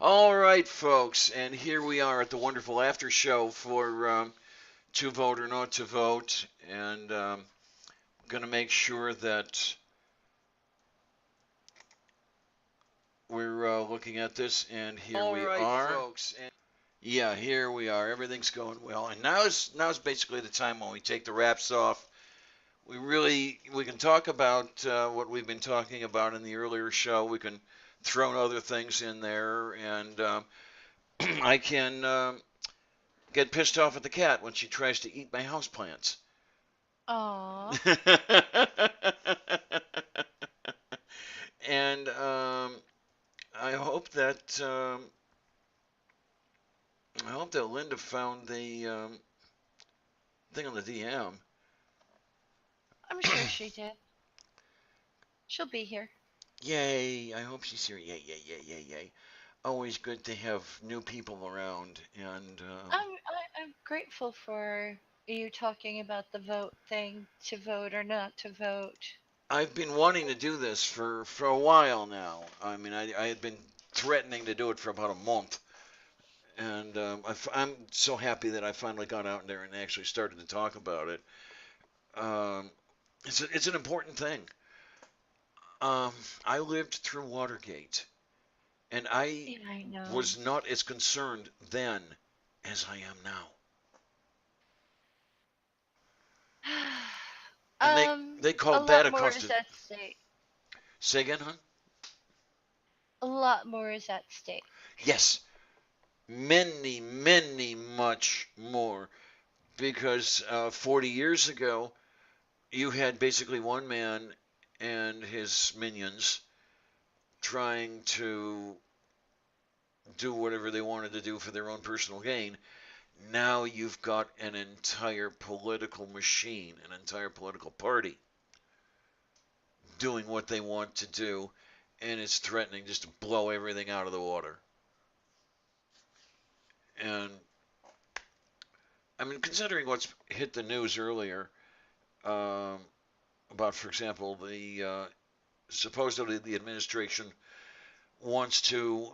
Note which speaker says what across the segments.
Speaker 1: All right, folks, and here we are at the wonderful after show for to vote or not to vote, and going to make sure that we're looking at this. And here All we right, are, folks. And yeah, here we are. Everything's going well, and now's basically the time when we take the wraps off. We can talk about what we've been talking about in the earlier show. We can throw other things in there, and I can get pissed off at the cat when she tries to eat my houseplants.
Speaker 2: Aw.
Speaker 1: And I hope that Linda found the thing on the DM.
Speaker 2: I'm sure she did. She'll be here.
Speaker 1: Yay! I hope she's here. Yay! Yay! Yay! Yay! Yay! Always good to have new people around, and
Speaker 2: I'm grateful for you talking about the vote thing, to vote or not to vote.
Speaker 1: I've been wanting to do this for a while now. I mean, I had been threatening to do it for about a month, and I'm so happy that I finally got out there and actually started to talk about it. Um, it's an important thing. Um, I lived through Watergate, and I
Speaker 2: Yeah, I know.
Speaker 1: was not as concerned then as I am now. And they
Speaker 2: A
Speaker 1: called that
Speaker 2: lot
Speaker 1: a
Speaker 2: more is
Speaker 1: custody.
Speaker 2: at stake.
Speaker 1: Say again, hon?
Speaker 2: A lot more is at stake.
Speaker 1: Yes, many, many, much more. Because 40 years ago, you had basically one man and his minions trying to do whatever they wanted to do for their own personal gain. Now you've got an entire political machine, an entire political party doing what they want to do, and it's threatening just to blow everything out of the water. And I mean, considering what's hit the news earlier um, about, for example, the supposedly the administration wants to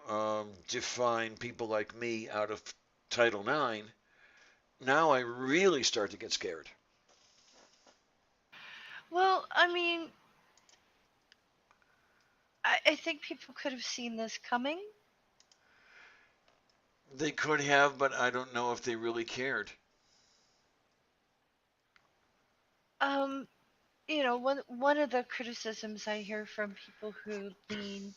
Speaker 1: define people like me out of Title IX, now I really start to get scared.
Speaker 2: Well, I think people could have seen this coming.
Speaker 1: They could have, but I don't know if they really cared.
Speaker 2: Um, one of the criticisms I hear from people who lean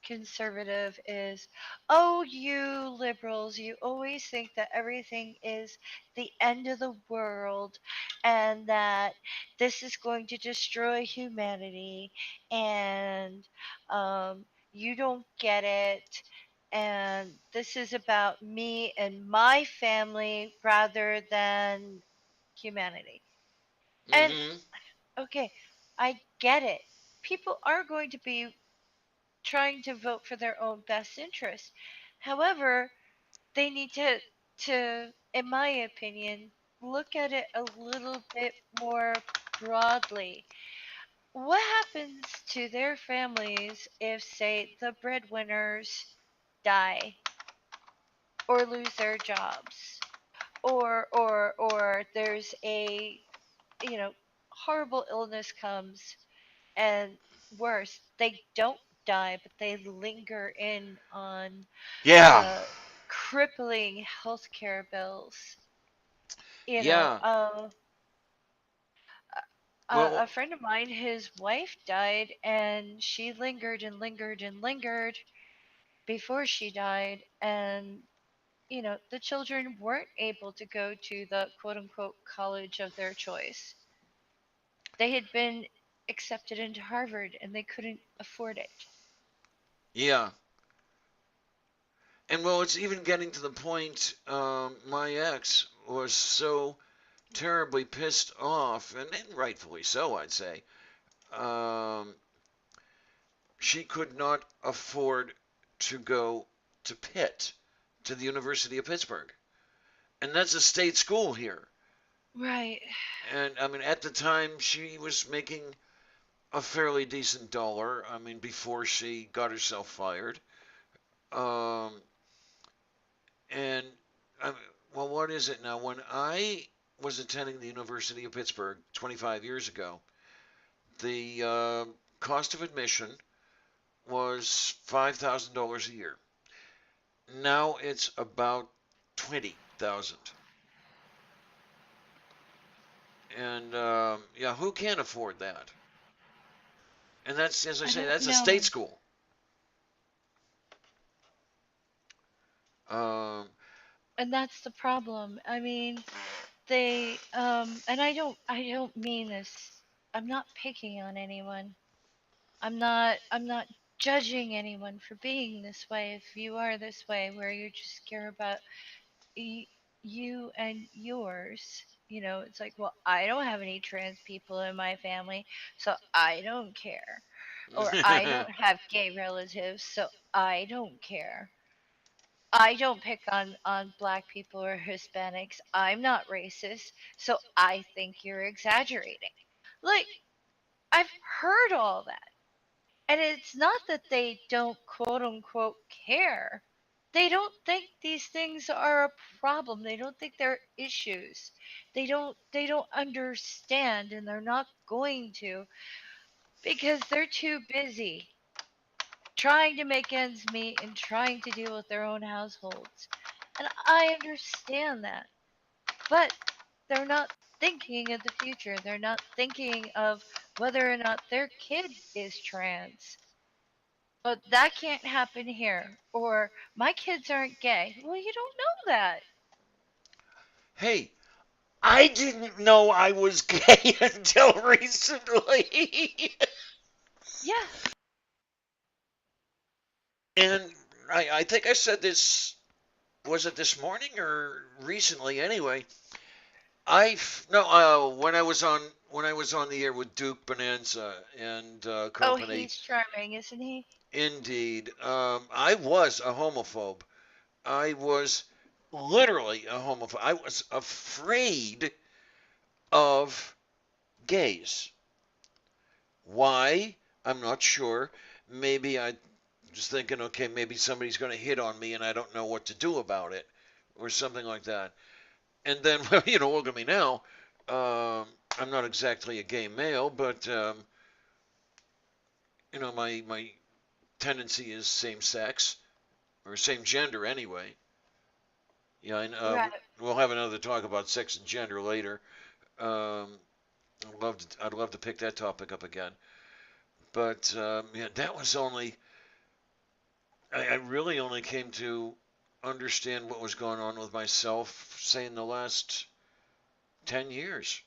Speaker 2: conservative is, oh, you liberals, you always think that everything is the end of the world and that this is going to destroy humanity, and you don't get it, and this is about me and my family rather than humanity. And
Speaker 1: Mm-hmm.
Speaker 2: okay, I get it. People are going to be trying to vote for their own best interest. However, they need to, in my opinion, look at it a little bit more broadly. What happens to their families if, say, the breadwinners die or lose their jobs, or there's a, you know horrible illness comes, and worse, they don't die, but they linger in on
Speaker 1: Yeah,
Speaker 2: uh, crippling healthcare bills. You know,
Speaker 1: yeah.
Speaker 2: a
Speaker 1: Well,
Speaker 2: friend of mine, his wife died, and she lingered and lingered and lingered before she died, and the children weren't able to go to the quote unquote college of their choice. They had been accepted into Harvard, and they couldn't afford it.
Speaker 1: yeah. And well, it's even getting to the point. My ex was so terribly pissed off, and rightfully so, I'd say. Um, she could not afford to go to Pitt, to the University of Pittsburgh. And that's a state school here.
Speaker 2: Right.
Speaker 1: And I mean, at the time, she was making a fairly decent dollar. I mean, before she got herself fired. Um, and I well, what is it now? When I was attending the University of Pittsburgh 25 years ago, the cost of admission was $5,000 a year. Now it's about 20,000. And yeah, who can afford that? And that's, as I
Speaker 2: I
Speaker 1: say,
Speaker 2: don't
Speaker 1: that's a state
Speaker 2: know.
Speaker 1: school. Um,
Speaker 2: And that's the problem. I mean, and I don't mean this. I'm not picking on anyone. I'm not judging anyone for being this way. If you are this way, where you just care about y- you and yours, it's like, well, I don't have any trans people in my family, so I don't care. Or I don't have gay relatives, so I don't care. I don't pick on black people or Hispanics. I'm not racist, so I think you're exaggerating. Like, I've heard all that. And it's not that they don't quote unquote care. They don't think these things are a problem. They don't think they're issues. They don't understand, and they're not going to, because they're too busy trying to make ends meet and trying to deal with their own households. And I understand that. But they're not thinking of the future. They're not thinking of whether or not their kid is trans. But that can't happen here. Or my kids aren't gay. Well, you don't know that.
Speaker 1: hey, I didn't know I was gay until recently.
Speaker 2: Yeah.
Speaker 1: And I think I said this, was it this morning or recently anyway? I no when I was on the air with Duke Bonanza and
Speaker 2: Oh,
Speaker 1: company.
Speaker 2: he's charming, isn't he?
Speaker 1: Indeed, I was a homophobe. I was literally a homophobe. I was afraid of gays. Why? I'm not sure. Maybe I was thinking, okay, maybe somebody's going to hit on me and I don't know what to do about it, or something like that. And then, well, look at me now. I'm not exactly a gay male, but my tendency is same sex or same gender anyway. Yeah, and
Speaker 2: Right.
Speaker 1: we'll have another talk about sex and gender later. Um, I'd love to pick that topic up again. But yeah, that was only I really only came to understand what was going on with myself, say in the last 10 years.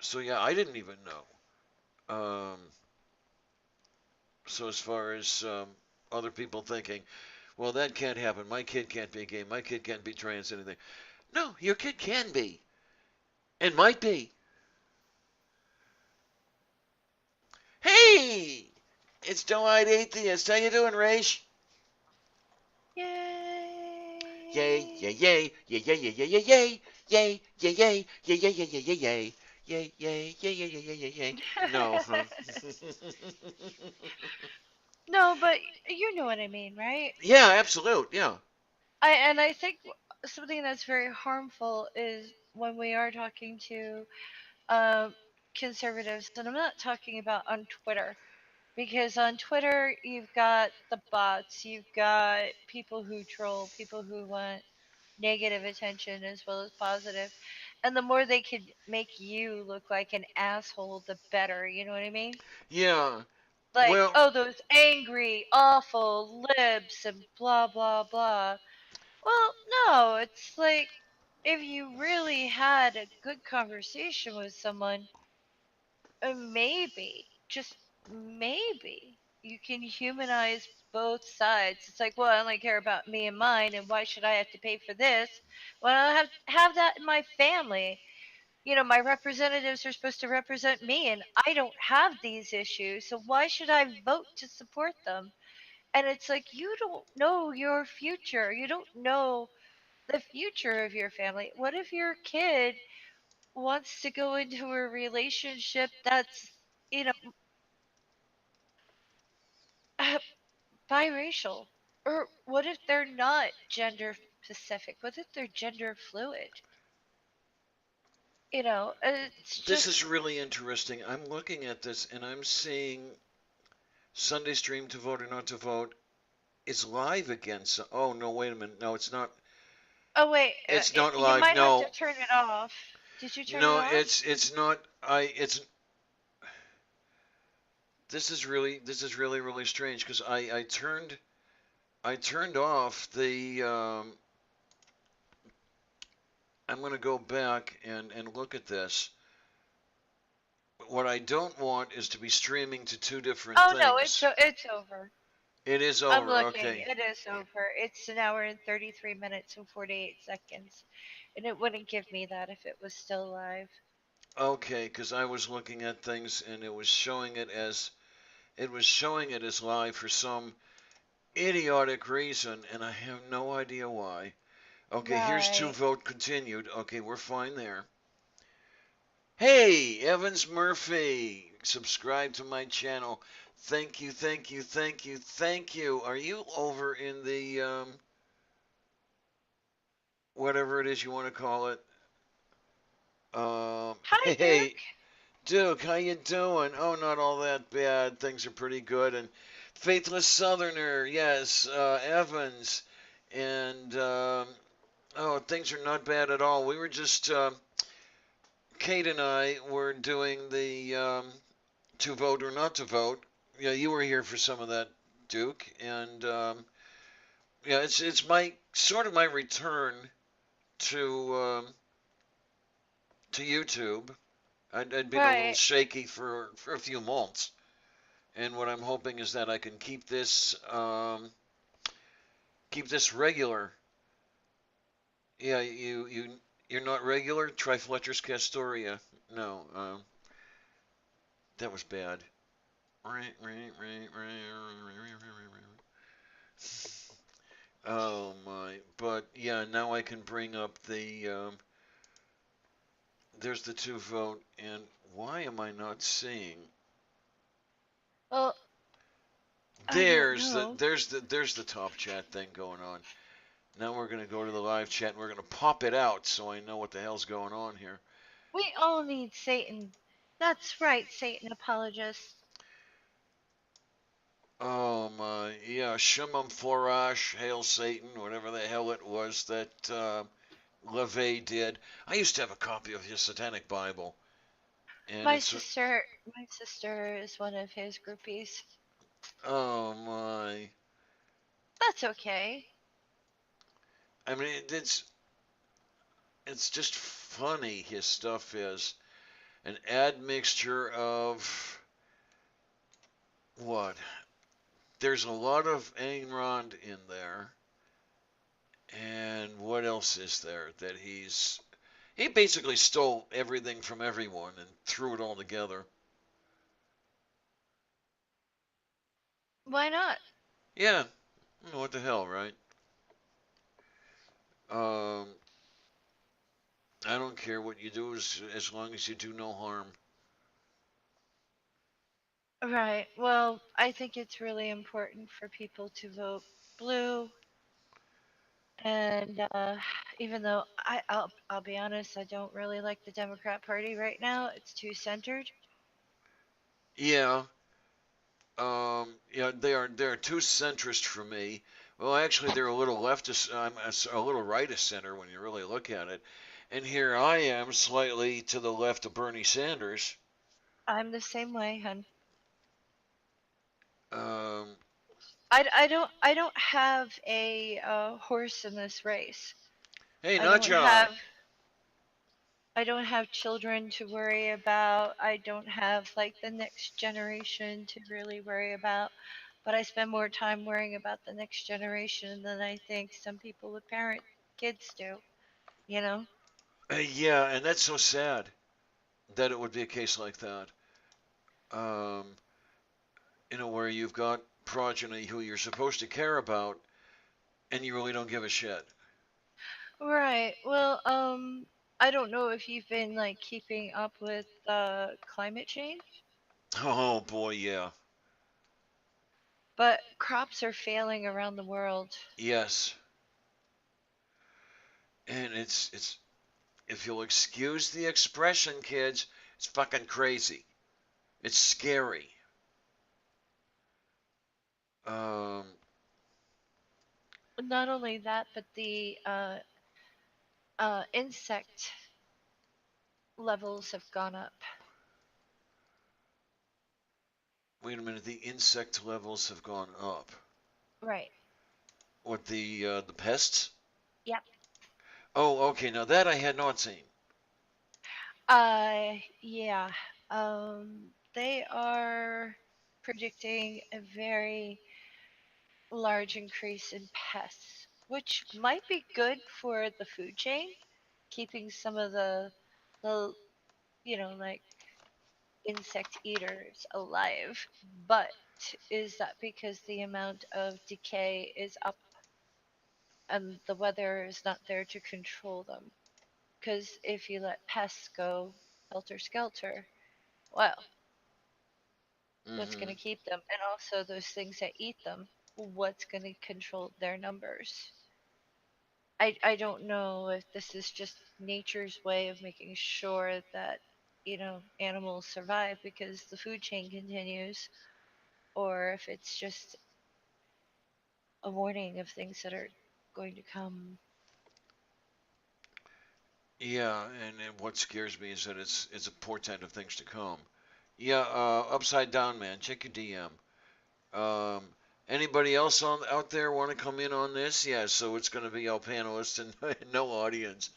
Speaker 1: So yeah, I didn't even know. So as far as other people thinking, well, that can't happen. My kid can't be gay. My kid can't be trans. Anything. No, your kid can be and might be. Hey, it's Doe-Eyed Atheist. How you doing, Raish? Yay, yay,
Speaker 2: Yay.
Speaker 1: yay, yay, yay, yay, yay, yay, yay, yay, yay, yay, yay, yay, yay, yay, yay. Yay, yay, yay, yay, yay, yay, yay, yay. No, huh?
Speaker 2: No, but you know what I mean, right?
Speaker 1: Yeah, absolute. Yeah.
Speaker 2: I think something that's very harmful is when we are talking to um, conservatives, and I'm not talking about on Twitter, because on Twitter you've got the bots, you've got people who troll, people who want negative attention as well as positive, and the more they could make you look like an asshole, the better. You know what I mean?
Speaker 1: Yeah.
Speaker 2: Like,
Speaker 1: Well,
Speaker 2: oh, those angry, awful libs and blah blah blah. Well, no, it's like if you really had a good conversation with someone, maybe, just maybe, you can humanize both sides. It's like, well, I only care about me and mine, and why should I have to pay for this? Well, I have that in my family. My representatives are supposed to represent me, and I don't have these issues, so why should I vote to support them? And it's like, you don't know your future. You don't know the future of your family. What if your kid wants to go into a relationship that's, you know, biracial? Or what if they're not gender specific? What if they're gender fluid? It's
Speaker 1: This is
Speaker 2: just.
Speaker 1: really interesting. I'm looking at this and I'm seeing Sunday Stream to Vote or Not to Vote is live again. So, oh no, wait a minute. No, it's not.
Speaker 2: Oh wait,
Speaker 1: It's not
Speaker 2: you
Speaker 1: live.
Speaker 2: might have
Speaker 1: No,
Speaker 2: to turn it off. Did you turn it
Speaker 1: no,
Speaker 2: off?
Speaker 1: it's not. It's this is really really strange because I turned off the. I'm going to go back and look at this. What I don't want is to be streaming to two different
Speaker 2: Oh no,
Speaker 1: things.
Speaker 2: it's over.
Speaker 1: It is
Speaker 2: I'm
Speaker 1: over.
Speaker 2: looking.
Speaker 1: Okay.
Speaker 2: It is over. It's an hour and 33 minutes and 48 seconds. And it wouldn't give me that if it was still live.
Speaker 1: Okay, because I was looking at things and it was showing it as live for some idiotic reason, and I have no idea why. Okay, here's to
Speaker 2: Right.
Speaker 1: vote continued. Okay, we're fine there. Hey, Evans Murphy, subscribe to my channel. Thank you, thank you, thank you, thank you. Are you over in the whatever it is you want to call it?
Speaker 2: Hi,
Speaker 1: Hey,
Speaker 2: Duke.
Speaker 1: Duke, how you doing? Oh, not all that bad. Things are pretty good. And Faithless Southerner, yes, Evans, and oh, things are not bad at all. We were just Kate and I were doing the to vote or not to vote. Yeah, you were here for some of that, Duke, and yeah, it's my sort of my return to to YouTube. I'd been a little
Speaker 2: Right.
Speaker 1: shaky for a few months, and what I'm hoping is that I can keep this regular. Yeah, you're not regular. Try Fletcher's Castoria. No, that was bad. Oh my! But yeah, now I can bring up the. There's the two vote, and why am I not seeing?
Speaker 2: Well, I don't know.
Speaker 1: There's the top chat thing going on. Now we're gonna go to the live chat and we're gonna pop it out so I know what the hell's going on here.
Speaker 2: We all need Satan. That's right, Satan apologist.
Speaker 1: Oh my, yeah, Shimon Florash, Hail Satan, whatever the hell it was that LaVey did. I used to have a copy of his Satanic Bible, and
Speaker 2: My
Speaker 1: it's
Speaker 2: sister, my sister is one of his groupies.
Speaker 1: oh my.
Speaker 2: That's okay.
Speaker 1: I mean, it's just funny. His stuff is an admixture of what? There's a lot of Ayn Rand in there, and what else is there that he basically stole everything from everyone and threw it all together.
Speaker 2: Why not?
Speaker 1: Yeah, what the hell, right? Um, I don't care what you do as long as you do no harm.
Speaker 2: Right. Well, I think it's really important for people to vote blue. And even though I'll be honest, I don't really like the Democrat Party right now. It's too centered.
Speaker 1: Yeah, yeah, they are too centrist for me. Well, actually, they're a little leftist. I'm a little right of center when you really look at it. And here I am, slightly to the left of Bernie Sanders.
Speaker 2: I'm the same way, hun.
Speaker 1: Um,
Speaker 2: I don't have a horse in this race.
Speaker 1: hey,
Speaker 2: I don't
Speaker 1: Nutjob.
Speaker 2: have I don't have children to worry about. I don't have like the next generation to really worry about. But I spend more time worrying about the next generation than I think some people with parent kids do, you know?
Speaker 1: Yeah, and that's so sad that it would be a case like that. Um, where you've got progeny who you're supposed to care about, and you really don't give a shit.
Speaker 2: Right. Well, I don't know if you've been like keeping up with climate change.
Speaker 1: Oh boy, yeah.
Speaker 2: But crops are failing around the world.
Speaker 1: Yes. And it's if you'll excuse the expression, kids, it's fucking crazy. It's scary. Um,
Speaker 2: Not only that, but the insect levels have gone up.
Speaker 1: Wait a minute. The insect levels have gone up.
Speaker 2: Right.
Speaker 1: What the pests?
Speaker 2: Yep.
Speaker 1: Oh, okay. Now that I had not seen.
Speaker 2: Yeah. They are predicting a very large increase in pests, which might be good for the food chain, keeping some of the like insect eaters alive. But is that because the amount of decay is up and the weather is not there to control them? Because if you let pests go helter skelter, well, what's going
Speaker 1: Mm-hmm.
Speaker 2: to keep them? And also those things that eat them, what's going to control their numbers? I don't know if this is just nature's way of making sure that, animals survive because the food chain continues, or if it's just a warning of things that are going to come.
Speaker 1: Yeah, and what scares me is that it's a portent of things to come. Yeah, upside down man, check your DM. Um, Anybody else on out there want to come in on this? Yeah, so it's going to be all panelists and no audience.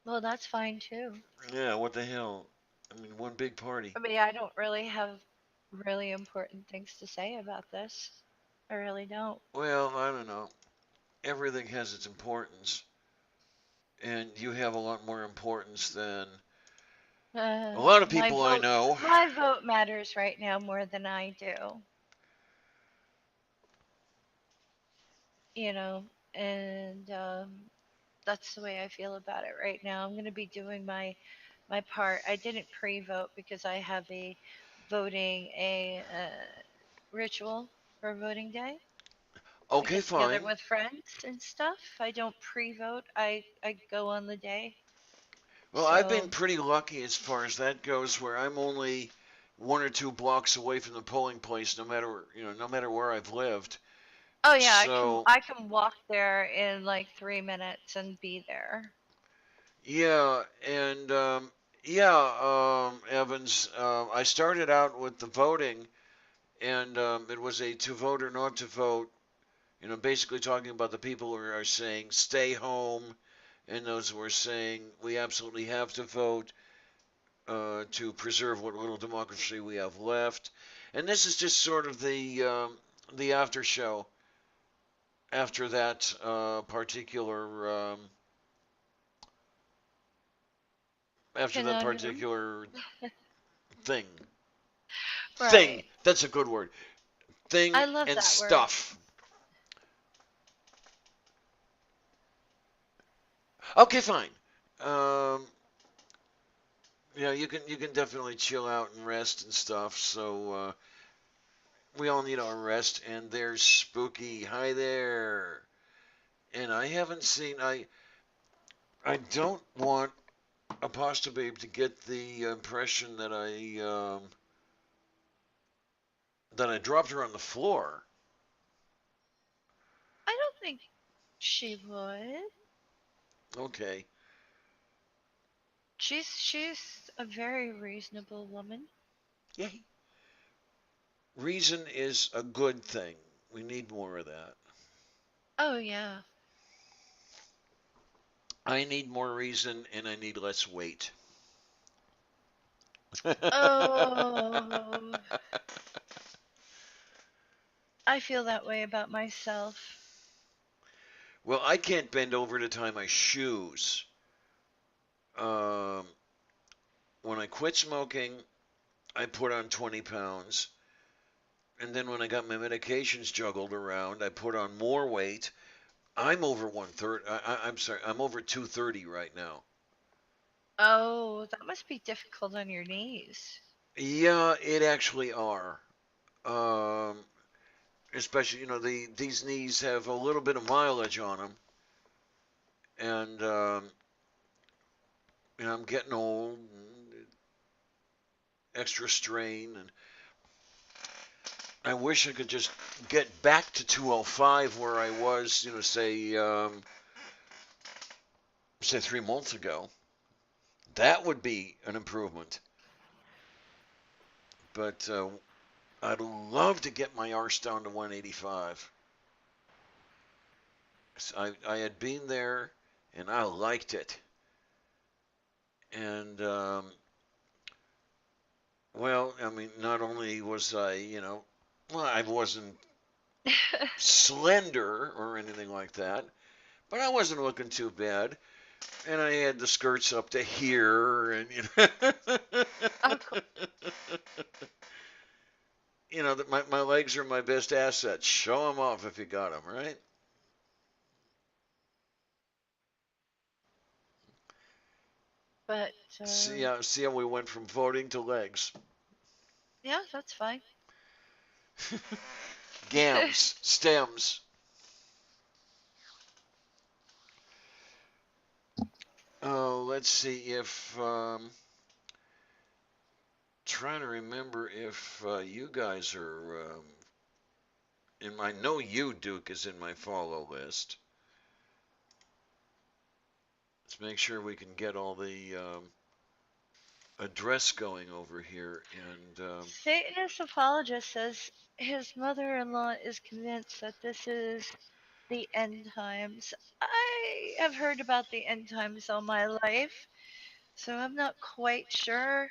Speaker 2: Well, that's fine too.
Speaker 1: Yeah, what the hell? I mean, one big party.
Speaker 2: I mean, I don't really have really important things to say about this. I really don't.
Speaker 1: Well, I don't know. Everything has its importance, and you have a lot more importance than a
Speaker 2: Uh,
Speaker 1: lot of
Speaker 2: my
Speaker 1: people I
Speaker 2: vote,
Speaker 1: know.
Speaker 2: my vote matters right now more than I do. You know, and that's the way I feel about it right now. I'm going to be doing my part. I didn't pre-vote because I have a voting a ritual for voting day. I
Speaker 1: Okay,
Speaker 2: get together
Speaker 1: fine.
Speaker 2: with friends and stuff. I don't pre-vote. I go on the day.
Speaker 1: Well, I've been
Speaker 2: So,
Speaker 1: pretty lucky as far as that goes, where I'm only 1 or 2 blocks away from the polling place, no matter where I've lived.
Speaker 2: oh yeah, I can
Speaker 1: So
Speaker 2: I can walk there in like 3 minutes and be there.
Speaker 1: yeah, and yeah, Evans, I started out with the voting, and it was a to vote or not to vote. Basically talking about the people who are saying stay home, and those who are saying we absolutely have to vote to preserve what little democracy we have left. And this is just sort of the after show after that particular
Speaker 2: Conundrum.
Speaker 1: thing. Thing.
Speaker 2: Right.
Speaker 1: That's a good word. Thing
Speaker 2: I love
Speaker 1: and
Speaker 2: that word.
Speaker 1: stuff. Okay, fine. Um, you can definitely chill out and rest and stuff. So we all need our rest. And there's Spooky. Hi there. And I haven't seen. I don't want Apostle Babe to get the impression that I dropped her on the floor.
Speaker 2: I don't think she would.
Speaker 1: Okay.
Speaker 2: She's a very reasonable woman.
Speaker 1: Yay. Reason is a good thing. We need more of that.
Speaker 2: Oh yeah.
Speaker 1: I need more reason and I need less weight.
Speaker 2: Oh, I feel that way about myself.
Speaker 1: Well, I can't bend over to tie my shoes. Um, when I quit smoking, I put on 20 pounds. And then when I got my medications juggled around, I put on more weight. I'm over 130. I'm sorry, I'm over 230 right now.
Speaker 2: Oh, that must be difficult on your knees.
Speaker 1: Yeah, it actually are. Um, Especially, these knees have a little bit of mileage on them, and I'm getting old, and extra strain, and I wish I could just get back to 205 where I was, say 3 months ago. That would be an improvement. But I'd love to get my arse down to 185. I had been there and I liked it. And, well, I mean, not only was I, well, I wasn't slender or anything like that, but I wasn't looking too bad. And I had the skirts up to here, and
Speaker 2: Of course.
Speaker 1: my legs are my best asset. Show them off if you got them, right?
Speaker 2: But
Speaker 1: See how we went from voting to legs.
Speaker 2: yeah, that's fine.
Speaker 1: Gams, stems. Oh, let's see if trying to remember if you guys are in my. I know you, Duke, is in my follow list. Let's make sure we can get all the address going over here. And
Speaker 2: Satanist apologist says his mother-in-law is convinced that this is the end times. I have heard about the end times all my life, so I'm not quite sure,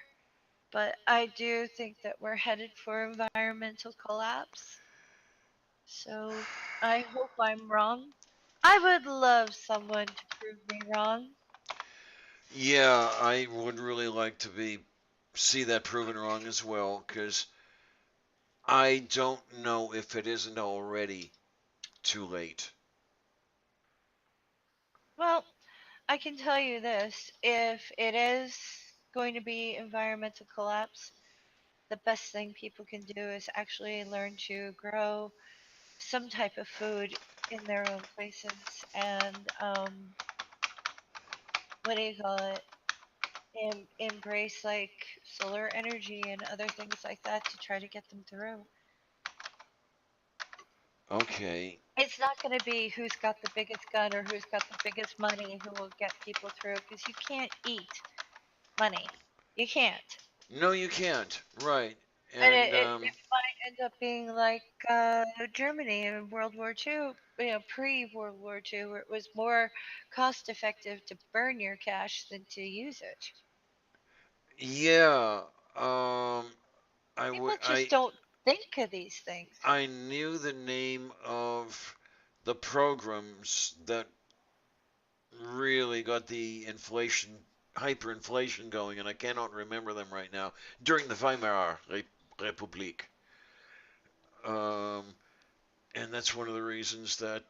Speaker 2: but I do think that we're headed for environmental collapse. So I hope I'm wrong. I would love someone to prove me wrong.
Speaker 1: yeah, I would really like to see that proven wrong as well, because I don't know if it isn't already too late.
Speaker 2: Well, I can tell you this, if it is going to be environmental collapse, the best thing people can do is actually learn to grow some type of food in their own places and what do you call it? Embrace like solar energy and other things like that to try to get them through.
Speaker 1: Okay.
Speaker 2: It's not going to be who's got the biggest gun or who's got the biggest money who will get people through because you can't eat money. You can't.
Speaker 1: No, you can't. Right.
Speaker 2: And
Speaker 1: And
Speaker 2: it might end up being like Germany in World War II, pre World War II, where it was more cost effective to burn your cash than to use it.
Speaker 1: yeah, um, I
Speaker 2: People
Speaker 1: would.
Speaker 2: just don't think of these things.
Speaker 1: I knew the name of the programs that really got the hyperinflation going, and I cannot remember them right now. During the Weimar Republic, um, and that's one of the reasons that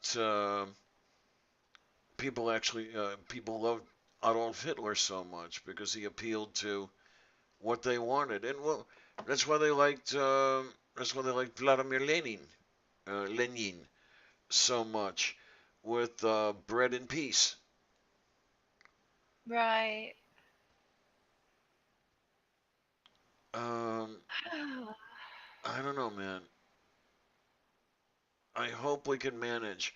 Speaker 1: people loved Adolf Hitler so much, because he appealed to what they wanted, and well, that's why they liked Vladimir Lenin so much, with Bread and Peace.
Speaker 2: Right.
Speaker 1: Um, I don't know, man. I hope we can manage.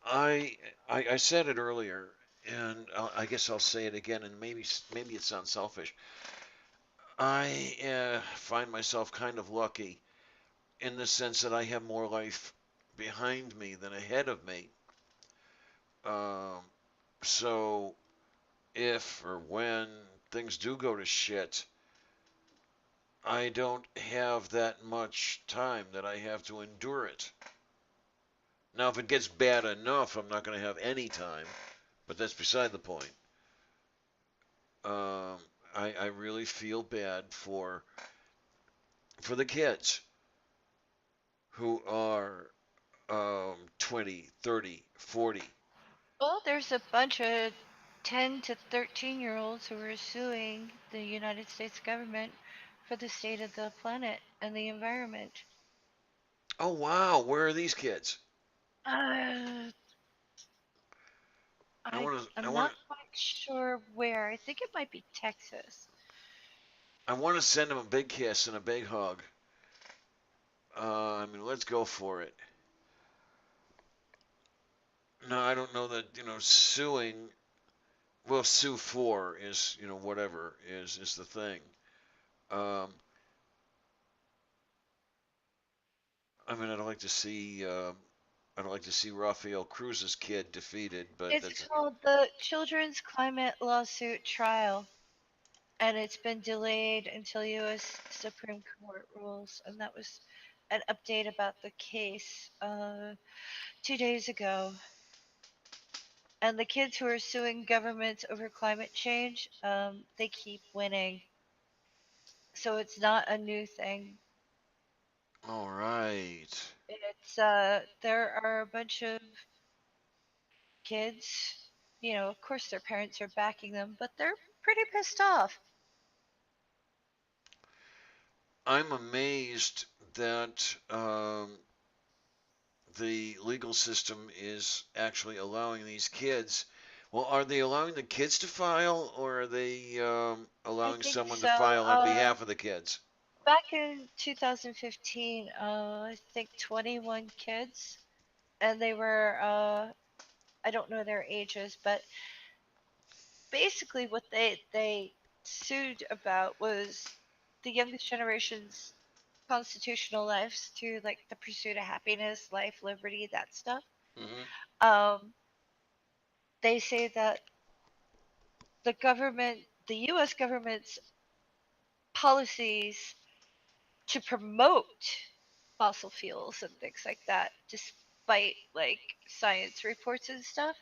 Speaker 1: I I said it earlier, and I guess I'll say it again, and maybe it sounds selfish. I find myself kind of lucky in the sense that I have more life behind me than ahead of me. Um, so if or when things do go to shit, I don't have that much time that I have to endure it. Now, if it gets bad enough, I'm not going to have any time, but that's beside the point. Um, I really feel bad for the kids who are 20, 30, 40.
Speaker 2: Well, there's a bunch of 10 to 13-year-olds who are suing the United States government for the state of the planet and the environment.
Speaker 1: Oh wow, where are these kids?
Speaker 2: Uh,
Speaker 1: I want to. I
Speaker 2: I'm
Speaker 1: want
Speaker 2: not
Speaker 1: to.
Speaker 2: quite sure where. I think it might be Texas.
Speaker 1: I want to send them a big kiss and a big hug. I mean, let's go for it. No, I don't know that suing. Well, sue for is whatever is the thing. Um, I mean, I don't like to see Rafael Cruz's kid defeated, but
Speaker 2: It's
Speaker 1: that's
Speaker 2: called the Children's Climate Lawsuit Trial, and it's been delayed until U.S. Supreme Court rules. And that was an update about the case 2 days ago. And the kids who are suing governments over climate change, they keep winning. So it's not a new thing.
Speaker 1: all right.
Speaker 2: It's there are a bunch of kids, of course their parents are backing them, but they're pretty pissed off.
Speaker 1: I'm amazed that the legal system is actually allowing these kids. Well, are they allowing the kids to file, or are they
Speaker 2: I
Speaker 1: allowing
Speaker 2: think
Speaker 1: someone to
Speaker 2: so.
Speaker 1: file on behalf of the kids?
Speaker 2: Back in 2015, I think 21 kids, and they were, I don't know their ages, but basically what they sued about was the youngest generation's constitutional lives to like the pursuit of happiness, life, liberty, that stuff.
Speaker 1: Hmm.
Speaker 2: Um, they say that the U.S. government's policies to promote fossil fuels and things like that, despite like science reports and stuff,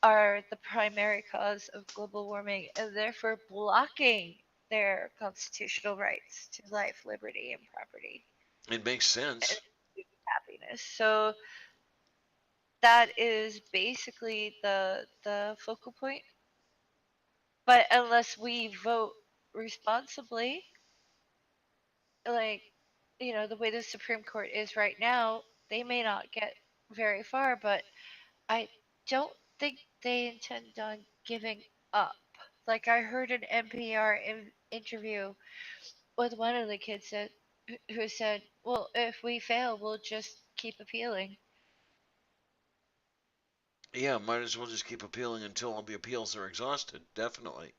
Speaker 2: are the primary cause of global warming and therefore blocking their constitutional rights to life, liberty, and property
Speaker 1: It makes
Speaker 2: and
Speaker 1: sense.
Speaker 2: happiness. So that is basically the focal point. But unless we vote responsibly, like the way the Supreme Court is right now, they may not get very far, but I don't think they intend on giving up. Like I heard an NPR interview with one of the kids who said, "Well, if we fail, we'll just keep appealing."
Speaker 1: Yeah, might as well just keep appealing until all the appeals are exhausted. Definitely.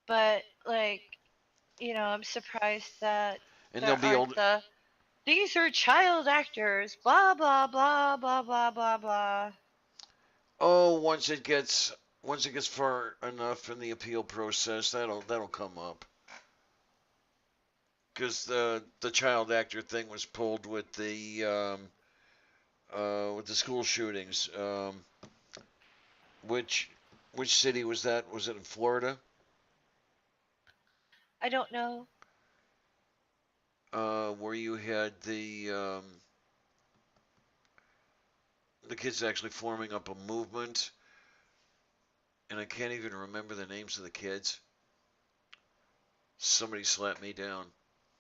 Speaker 2: But like, I'm surprised that
Speaker 1: And they'll
Speaker 2: there
Speaker 1: be
Speaker 2: aren't
Speaker 1: old.
Speaker 2: these are child actors, blah blah blah blah blah blah blah.
Speaker 1: Oh, once it gets far enough in the appeal process, that'll come up. Because the child actor thing was pulled with the school shootings. Which which city was that? Was it in Florida?
Speaker 2: I don't know.
Speaker 1: Where you had the kids actually forming up a movement, and I can't even remember the names of the kids. Somebody slapped me down.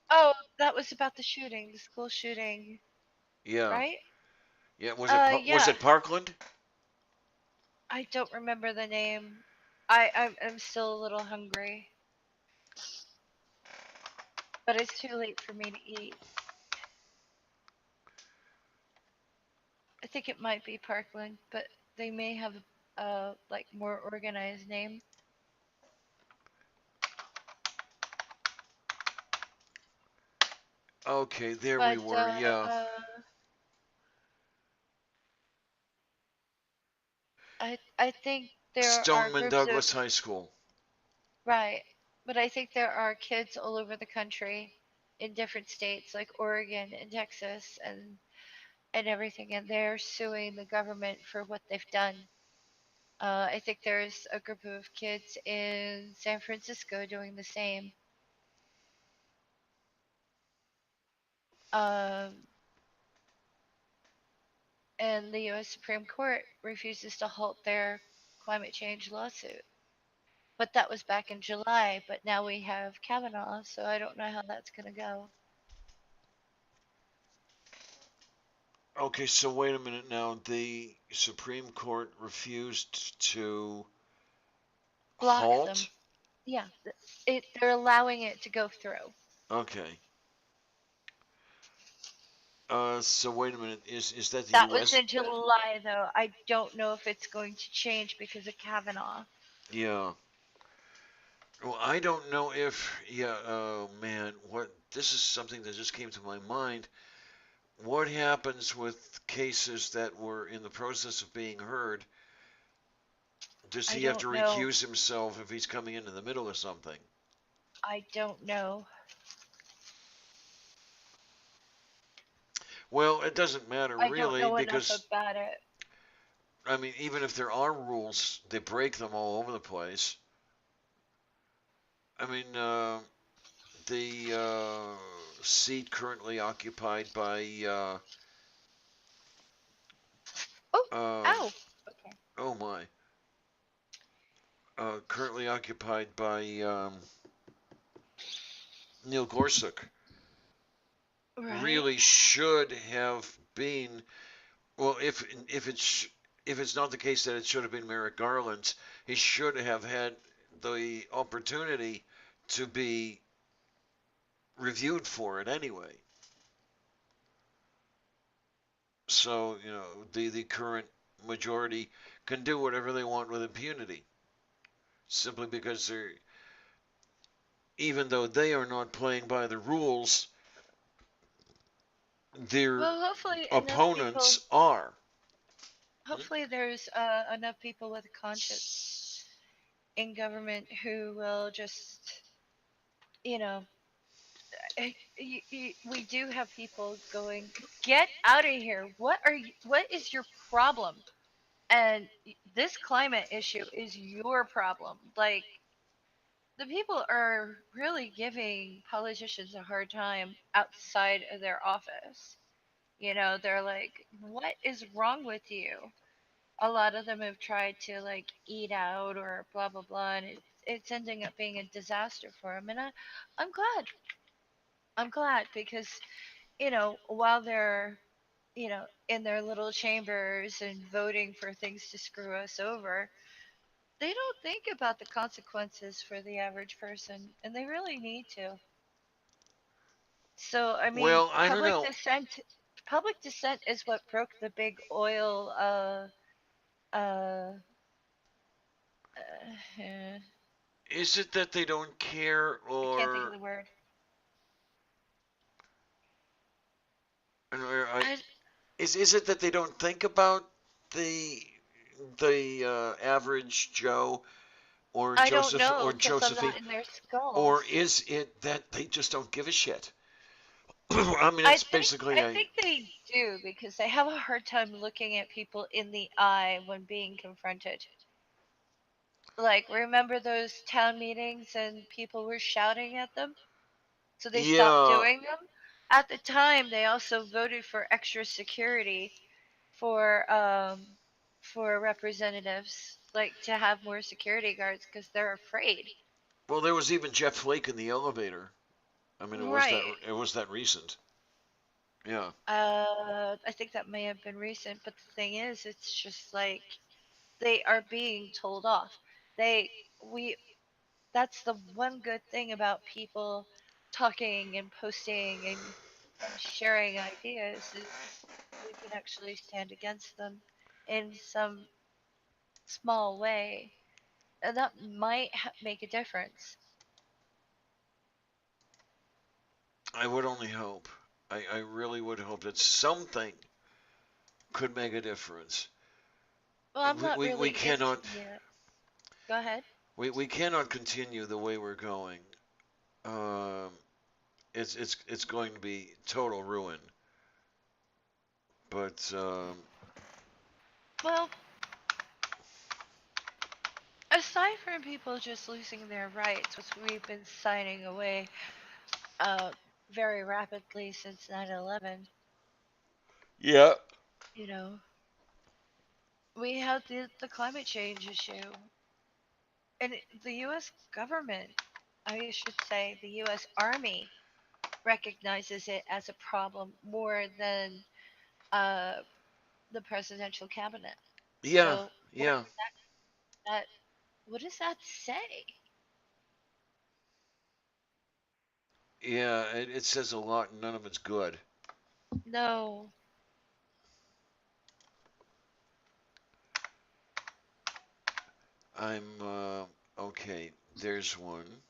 Speaker 2: Oh, that was about the shooting, the school shooting,
Speaker 1: Yeah,
Speaker 2: right?
Speaker 1: yeah. Was
Speaker 2: Yeah.
Speaker 1: it Parkland?
Speaker 2: I don't remember the name. I'm still a little hungry, but it's too late for me to eat. I think it might be Parkland, but they may have a like more organized name.
Speaker 1: Okay, there we
Speaker 2: But
Speaker 1: were. Yeah,
Speaker 2: I think there are
Speaker 1: Stoneman
Speaker 2: groups of
Speaker 1: Douglas High School.
Speaker 2: right, but I think there are kids all over the country in different states like Oregon and Texas and everything, and they're suing the government for what they've done. I think there's a group of kids in San Francisco doing the same. Um, and the U.S. Supreme Court refuses to halt their climate change lawsuit. But that was back in July, but now we have Kavanaugh, so I don't know how that's going to go.
Speaker 1: Okay, so wait a minute now. The Supreme Court refused to
Speaker 2: Block them.
Speaker 1: halt?
Speaker 2: Yeah, they're allowing it to go through.
Speaker 1: Okay. So wait a minute. Is that the
Speaker 2: That was
Speaker 1: U.S.?
Speaker 2: in July, though. I don't know if it's going to change because of Kavanaugh.
Speaker 1: Yeah. Well, I don't know if. Yeah. Oh man, what? This is something that just came to my mind. What happens with cases that were in the process of being heard? Does
Speaker 2: I
Speaker 1: he have to
Speaker 2: don't know.
Speaker 1: recuse himself if he's coming into the middle of something?
Speaker 2: I don't know.
Speaker 1: Well, it doesn't matter
Speaker 2: I don't
Speaker 1: really
Speaker 2: know enough
Speaker 1: because
Speaker 2: about it.
Speaker 1: I mean, even if there are rules, they break them all over the place. I mean, the seat currently occupied by
Speaker 2: Oh,
Speaker 1: um,
Speaker 2: ow. Okay.
Speaker 1: oh my, currently occupied by Neil Gorsuch
Speaker 2: Right.
Speaker 1: really should have been. Well, if it's not the case that it should have been Merrick Garland's, he should have had the opportunity to be reviewed for it anyway. So, the current majority can do whatever they want with impunity simply because even though they are not playing by the rules, their
Speaker 2: Well, hopefully enough people.
Speaker 1: opponents are.
Speaker 2: Hopefully there's enough people with a conscience in government who will just, you know, we do have people going, get out of here. What is your problem? And this climate issue is your problem. Like, the people are really giving politicians a hard time outside of their office. They're like, what is wrong with you? A lot of them have tried to like eat out or blah blah blah, and it's ending up being a disaster for them. And I'm glad. I'm glad because while they're in their little chambers and voting for things to screw us over, they don't think about the consequences for the average person, and they really need to. So I mean,
Speaker 1: Well, I don't know.
Speaker 2: public dissent is what broke the big oil uh uh
Speaker 1: Is it that they don't care,
Speaker 2: I can't think of
Speaker 1: or
Speaker 2: the word.
Speaker 1: I,
Speaker 2: I,
Speaker 1: is it that they don't think about the average Joe or
Speaker 2: I don't
Speaker 1: Joseph
Speaker 2: know
Speaker 1: or
Speaker 2: because I'm
Speaker 1: Josephine,
Speaker 2: not in their
Speaker 1: or
Speaker 2: skulls.
Speaker 1: is it that they just don't give a shit? I mean,
Speaker 2: I
Speaker 1: it's
Speaker 2: think
Speaker 1: basically
Speaker 2: I
Speaker 1: a.
Speaker 2: think they do because they have a hard time looking at people in the eye when being confronted. Like, remember those town meetings and people were shouting at them? So they stopped
Speaker 1: Yeah.
Speaker 2: doing them. At the time, they also voted for extra security for representatives, like to have more security guards because they're afraid.
Speaker 1: Well, there was even Jeff Flake in the elevator. I mean,
Speaker 2: Right.
Speaker 1: it was that recent. Yeah.
Speaker 2: I think that may have been recent, but the thing is, it's just like they are being told off. They we That's the one good thing about people talking and posting and sharing ideas is we can actually stand against them in some small way, and that might make a difference.
Speaker 1: I would only hope. I really would hope that something could make a difference.
Speaker 2: Well, I'm not
Speaker 1: We
Speaker 2: really into
Speaker 1: cannot
Speaker 2: the. Go ahead.
Speaker 1: we cannot continue the way we're going. Um, it's going to be total ruin. But
Speaker 2: Well, aside from people just losing their rights, which we've been signing away uh, very rapidly since 9/11,
Speaker 1: yeah.
Speaker 2: you know, we have the climate change issue. And the U.S. government, I should say, the U.S. Army recognizes it as a problem more than uh, the presidential cabinet.
Speaker 1: Yeah,
Speaker 2: So
Speaker 1: yeah,
Speaker 2: that what does that say?
Speaker 1: yeah. It says a lot, and none of it's good.
Speaker 2: No.
Speaker 1: I'm okay. There's one.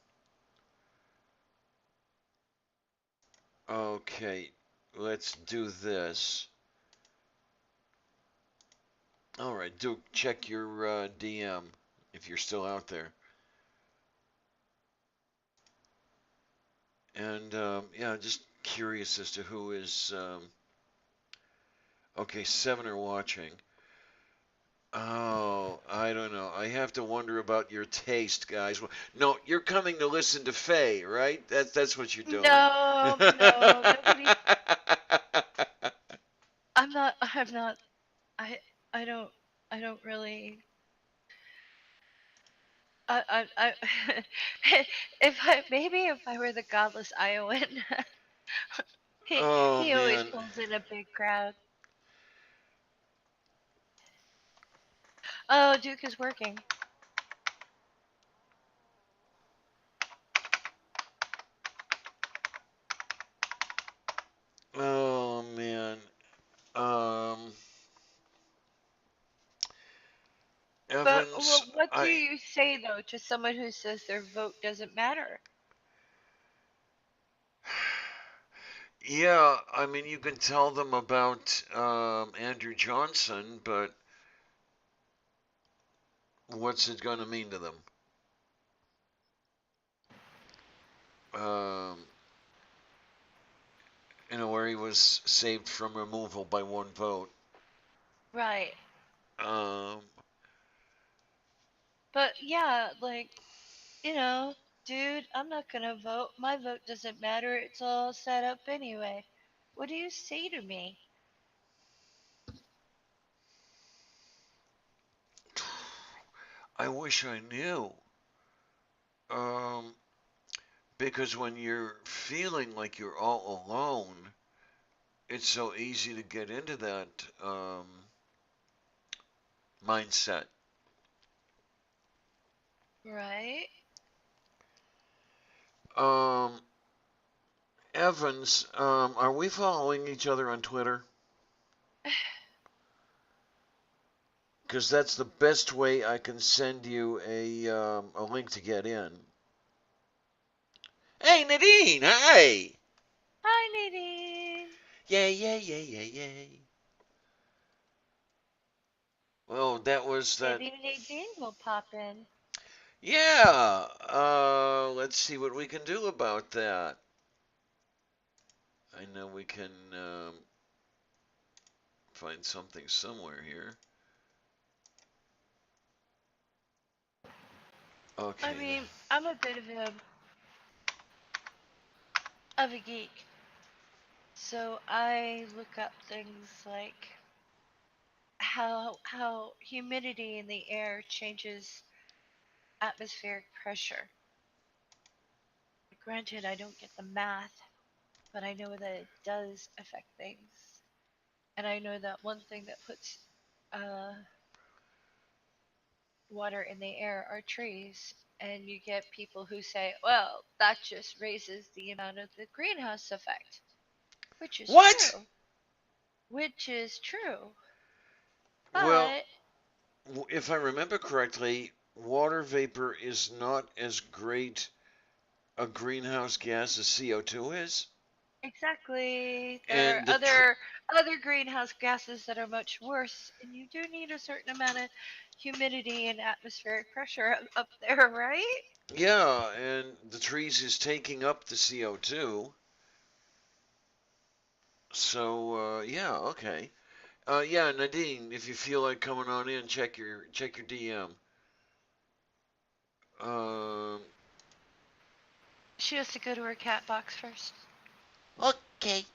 Speaker 1: Okay, let's do this. All right, Duke, check your DM if you're still out there. And yeah, just curious as to who is. Okay, 7 are watching. Oh, I don't know. I have to wonder about your taste, guys. No, you're coming to listen to Faye, right? That's what you're doing.
Speaker 2: No, no, nobody. I'm not. I'm not. I. I don't. I don't really. If I were the godless Iowan, he
Speaker 1: Oh
Speaker 2: he always
Speaker 1: man.
Speaker 2: pulls in a big crowd. Oh, Duke is working.
Speaker 1: Oh man. Um,
Speaker 2: But
Speaker 1: Evans,
Speaker 2: what do you say though to someone who says their vote doesn't matter?
Speaker 1: Yeah, I mean, you can tell them about Andrew Johnson, but what's it going to mean to them? Um, where he was saved from removal by one vote.
Speaker 2: Right.
Speaker 1: Um,
Speaker 2: But yeah, like, you know, dude, I'm not gonna vote. My vote doesn't matter. It's all set up anyway. What do you say to me?
Speaker 1: I wish I knew. Um, because when you're feeling like you're all alone, it's so easy to get into that mindset.
Speaker 2: Right?
Speaker 1: Um, Evans, are we following each other on Twitter? Because that's the best way I can send you a link to get in. Hey Nadine, hi!
Speaker 2: Hi, Nadine.
Speaker 1: Yay, yay, yay, yay, yay. Well, that was that.
Speaker 2: Maybe Nadine will pop in.
Speaker 1: Yeah. Let's see what we can do about that. I know we can find something somewhere here.
Speaker 2: I
Speaker 1: Okay.
Speaker 2: mean, I'm a bit of a geek, so I look up things like how humidity in the air changes atmospheric pressure. Granted, I don't get the math, but I know that it does affect things. And I know that one thing that puts uh, water in the air are trees. And you get people who say, well, that just raises the amount of the greenhouse effect, which is
Speaker 1: What?
Speaker 2: true. Which is true.
Speaker 1: Well,
Speaker 2: But
Speaker 1: if I remember correctly, water vapor is not as great a greenhouse gas as CO2 is.
Speaker 2: exactly, there are
Speaker 1: And
Speaker 2: other greenhouse gases that are much worse, and you do need a certain amount of humidity and atmospheric pressure up there, right?
Speaker 1: yeah, and the trees is taking up the CO2. So yeah, okay. Yeah, Nadine, if you feel like coming on in, check your DM. Um,
Speaker 2: She has to go to her cat box first.
Speaker 1: okay.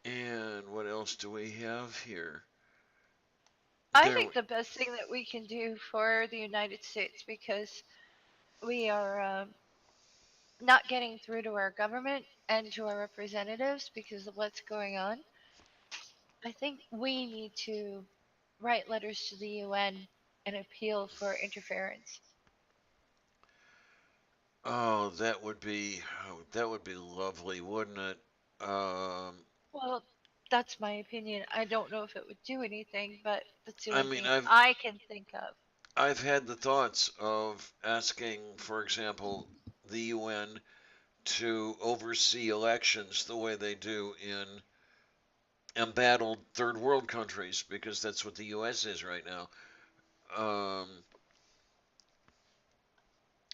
Speaker 1: And what else do we have here?
Speaker 2: I think the best thing that we can do for the United States, because we are not getting through to our government and to our representatives because of what's going on, I think we need to write letters to the UN and appeal for interference.
Speaker 1: Oh, that would be lovely, wouldn't it?
Speaker 2: Well, that's my opinion. I don't know if it would do anything, but that's the
Speaker 1: I
Speaker 2: only
Speaker 1: mean,
Speaker 2: thing I can think of.
Speaker 1: I've had the thoughts of asking, for example, the UN to oversee elections the way they do in embattled third world countries, because that's what the U.S. is right now.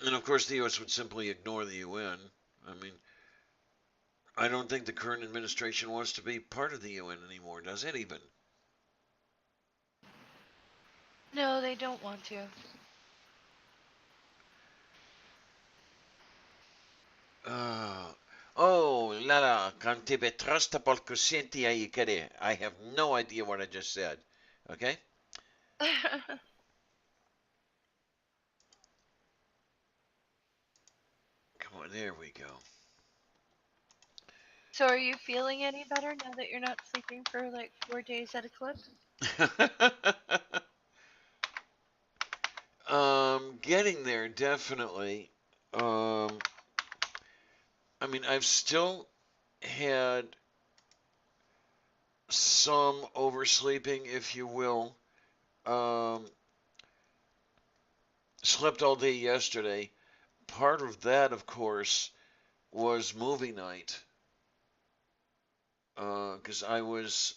Speaker 1: And of course, the U.S. would simply ignore the UN. I mean, I don't think the current administration wants to be part of the UN anymore, does it even?
Speaker 2: No, they don't want to.
Speaker 1: Oh, Lala, can't be trusted por coscienti ai care. I have no idea what I just said. Okay? Come on, there we go.
Speaker 2: So are you feeling any better now that you're not sleeping for like 4 days at a clip?
Speaker 1: Getting there, definitely. I mean, I've still had some oversleeping, if you will. Slept all day yesterday. Part of that, of course, was movie night. Because I was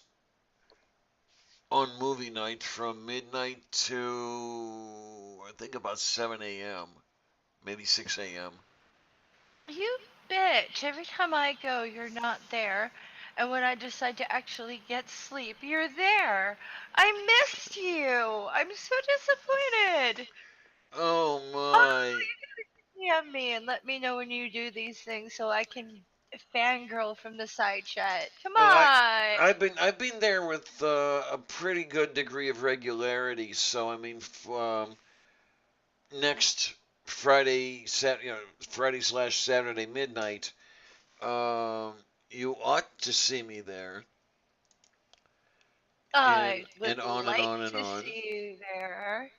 Speaker 1: on movie night from midnight to, I think, about 7 a.m., maybe 6 a.m.
Speaker 2: You bitch. Every time I go, you're not there. And when I decide to actually get sleep, you're there. I missed you. I'm so disappointed.
Speaker 1: Oh
Speaker 2: Oh,
Speaker 1: my.
Speaker 2: you gotta DM me and let me know when you do these things so I can fangirl from the side chat. Come
Speaker 1: Oh,
Speaker 2: on.
Speaker 1: I've been there with a pretty good degree of regularity. So I mean, next Friday, Friday slash Saturday midnight, um, you ought to see me there.
Speaker 2: I would
Speaker 1: And on and
Speaker 2: like
Speaker 1: on and
Speaker 2: to
Speaker 1: on.
Speaker 2: see you there.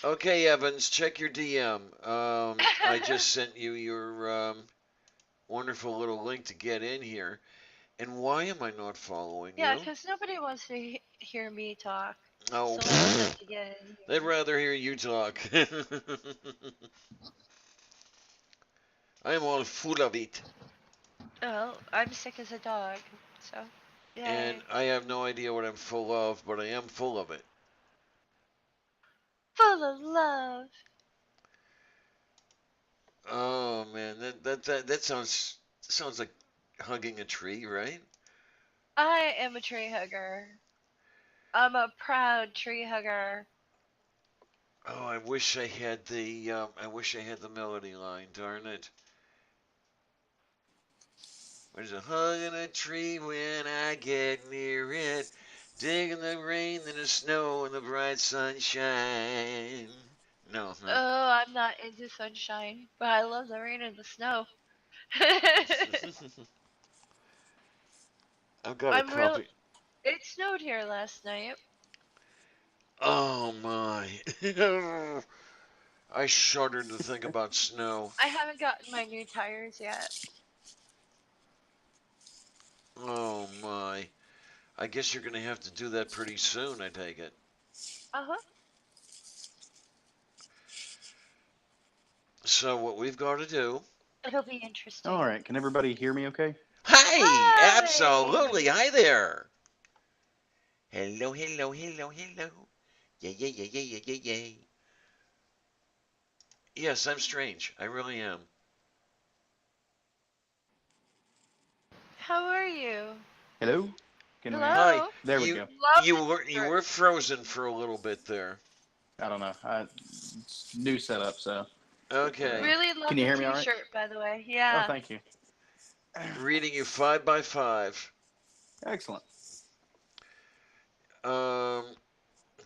Speaker 1: Okay, Evans, check your DM. I just sent you your wonderful little link to get in here. And why am I not following
Speaker 2: Yeah,
Speaker 1: you?
Speaker 2: because nobody wants to hear me talk.
Speaker 1: Oh,
Speaker 2: So I wanted to get in
Speaker 1: they'd
Speaker 2: here.
Speaker 1: rather hear you talk. I'm all full of it.
Speaker 2: Oh, I'm sick as a dog. So,
Speaker 1: And
Speaker 2: yay.
Speaker 1: I have no idea what I'm full of, but I am full of it.
Speaker 2: Full of love.
Speaker 1: Oh man, that sounds like hugging a tree, right?
Speaker 2: I am a tree hugger. I'm a proud tree hugger.
Speaker 1: Oh, I wish I had the melody line. Darn it. There's a hug in a tree when I get near it, digging the rain and the snow and the bright sunshine. No, huh?
Speaker 2: Oh, I'm not into sunshine, but I love the rain and the snow.
Speaker 1: I've got a
Speaker 2: I'm real.
Speaker 1: copy.
Speaker 2: It snowed here last night.
Speaker 1: Oh my. I shudder to think about snow.
Speaker 2: I haven't gotten my new tires yet.
Speaker 1: Oh my. I guess you're going to have to do that pretty soon, I take it.
Speaker 2: Uh huh.
Speaker 1: So, what we've got to do.
Speaker 2: It'll be interesting.
Speaker 3: All right. Can everybody hear me okay?
Speaker 1: Hey!
Speaker 2: Hi!
Speaker 1: Absolutely! Hi there! Hello, hello, hello, hello. Yay, yay, yay, yay, yay, yay, yay. Yes, I'm strange. I really am.
Speaker 2: How are you?
Speaker 3: Hello? Can we?
Speaker 1: Hi.
Speaker 2: Hello?
Speaker 3: There we
Speaker 1: You
Speaker 3: go.
Speaker 1: you were frozen for a little bit there.
Speaker 3: I don't know. New setup, so.
Speaker 1: Okay.
Speaker 2: Really love
Speaker 3: Can you
Speaker 2: the
Speaker 3: hear me all right?
Speaker 2: t-shirt, by the way.
Speaker 3: Oh,
Speaker 2: Yeah.
Speaker 3: thank you.
Speaker 1: Reading you 5 by 5.
Speaker 3: Excellent.
Speaker 1: Um,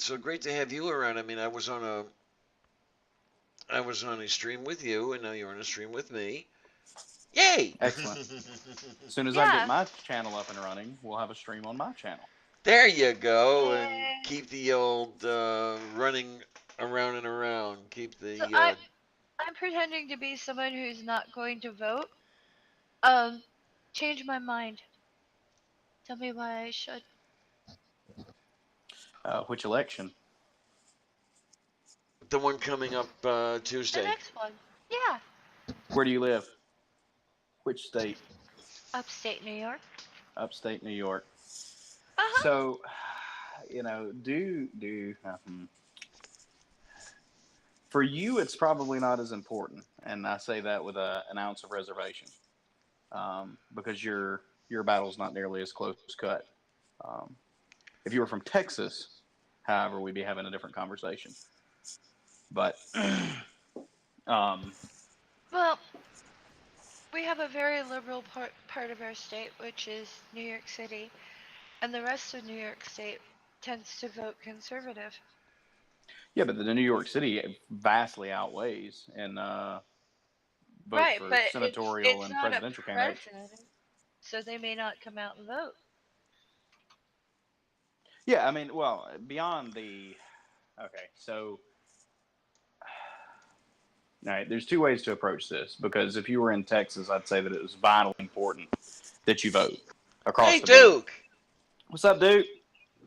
Speaker 1: so great to have you around. I mean, I was on a stream with you, and now you're on a stream with me. Yay!
Speaker 3: Excellent. As soon as I get my channel up and running, we'll have a stream on my channel.
Speaker 1: There you go, and keep the old running around and around. Keep the.
Speaker 2: So I'm pretending to be someone who's not going to vote. Change my mind. Tell me why I should.
Speaker 3: Which election?
Speaker 1: The one coming up Tuesday.
Speaker 2: The next one. Yeah.
Speaker 3: Where do you live? Which state?
Speaker 2: Upstate New York.
Speaker 3: Upstate New York.
Speaker 2: Uh-huh.
Speaker 3: So, for you, it's probably not as important, and I say that with an ounce of reservation, because your battle's not nearly as close cut. If you were from Texas, however, we'd be having a different conversation. But,
Speaker 2: well, we have a very liberal part of our state, which is New York City, and the rest of New York State tends to vote conservative.
Speaker 3: Yeah, but the New York City vastly outweighs in votes for senatorial and presidential candidates.
Speaker 2: So they may not come out and vote.
Speaker 3: Yeah, I mean, well, beyond the... Okay, so... All right, there's two ways to approach this, because if you were in Texas, I'd say that it was vitally important that you vote across the board.
Speaker 1: Hey, Duke!
Speaker 3: What's up, Duke?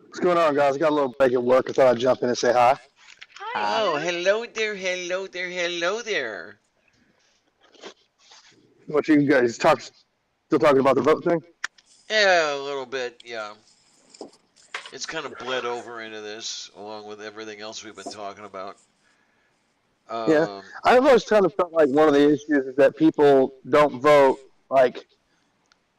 Speaker 4: What's going on, guys? I got a little break at work. I thought I'd jump in and say hi.
Speaker 2: Hi.
Speaker 1: Oh, hello there, hello there, hello there.
Speaker 4: What you guys still talking about the vote thing?
Speaker 1: Yeah, a little bit, yeah. It's kind of bled over into this, along with everything else we've been talking about.
Speaker 4: Yeah, I've always kind of felt like one of the issues is that people don't vote, like,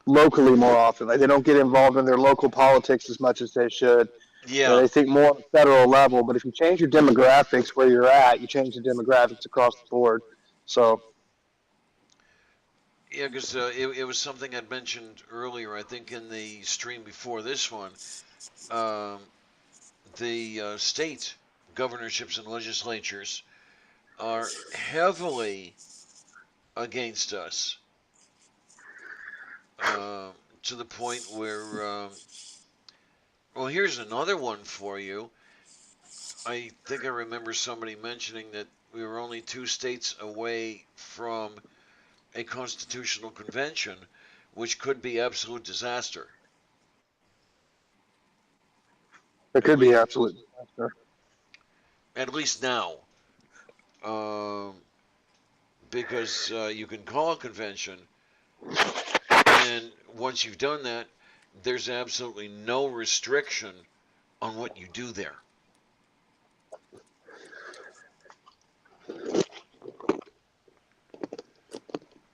Speaker 4: locally more often. Like, they don't get involved in their local politics as much as they should.
Speaker 1: Yeah.
Speaker 4: They think more on the federal level, but if you change your demographics where you're at, you change the demographics across the board. So...
Speaker 1: Yeah, because it was something I'd mentioned earlier, I think in the stream before this one. The state governorships and legislatures are heavily against us, to the point where, well, here's another one for you. I think I remember somebody mentioning that we were only 2 states away from a constitutional convention, which could be absolute disaster.
Speaker 4: It could be absolute disaster.
Speaker 1: At least now. Because you can call a convention, and once you've done that, there's absolutely no restriction on what you do there.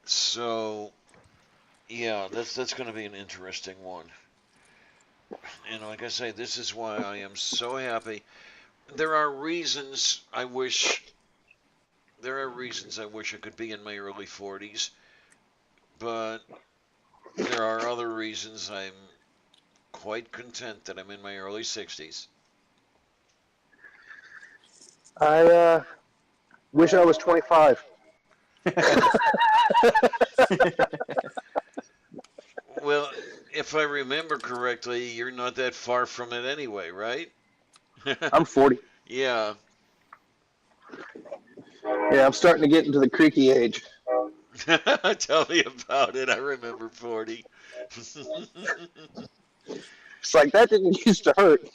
Speaker 1: So, yeah, that's going to be an interesting one. And like I say, this is why I am so happy. There are reasons I wish I could be in my early 40s, but there are other reasons I'm quite content that I'm in my early 60s.
Speaker 4: I wish I was 25.
Speaker 1: Well, if I remember correctly, you're not that far from it anyway, right?
Speaker 4: I'm 40.
Speaker 1: Yeah.
Speaker 4: Yeah, I'm starting to get into the creaky age.
Speaker 1: Tell me about it. I remember 40.
Speaker 4: It's like, that didn't used to hurt.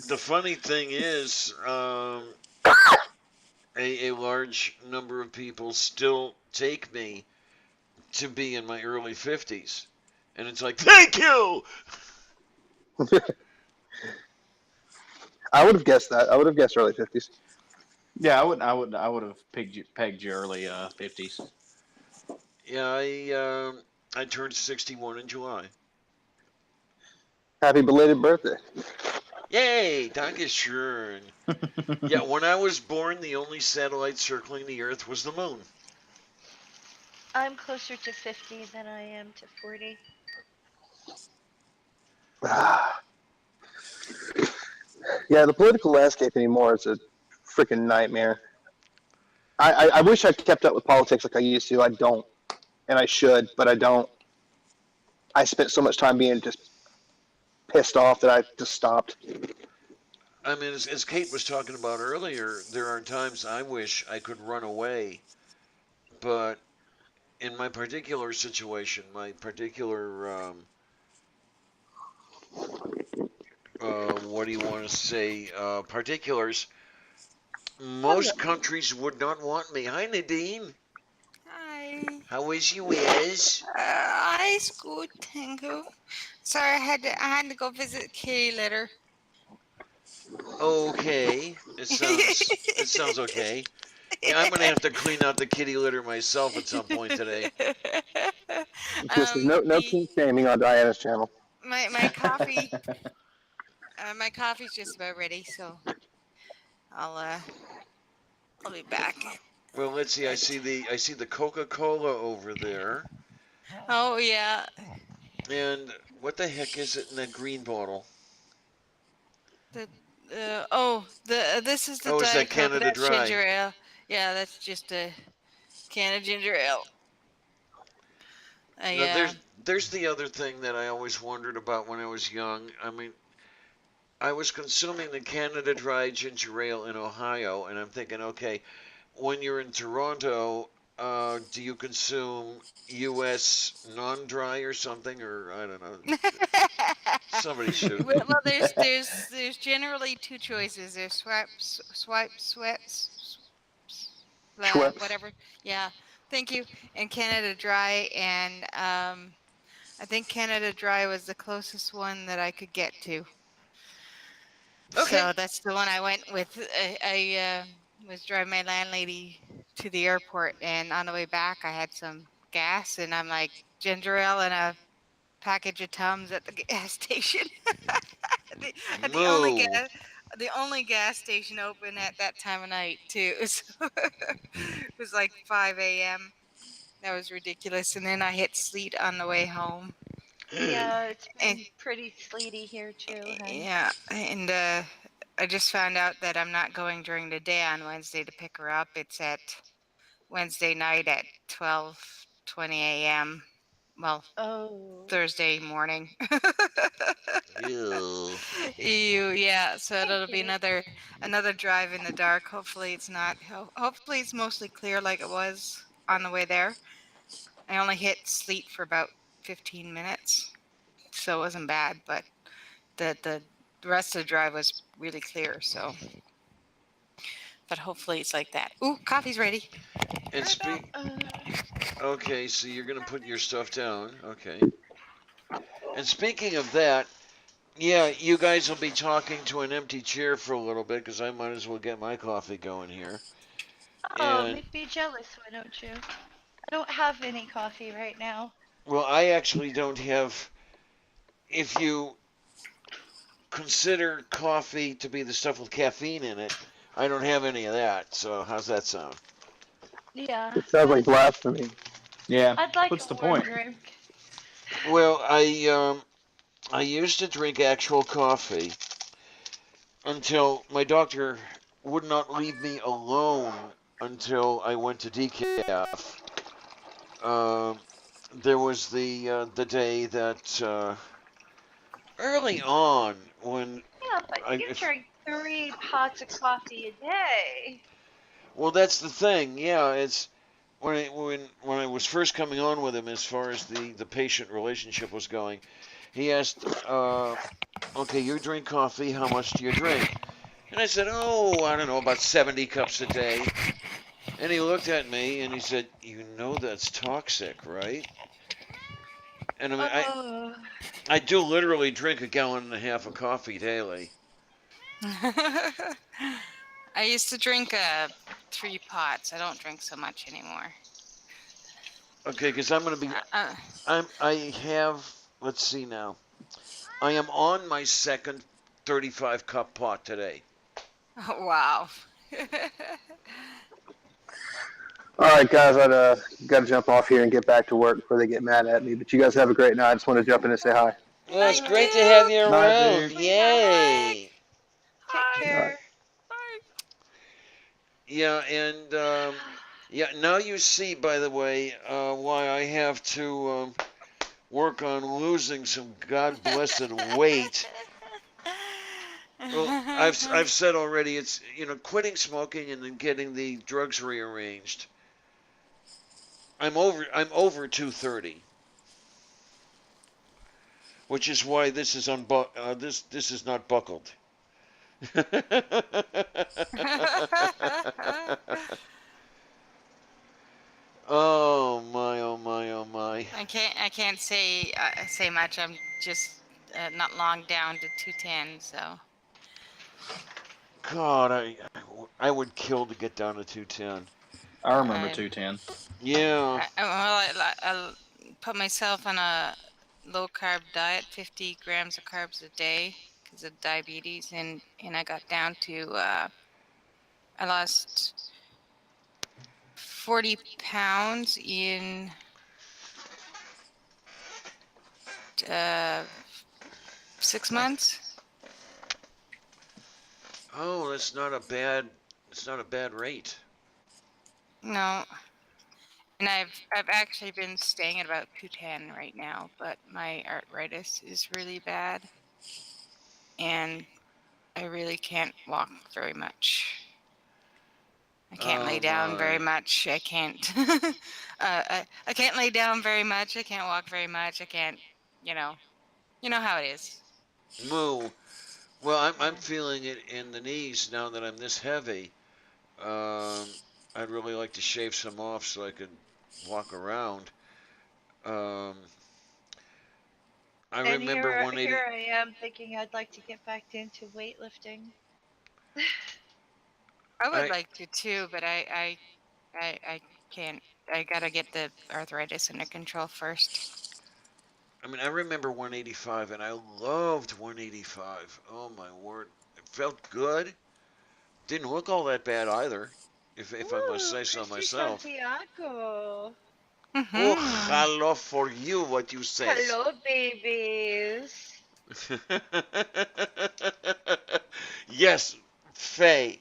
Speaker 1: The funny thing is, a large number of people still take me to be in my early 50s. And it's like, thank you!
Speaker 4: I would have guessed that. I would have guessed early 50s.
Speaker 3: Yeah, I would have pegged you early 50s.
Speaker 1: Yeah, I turned 61 in July.
Speaker 4: Happy belated birthday.
Speaker 1: Yay, Dankeschön. Yeah, when I was born, the only satellite circling the Earth was the moon.
Speaker 2: I'm closer to 50 than I am to 40.
Speaker 4: Yeah, the political landscape anymore is a freaking nightmare. I wish I kept up with politics like I used to. I don't, and I should, but I don't. I spent so much time being just pissed off that I just stopped.
Speaker 1: I mean, as Kate was talking about earlier, there are times I wish I could run away, but in my particular situation, my particular what do you want to say, particulars, most countries would not want me. Hi, Nadine.
Speaker 5: Hi.
Speaker 1: How is you, Is?
Speaker 5: I's good, thank you. Sorry, I had to go visit kitty litter.
Speaker 1: Okay, it sounds okay. Yeah, I'm gonna have to clean out the kitty litter myself at some point today.
Speaker 4: No kink shaming on Diana's channel.
Speaker 5: My coffee. My coffee's just about ready, so I'll be back.
Speaker 1: Well, let's see. I see the Coca-Cola over there.
Speaker 5: Oh yeah.
Speaker 1: And what the heck is it in that green bottle?
Speaker 5: This is the
Speaker 1: Oh, is that
Speaker 5: Diet Coke,
Speaker 1: Canada
Speaker 5: that's
Speaker 1: Dry?
Speaker 5: ginger ale. Yeah, that's just a can of ginger ale.
Speaker 1: Now, there's the other thing that I always wondered about when I was young. I mean, I was consuming the Canada Dry ginger ale in Ohio, and I'm thinking, okay, when you're in Toronto, do you consume U.S. non-dry or something, or I don't know? Somebody shoot.
Speaker 5: Well, there's generally two choices. There's Schweppes, whatever. Yeah, thank you. And Canada Dry, and I think Canada Dry was the closest one that I could get to.
Speaker 1: Okay.
Speaker 5: So that's the one I went with. I was driving my landlady to the airport, and on the way back, I had some gas, and I'm like, ginger ale and a package of Tums at the gas station. the only gas station open at that time of night too. So it was like 5 a.m. That was ridiculous. And then I hit sleet on the way home.
Speaker 2: Yeah, it's been pretty sleety here too. Honey.
Speaker 5: Yeah, and I just found out that I'm not going during the day on Wednesday to pick her up. It's at Wednesday night at 12:20 a.m. Well, Thursday morning.
Speaker 1: Ew.
Speaker 5: Ew, yeah. So it'll be another drive in the dark. Hopefully it's not. Hopefully it's mostly clear like it was on the way there. I only hit sleet for about 15 minutes, so it wasn't bad. But the rest of the drive was really clear. So, but hopefully it's like that. Ooh, coffee's ready.
Speaker 1: And okay, so you're gonna put your stuff down. Okay. And speaking of that, yeah, you guys will be talking to an empty chair for a little bit because I might as well get my coffee going here.
Speaker 2: Oh, make me jealous, why don't you? I don't have any coffee right now.
Speaker 1: Well, I actually don't have. If you consider coffee to be the stuff with caffeine in it, I don't have any of that. So how's that sound?
Speaker 2: Yeah.
Speaker 4: It sounds like blasphemy.
Speaker 3: Yeah.
Speaker 2: I'd like
Speaker 3: What's
Speaker 2: a
Speaker 3: the
Speaker 2: warm
Speaker 3: point?
Speaker 2: drink.
Speaker 1: Well, I used to drink actual coffee until my doctor would not leave me alone until I went to decaf. There was the day that early on when
Speaker 2: Yeah, but you drink 3 pots of coffee a day.
Speaker 1: Well, that's the thing. Yeah, it's when I was first coming on with him, as far as the patient relationship was going, he asked, okay, you drink coffee, how much do you drink? And I said, oh, I don't know, about 70 cups a day. And he looked at me and he said, you know that's toxic, right? And I mean, I do literally drink 1.5 gallons of coffee daily.
Speaker 5: I used to drink 3 pots. I don't drink so much anymore.
Speaker 1: Okay, because I'm going to be, I have, let's see now. I am on my second 35-cup pot today.
Speaker 5: Oh, wow.
Speaker 4: All right, guys, I got to jump off here and get back to work before they get mad at me. But you guys have a great night. I just want to jump in and say hi.
Speaker 1: Well, it's great to have you around. Yay. Yeah, and yeah, now you see, by the way, why I have to work on losing some god blessed weight. Well, I've said already, it's quitting smoking and then getting the drugs rearranged. I'm over 230, which is why this is this is not buckled. Oh my, oh my, oh my.
Speaker 5: I can't say say much. I'm just not long down to 210, so.
Speaker 1: God, I would kill to get down to 210.
Speaker 3: I remember
Speaker 5: I
Speaker 3: 210.
Speaker 1: Yeah.
Speaker 5: I put myself on a low carb diet, 50 grams of carbs a day because of diabetes, and I got down to I lost 40 pounds in 6 months.
Speaker 1: Oh, that's not a bad rate.
Speaker 5: No. And I've actually been staying at about 210 right now, but my arthritis is really bad, and I really can't walk very much. I can't lay down very much. I can't. I can't lay down very much. I can't walk very much. I can't. You know how it is.
Speaker 1: Moo. Well, I'm feeling it in the knees now that I'm this heavy. I'd really like to shave some off so I could walk around. I
Speaker 2: And
Speaker 1: remember 180.
Speaker 2: here I am thinking I'd like to get back into weightlifting.
Speaker 5: I would like to too, but I can't. I gotta get the arthritis under control first.
Speaker 1: I mean, I remember 185, and I loved 185. Oh my word, it felt good. Didn't look all that bad either, if I must say so myself.
Speaker 2: Santiago.
Speaker 1: Oh, hello for you, what you say.
Speaker 2: Hello, babies.
Speaker 1: Yes, Faye,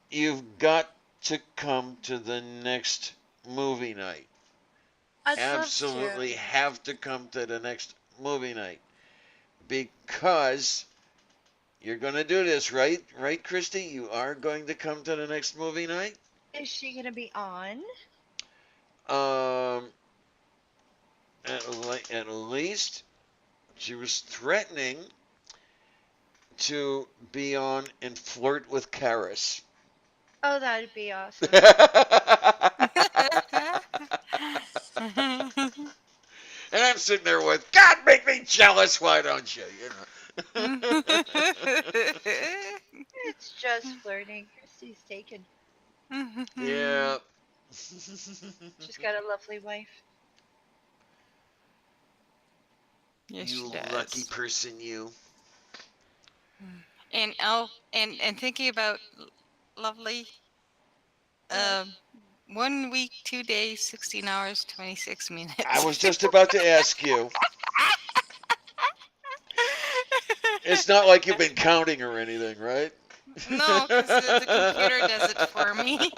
Speaker 1: you've got to come to the next movie night. Absolutely have to come to the next movie night because you're going to do this, right? Right, Christy? You are going to come to the next movie night?
Speaker 2: Is she going to be on?
Speaker 1: At least she was threatening to be on and flirt with Karis.
Speaker 2: Oh, that'd be awesome.
Speaker 1: And I'm sitting there with, God, make me jealous, why don't you?
Speaker 2: It's just flirting. Christy's taken.
Speaker 1: Yeah.
Speaker 2: She's got a lovely wife.
Speaker 5: Yes,
Speaker 1: you
Speaker 5: she does.
Speaker 1: Lucky person, you.
Speaker 5: And thinking about lovely. 1 week, 2 days, 16 hours, 26 minutes.
Speaker 1: I was just about to ask you. It's not like you've been counting or anything, right?
Speaker 5: No, because the computer does it for me.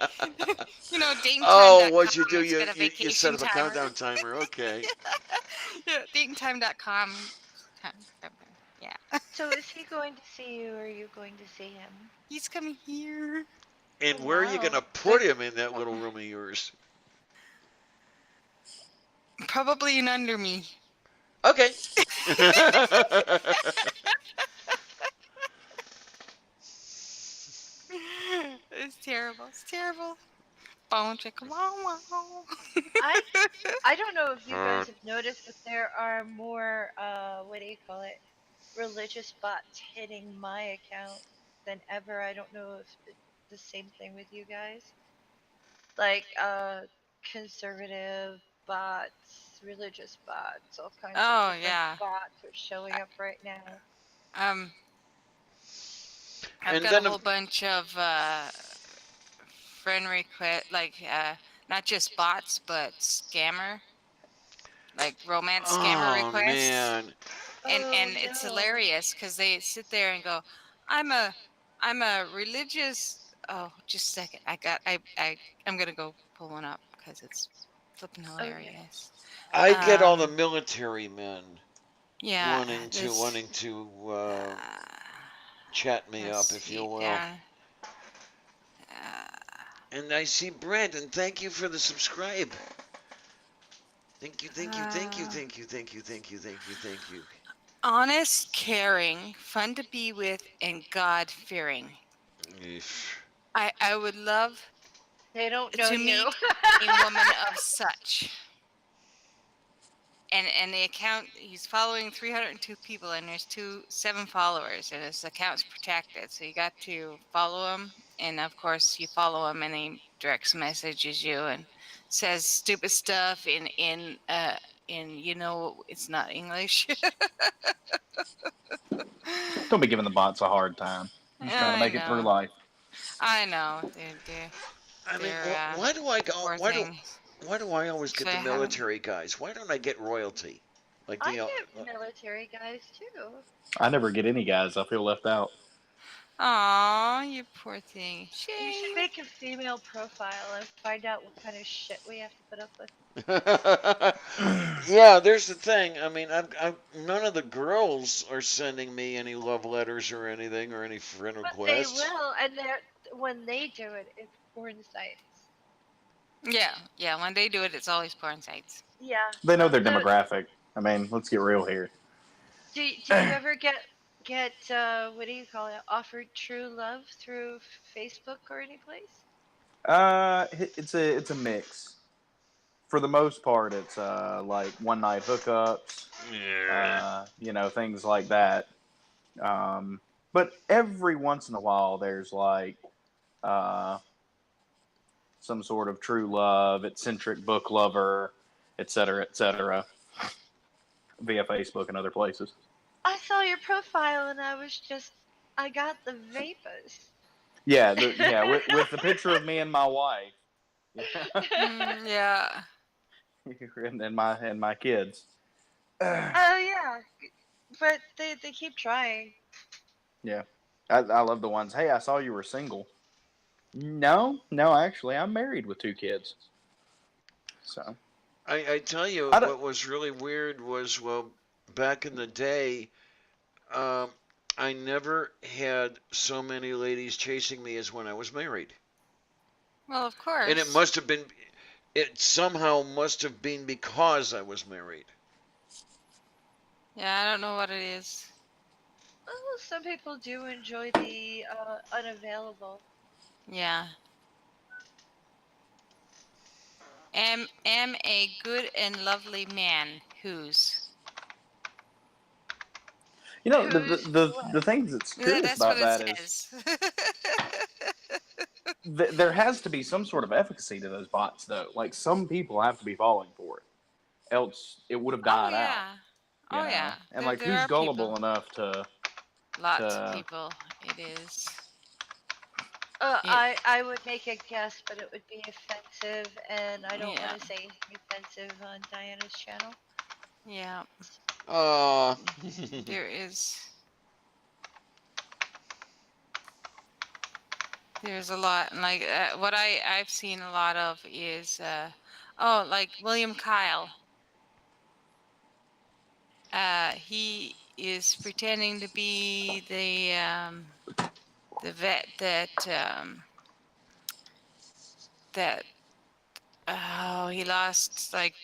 Speaker 5: Datetime.com.
Speaker 1: Oh, what'd you do? You set up a countdown timer. Okay.
Speaker 5: Yeah, datetime.com. Yeah.
Speaker 2: So is he going to see you, or are you going to see him?
Speaker 5: He's coming here.
Speaker 1: And where are you going to put him in that little room of yours?
Speaker 5: Probably in under me.
Speaker 1: Okay.
Speaker 5: It's terrible. It's terrible. Bone chicken. Wow, wow.
Speaker 2: I don't know if you guys have noticed, but there are more, religious bots hitting my account than ever. I don't know if it's the same thing with you guys. Like, conservative bots, religious bots, all kinds of different bots are showing up right now.
Speaker 5: I've got a whole bunch of friend request, not just bots, but scammer, like romance scammer requests.
Speaker 1: Man.
Speaker 5: And it's hilarious because they sit there and go, I'm a religious Oh, just a second. I'm gonna go pull one up because it's flipping hilarious.
Speaker 1: I get all the
Speaker 5: Um,
Speaker 1: military men
Speaker 5: yeah,
Speaker 1: wanting to
Speaker 5: uh,
Speaker 1: chat me
Speaker 5: let's
Speaker 1: up, if you
Speaker 5: see
Speaker 1: will.
Speaker 5: down. Uh,
Speaker 1: And I see Brandon. Thank you for the subscribe. Thank you, thank you, thank you,
Speaker 5: uh,
Speaker 1: thank you, thank you, thank you, thank you, thank you.
Speaker 5: Honest, caring, fun to be with, and God fearing.
Speaker 1: Eesh.
Speaker 5: I would love
Speaker 2: They don't know
Speaker 5: to
Speaker 2: you.
Speaker 5: meet a woman of such. And the account, he's following 302 people, and there's 7 followers, and his account's protected, so you got to follow him. And of course you follow him, and he direct messages you and says stupid stuff in it's not English.
Speaker 3: Don't be giving the bots a hard time. I'm just trying to
Speaker 5: I
Speaker 3: make it through
Speaker 5: know,
Speaker 3: life.
Speaker 5: I know.
Speaker 1: I mean,
Speaker 5: They're
Speaker 1: why do I go?
Speaker 5: poor
Speaker 1: Why do
Speaker 5: things.
Speaker 1: why do I always
Speaker 5: So
Speaker 1: get
Speaker 5: I
Speaker 1: the
Speaker 5: haven't.
Speaker 1: military guys? Why don't I get royalty? Like
Speaker 2: I
Speaker 1: the
Speaker 2: get military guys too.
Speaker 3: I never get any guys. I feel left out.
Speaker 5: Aw, you poor thing.
Speaker 2: You should
Speaker 5: Shame.
Speaker 2: make a female profile and find out what kind of shit we have to put up with.
Speaker 1: Yeah, there's the thing. I mean, none of the girls are sending me any love letters or anything or any friend
Speaker 2: But they
Speaker 1: requests.
Speaker 2: will, and when they do it, it's porn sites.
Speaker 5: Yeah. When they do it, it's always porn sites.
Speaker 2: Yeah.
Speaker 3: They know their demographic. I mean, let's get real here.
Speaker 2: Do you ever get what do you call it? Offered true love through Facebook or any place?
Speaker 3: It's a mix. For the most part, it's like one night hookups,
Speaker 1: Yeah.
Speaker 3: things like that. But every once in a while, there's like uh, some sort of true love, eccentric book lover, et cetera, via Facebook and other places.
Speaker 2: I saw your profile and I got the vapors.
Speaker 3: Yeah, with the picture of me and my wife,
Speaker 5: Yeah.
Speaker 3: and my kids.
Speaker 2: Oh yeah, but they keep trying.
Speaker 3: Yeah, I love the ones. Hey, I saw you were single. No, actually, I'm married with 2 kids. So
Speaker 1: I tell you,
Speaker 3: I don't.
Speaker 1: what was really weird was, well, back in the day, um, I never had so many ladies chasing me as when I was married.
Speaker 5: Well, of
Speaker 1: And
Speaker 5: course.
Speaker 1: it somehow must have been because I was married.
Speaker 5: Yeah, I don't know what it is.
Speaker 2: Oh, some people do enjoy the unavailable.
Speaker 5: Yeah. Am a good and lovely man whose.
Speaker 2: Who's what?
Speaker 3: The thing that's curious
Speaker 5: That's what
Speaker 3: about
Speaker 5: it
Speaker 3: that is
Speaker 5: says.
Speaker 3: there has to be some sort of efficacy to those bots, though. Like some people have to be falling for it, else it would have
Speaker 5: Oh
Speaker 3: died out.
Speaker 5: yeah. Oh yeah.
Speaker 3: And like,
Speaker 5: There
Speaker 3: who's
Speaker 5: are
Speaker 3: gullible
Speaker 5: people.
Speaker 3: enough to
Speaker 5: Lots of people. It is. It,
Speaker 2: I would make a guess, but it would be offensive, and I don't want
Speaker 5: yeah.
Speaker 2: to say anything offensive on Diana's channel.
Speaker 5: Yeah.
Speaker 1: Uh,
Speaker 5: There is. There's a lot, and like what I've seen a lot of is like William Kyle. He is pretending to be the vet that he lost like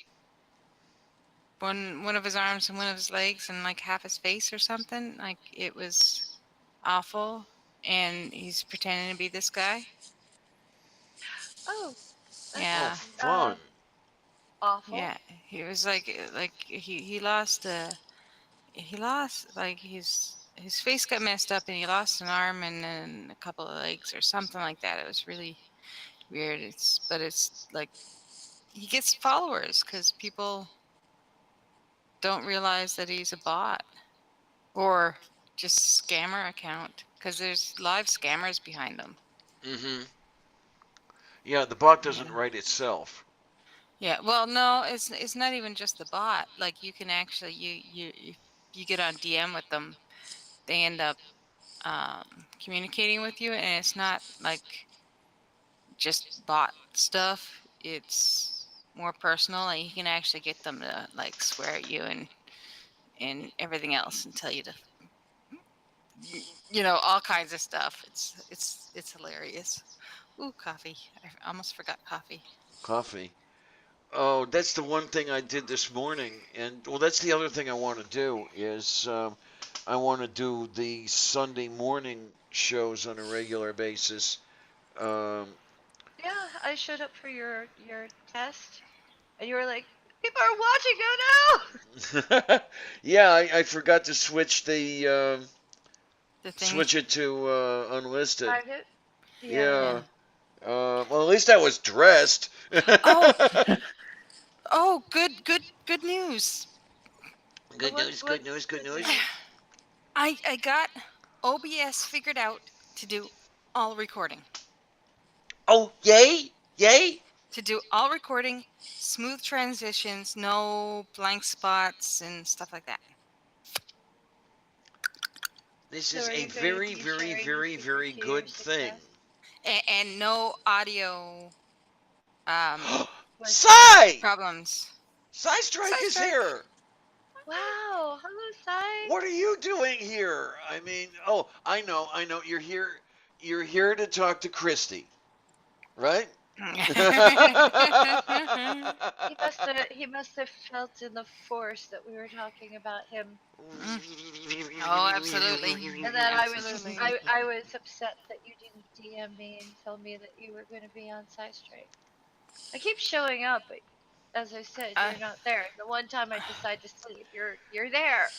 Speaker 5: one of his arms and one of his legs and like half his face or something. Like it was awful, and he's pretending to be this guy.
Speaker 2: Oh,
Speaker 5: Yeah.
Speaker 1: fun.
Speaker 2: Awful.
Speaker 5: Yeah, he was like he lost like his face got messed up, and he lost an arm and then a couple of legs or something like that. It was really weird. But it's like he gets followers because people don't realize that he's a bot or just scammer account, because there's live scammers behind them.
Speaker 1: Mm-hmm. Yeah, the bot doesn't
Speaker 5: Yeah.
Speaker 1: write itself.
Speaker 5: Yeah, well, no, it's not even just the bot. Like you can actually you get on DM with them, they end up communicating with you, and it's not like just bought stuff, it's more personal. Like you can actually get them to like swear at you and everything else and tell you to, all kinds of stuff. It's hilarious. Ooh, coffee! I almost forgot coffee.
Speaker 1: Coffee. Oh, that's the one thing I did this morning, and well, that's the other thing I want to do is I want to do the Sunday morning shows on a regular basis. Um,
Speaker 2: Yeah, I showed up for your test, and you were like, "People are watching! Oh no!"
Speaker 1: yeah, I forgot to switch the
Speaker 5: The thing.
Speaker 1: switch it to unlisted.
Speaker 2: Private.
Speaker 1: Yeah. Well, at least I was dressed.
Speaker 5: Oh, good news.
Speaker 1: Good news, good news, good news.
Speaker 5: I got OBS figured out to do all recording.
Speaker 1: Oh, yay! Yay!
Speaker 5: To do all recording, smooth transitions, no blank spots and stuff like that.
Speaker 1: This is a very, very, very, very good thing.
Speaker 5: And no audio
Speaker 1: Sai!
Speaker 5: problems.
Speaker 1: Sai Strike is here!
Speaker 2: Wow, hello, Sai.
Speaker 1: What are you doing here? I mean, oh, I know. You're here to talk to Christy, right?
Speaker 2: He must have felt in the force that we were talking about him.
Speaker 5: Oh, absolutely.
Speaker 2: And then I was upset that you didn't DM me and tell me that you were going to be on Side Strike. I keep showing up, but as I said, you're not there. The one time I decide to sleep, you're there.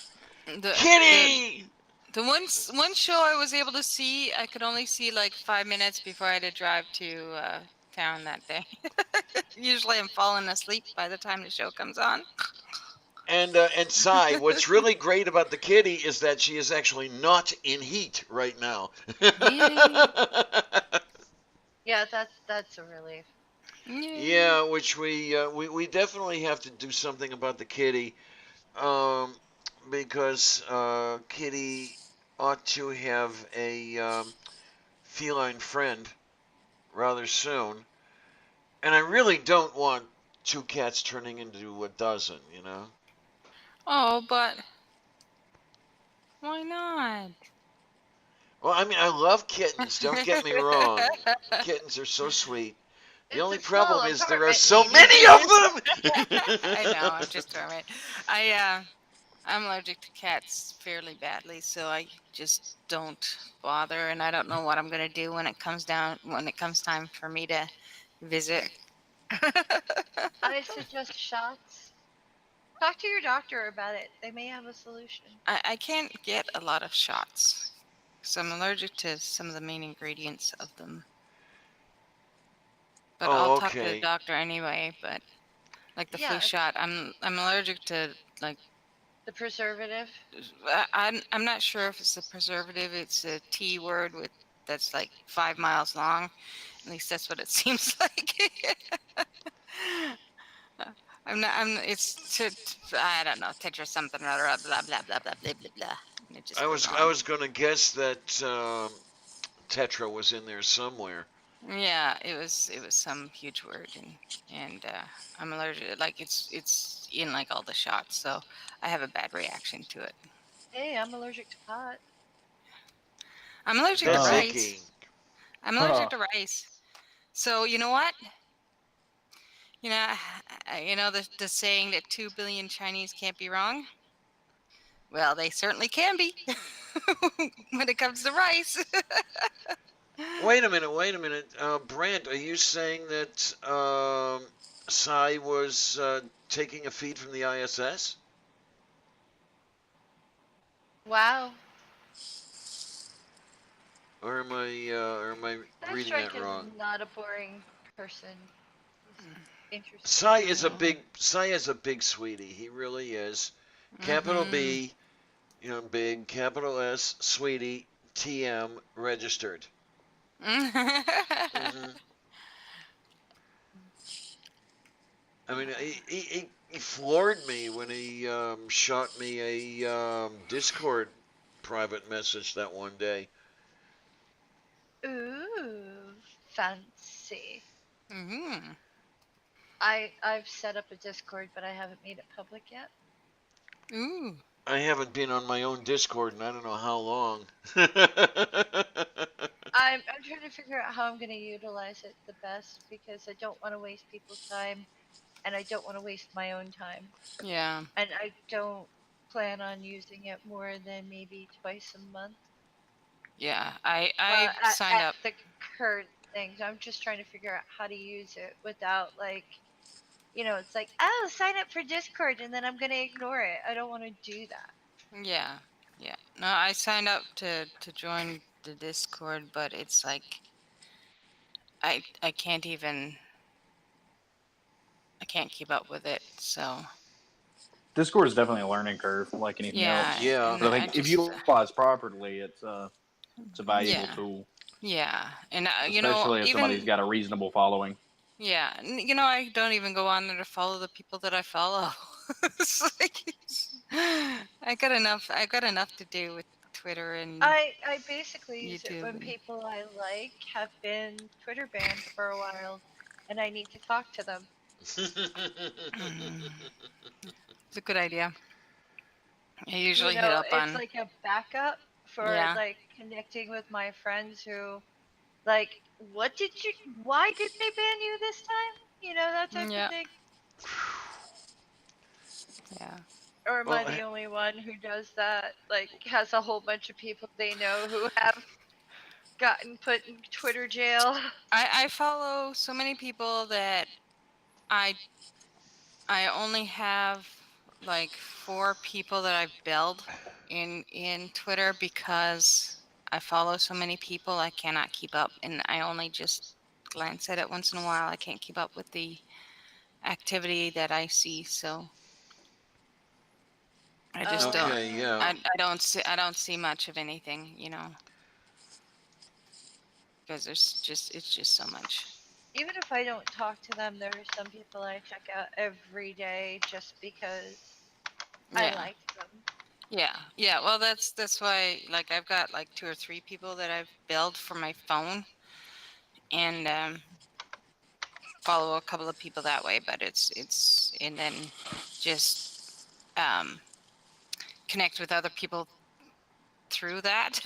Speaker 1: Kitty!
Speaker 5: The one show I was able to see, I could only see like 5 minutes before I had to drive to town that day. Usually I'm falling asleep by the time the show comes on.
Speaker 1: And Sai, what's really great about the kitty is that she is actually not in heat right now.
Speaker 2: Yeah, that's a relief.
Speaker 1: Yeah, which we definitely have to do something about the kitty, because Kitty ought to have a feline friend rather soon, and I really don't want two cats turning into a dozen, you know.
Speaker 5: Oh, but why not?
Speaker 1: Well, I mean, I love kittens. Don't get me wrong. Kittens are so sweet. The only problem is there are so many of them.
Speaker 5: I know. I'm just tormented. I'm allergic to cats fairly badly, so I just don't bother, and I don't know what I'm gonna do when it comes time for me to visit.
Speaker 2: I suggest shots. Talk to your doctor about it. They may have a solution.
Speaker 5: I can't get a lot of shots, so I'm allergic to some of the main ingredients of them. But I'll talk to the doctor anyway. But like the flu shot, I'm allergic to like
Speaker 2: the preservative.
Speaker 5: I'm not sure if it's a preservative. It's a T word that's like 5 miles long. At least that's what it seems like. I don't know. Tetra something or other. Blah blah blah blah blah blah blah.
Speaker 1: I was gonna guess that Tetra was in there somewhere.
Speaker 5: Yeah, it was some huge word, and I'm allergic. Like it's in like all the shots, so I have a bad reaction to it.
Speaker 2: Hey, I'm allergic to pot.
Speaker 5: I'm allergic to rice. I'm allergic to rice. So you know what? You know the saying that 2 billion Chinese can't be wrong. Well, they certainly can be when it comes to rice.
Speaker 1: Wait a minute. Brant, are you saying that Sai was taking a feed from the ISS?
Speaker 2: Wow.
Speaker 1: Or am I reading that wrong?
Speaker 2: Is not a boring person. Interesting.
Speaker 1: Sai is a big sweetie. He really is. Capital B, big, capital S, sweetie, TM, registered. Mm-hmm. I mean, he floored me when he shot me a Discord private message that one day.
Speaker 2: Ooh, fancy. see.
Speaker 5: Mm-hmm.
Speaker 2: I've set up a Discord, but I haven't made it public yet.
Speaker 5: Ooh.
Speaker 1: I haven't been on my own Discord in I don't know how long.
Speaker 2: I'm trying to figure out how I'm going to utilize it the best because I don't want to waste people's time and I don't want to waste my own time.
Speaker 5: Yeah.
Speaker 2: And I don't plan on using it more than maybe twice a month.
Speaker 5: Yeah. I signed up.
Speaker 2: The current things. I'm just trying to figure out how to use it without like, it's like, oh, sign up for Discord and then I'm going to ignore it. I don't want to do that.
Speaker 5: Yeah. Yeah. No, I signed up to join the Discord, but it's like I can't even I can't keep up with it. So
Speaker 3: Discord is definitely a learning curve, like anything
Speaker 5: yeah.
Speaker 3: else.
Speaker 1: Yeah.
Speaker 5: And
Speaker 3: But I think if utilized properly, it's a valuable
Speaker 5: yeah.
Speaker 3: tool,
Speaker 5: Yeah. And
Speaker 3: especially if
Speaker 5: even
Speaker 3: somebody's got a reasonable following.
Speaker 5: yeah, I don't even go on there to follow the people that I follow. It's like I got enough to do with Twitter and
Speaker 2: I basically use it
Speaker 5: YouTube.
Speaker 2: when people I like have been Twitter banned for a while and I need to talk to them.
Speaker 5: It's a good idea. I usually hit up
Speaker 2: it's
Speaker 5: on
Speaker 2: like a backup for
Speaker 5: Yeah.
Speaker 2: like connecting with my friends who why did they ban you this time? That type
Speaker 5: Yeah.
Speaker 2: of thing.
Speaker 5: Yeah.
Speaker 2: Or am I
Speaker 1: Well,
Speaker 2: the only one who does that? Like has a whole bunch of people they know who have gotten put in Twitter jail.
Speaker 5: I follow so many people that I only have like 4 people that I've billed in Twitter because I follow so many people I cannot keep up, and I only just glance at it once in a while. I can't keep up with the activity that I see, so I just don't.
Speaker 1: Okay, yeah.
Speaker 5: I don't see much of anything, because it's just so much.
Speaker 2: Even if I don't talk to them, there are some people I check out every day just because I
Speaker 5: Yeah.
Speaker 2: like them.
Speaker 5: Yeah. Well, that's why like I've got like 2 or 3 people that I've billed for my phone, and follow a couple of people that way. But it's and then just connect with other people through that.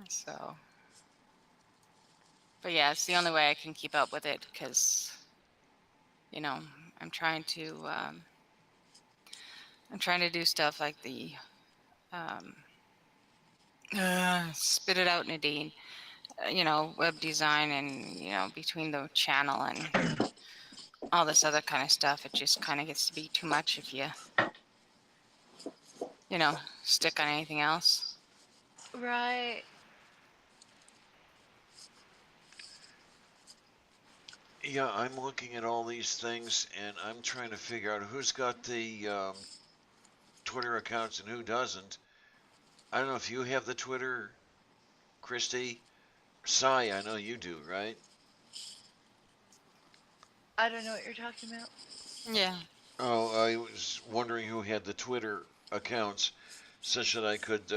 Speaker 5: So, but yeah, it's the only way I can keep up with it because I'm trying to do stuff like the spit it out, Nadine. Web design and between the channel and all this other kind of stuff, it just kind of gets to be too much if you stick on anything else.
Speaker 2: Right.
Speaker 1: Yeah, I'm looking at all these things and I'm trying to figure out who's got the Twitter accounts and who doesn't. I don't know if you have the Twitter, Christy. Sai, I know you do, right?
Speaker 2: I don't know what you're talking about.
Speaker 5: Yeah.
Speaker 1: Oh, I was wondering who had the Twitter accounts such that I could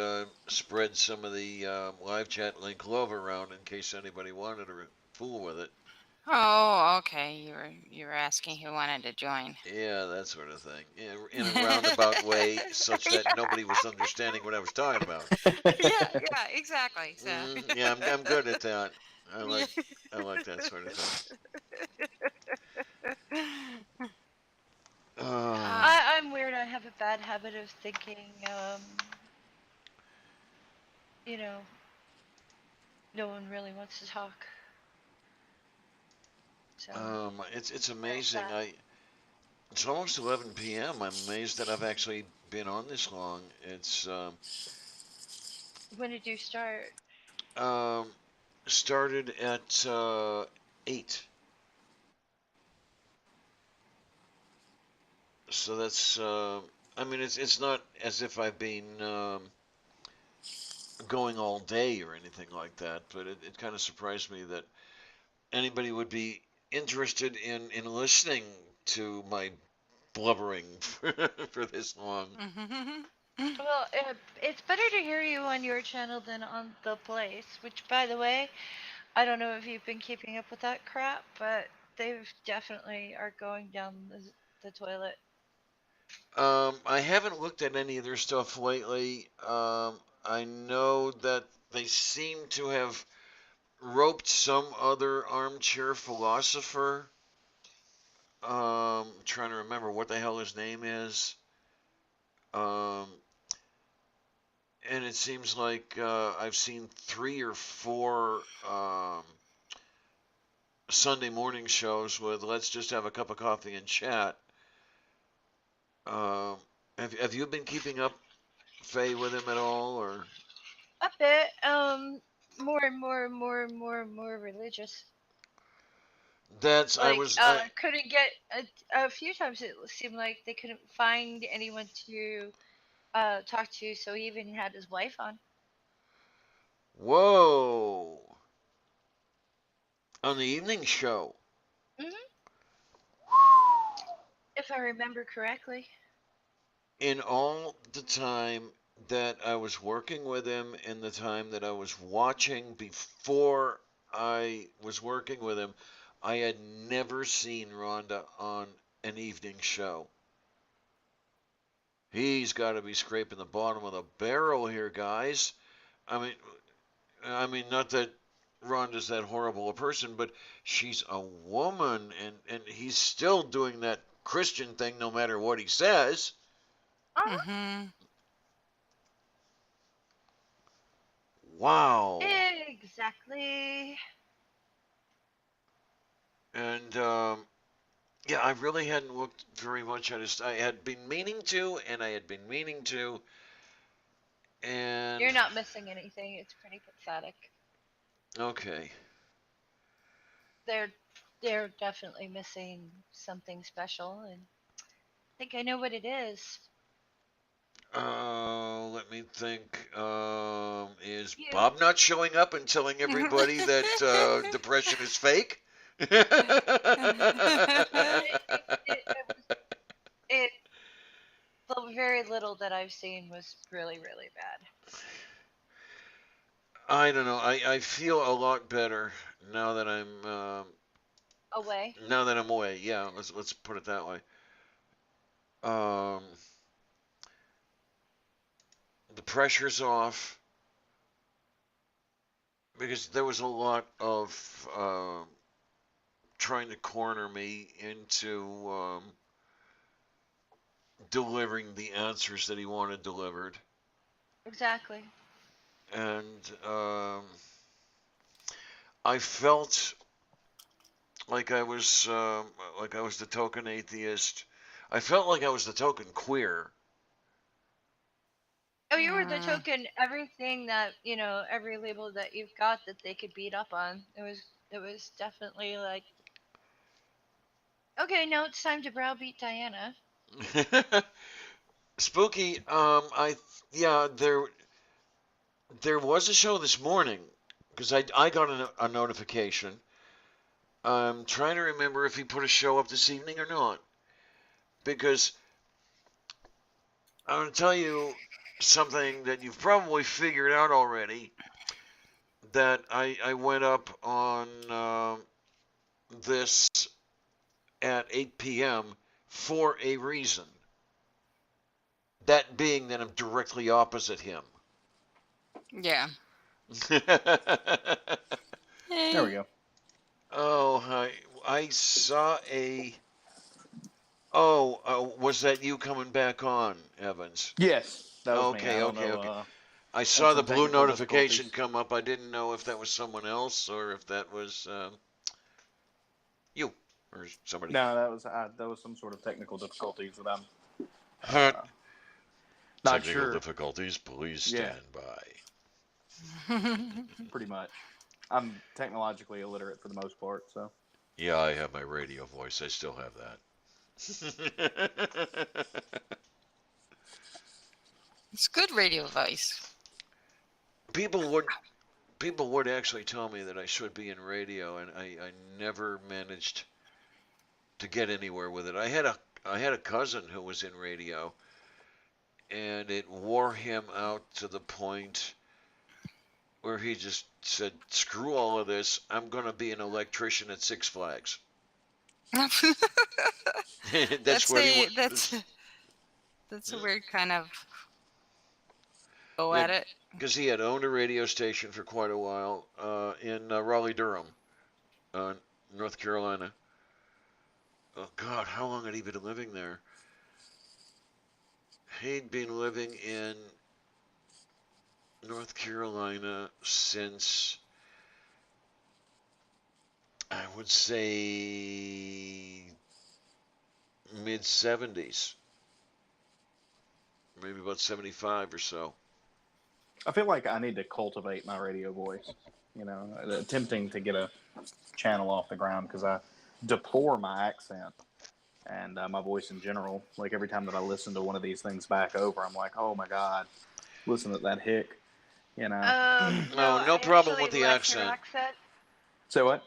Speaker 1: spread some of the live chat link love around in case anybody wanted to fool with it.
Speaker 5: Oh, okay. You were asking who wanted to join.
Speaker 1: Yeah, that sort of thing. In a roundabout way, such that nobody was understanding what I was talking about.
Speaker 5: Yeah, exactly. So.
Speaker 1: Yeah, I'm good at that. I like that sort of thing.
Speaker 2: I'm weird. I have a bad habit of thinking, no one really wants to talk. So.
Speaker 1: It's amazing. It's almost 11 p.m. I'm amazed that I've actually been on this long. It's
Speaker 2: When did you start?
Speaker 1: Started at 8. So that's I mean it's not as if I've been going all day or anything like that, but it kind of surprised me that anybody would be interested in listening to my blubbering for this long.
Speaker 2: Well, it's better to hear you on your channel than on the place, which, by the way, I don't know if you've been keeping up with that crap, but they definitely are going down the toilet.
Speaker 1: I haven't looked at any of their stuff lately. I know that they seem to have roped some other armchair philosopher. Trying to remember what the hell his name is. Um, and it seems like I've seen 3 or 4 Sunday morning shows with "Let's just have a cup of coffee and chat." Um, have you been keeping up, Faye, with him at all, or?
Speaker 2: A bit, more and more and more and more and more religious.
Speaker 1: That's I
Speaker 2: Like,
Speaker 1: was I
Speaker 2: couldn't get a few times. It seemed like they couldn't find anyone to talk to, so he even had his wife on.
Speaker 1: Whoa, on the evening show.
Speaker 2: Hmm. If I remember correctly.
Speaker 1: In all the time that I was working with him and the time that I was watching before I was working with him, I had never seen Rhonda on an evening show. He's got to be scraping the bottom of the barrel here, guys. I mean, not that Rhonda's that horrible a person, but she's a woman, and he's still doing that Christian thing, no matter what he says.
Speaker 5: Mm-hmm.
Speaker 1: Wow.
Speaker 2: Exactly.
Speaker 1: And yeah, I really hadn't looked very much at his. I had been meaning to, and I had been meaning to, and
Speaker 2: You're not missing anything. It's pretty pathetic.
Speaker 1: okay.
Speaker 2: They're they're definitely missing something special, and I think I know what it is.
Speaker 1: Let me think. Is
Speaker 2: You.
Speaker 1: Bob not showing up and telling everybody that depression is fake?
Speaker 2: It the very little that I've seen was really, really bad.
Speaker 1: I don't know. I feel a lot better now that
Speaker 2: Away.
Speaker 1: I'm away. Yeah, let's put it that way. Um, the pressure's off because there was a lot of trying to corner me into delivering the answers that he wanted delivered.
Speaker 2: Exactly.
Speaker 1: And I felt like I was the token atheist. I felt like I was the token queer.
Speaker 2: Oh, you were the token everything that, every label that you've got that they could beat up on. It was definitely like, okay, now it's time to browbeat Diana.
Speaker 1: Spooky. Yeah, there was a show this morning because I got a notification. I'm trying to remember if he put a show up this evening or not, because I'm going to tell you something that you've probably figured out already. That I went up on this at 8 p.m. for a reason. That being that I'm directly opposite him.
Speaker 5: Yeah.
Speaker 3: There we go.
Speaker 1: Oh, I saw a. Oh, was that you coming back on, Evans?
Speaker 3: Yes, that was
Speaker 1: okay,
Speaker 3: me.
Speaker 1: okay. I saw the blue
Speaker 3: technical
Speaker 1: notification
Speaker 3: difficulties.
Speaker 1: come up. I didn't know if that was someone else or if that was you or somebody.
Speaker 3: No, that was some sort of technical difficulties that I'm not
Speaker 1: Technical
Speaker 3: sure.
Speaker 1: difficulties. Please stand by.
Speaker 3: Pretty much. I'm technologically illiterate for the most part, so.
Speaker 1: Yeah, I have my radio voice. I still have that.
Speaker 5: It's good radio voice.
Speaker 1: People would actually tell me that I should be in radio, and I never managed to get anywhere with it. I had a cousin who was in radio, and it wore him out to the point where he just said, "Screw all of this. I'm going to be an electrician at Six Flags." That's what he wants.
Speaker 5: That's a weird kind of go
Speaker 1: Yeah,
Speaker 5: at it.
Speaker 1: because he had owned a radio station for quite a while in Raleigh, Durham, uh, North Carolina. Oh God, how long had he been living there? He'd been living in North Carolina since, I would say, mid 70s, maybe about 75 or so.
Speaker 3: I feel like I need to cultivate my radio voice. You know, attempting to get a channel off the ground because I deplore my accent and my voice in general. Like every time that I listen to one of these things back over, I'm like, oh my God, listen to that hick. You know.
Speaker 1: No, no problem with the accent.
Speaker 3: So what?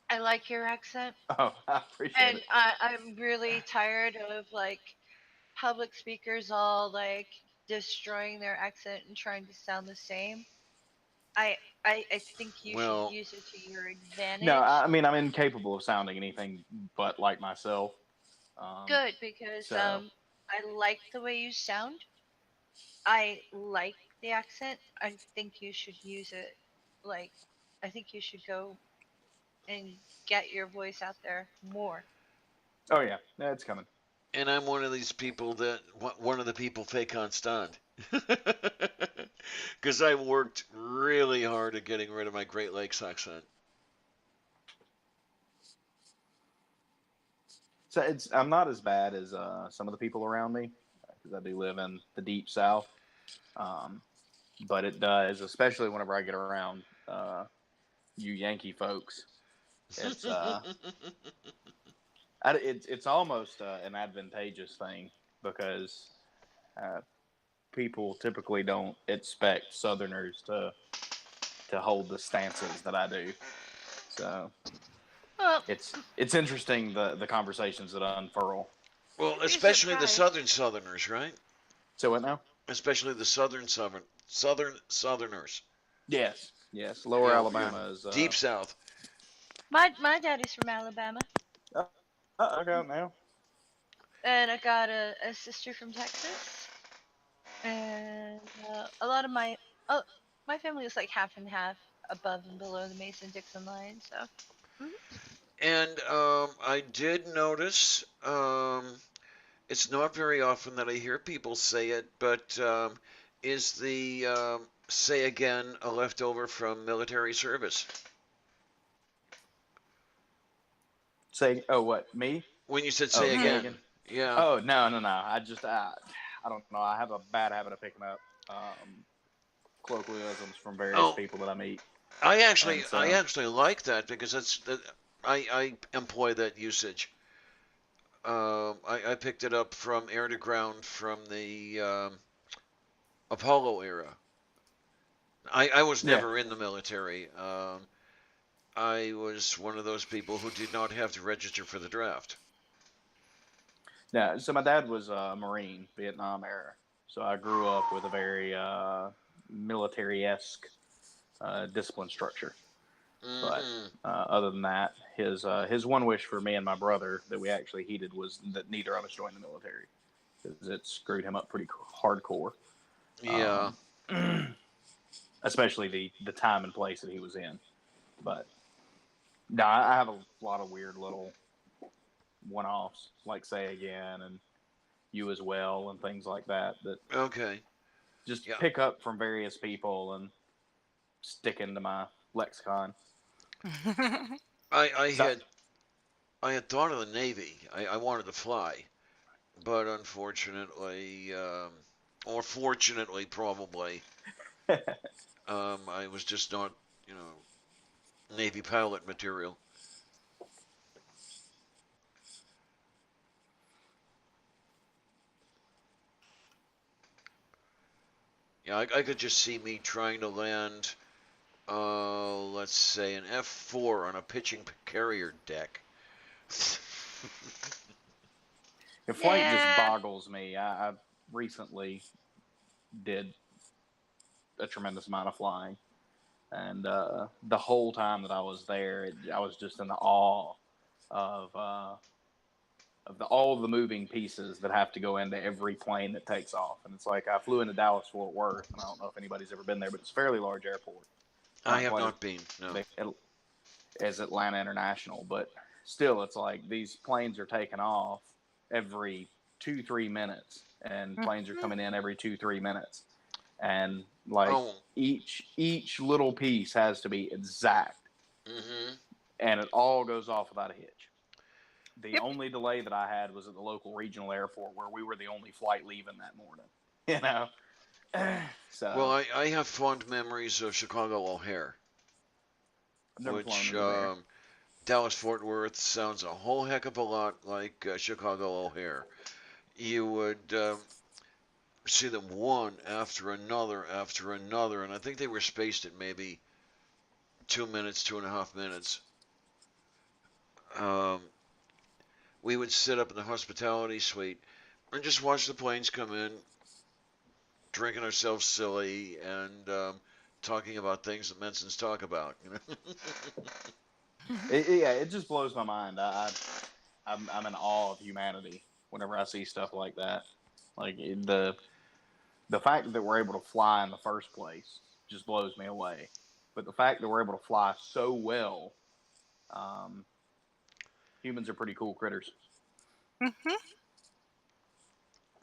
Speaker 2: I like your accent.
Speaker 3: Oh, I appreciate it.
Speaker 2: I'm really tired of like public speakers all like destroying their accent and trying to sound the same. I I think you should use it to your advantage.
Speaker 3: No, I mean I'm incapable of sounding anything but like myself.
Speaker 2: Good, because I like the way you sound. I like the accent. I think you should use it. Like, I think you should go and get your voice out there more.
Speaker 3: Oh yeah, it's coming.
Speaker 1: And I'm one of these people one of the people fake on stand. Because I worked really hard at getting rid of my Great Lakes accent.
Speaker 3: So I'm not as bad as some of the people around me because I do live in the deep South. But it does, especially whenever I get around you Yankee folks. It's it's almost an advantageous thing because people typically don't expect Southerners to hold the stances that I do. So it's interesting the conversations that unfurl.
Speaker 1: Well, especially the Southerners, right?
Speaker 3: So what now?
Speaker 1: Especially the Southerners.
Speaker 3: Yes. Lower Alabama is
Speaker 1: deep South.
Speaker 2: My daddy's from Alabama.
Speaker 3: I got it now.
Speaker 2: And I got a sister from Texas. And a lot of my family is like half and half, above and below the Mason-Dixon line. So.
Speaker 1: And I did notice, it's not very often that I hear people say it, but is the say again a leftover from military service?
Speaker 3: Say, oh, what, me?
Speaker 1: When you said say again. Yeah.
Speaker 3: Oh, no. I just, I don't know. I have a bad habit of picking up colloquialisms from various people that I meet.
Speaker 1: I actually like that because I employ that usage. I picked it up from air to ground from the Apollo era. I was never in the military. I was one of those people who did not have to register for the draft.
Speaker 3: Yeah, so my dad was a Marine, Vietnam era. So I grew up with a very military-esque discipline structure. But other than that, his one wish for me and my brother that we actually heeded was that neither of us joined the military because it screwed him up pretty hardcore.
Speaker 1: Yeah.
Speaker 3: Especially the time and place that he was in. But no, I have a lot of weird little one-offs, like say again and you as well and things like that just pick up from various people and stick into my lexicon.
Speaker 1: I had thought of the Navy. I wanted to fly, but unfortunately, or fortunately, probably, I was just not, Navy pilot material. Yeah, I could just see me trying to land, let's say, an F-4 on a pitching carrier deck.
Speaker 3: Flight just boggles me. I recently did a tremendous amount of flying. And the whole time that I was there, I was just in awe of all the moving pieces that have to go into every plane that takes off. And it's like I flew into Dallas Fort Worth, and I don't know if anybody's ever been there, but it's a fairly large airport.
Speaker 1: I have not been. No.
Speaker 3: Big as Atlanta International, but still, it's like these planes are taking off every 2-3 minutes, and planes are coming in every 2-3 minutes, and like each little piece has to be exact, and it all goes off without a hitch. The only delay that I had was at the local regional airport, where we were the only flight leaving that morning. You know, so
Speaker 1: well, I have fond memories of Chicago O'Hare, which Dallas Fort Worth sounds a whole heck of a lot like Chicago O'Hare. You would see them one after another, and I think they were spaced at maybe 2 minutes, 2.5 minutes. We would sit up in the hospitality suite and just watch the planes come in, drinking ourselves silly and talking about things that Mensons talk about. You know?
Speaker 3: it just blows my mind. I'm in awe of humanity whenever I see stuff like that. Like the fact that we're able to fly in the first place just blows me away. But the fact that we're able to fly so well, humans are pretty cool critters.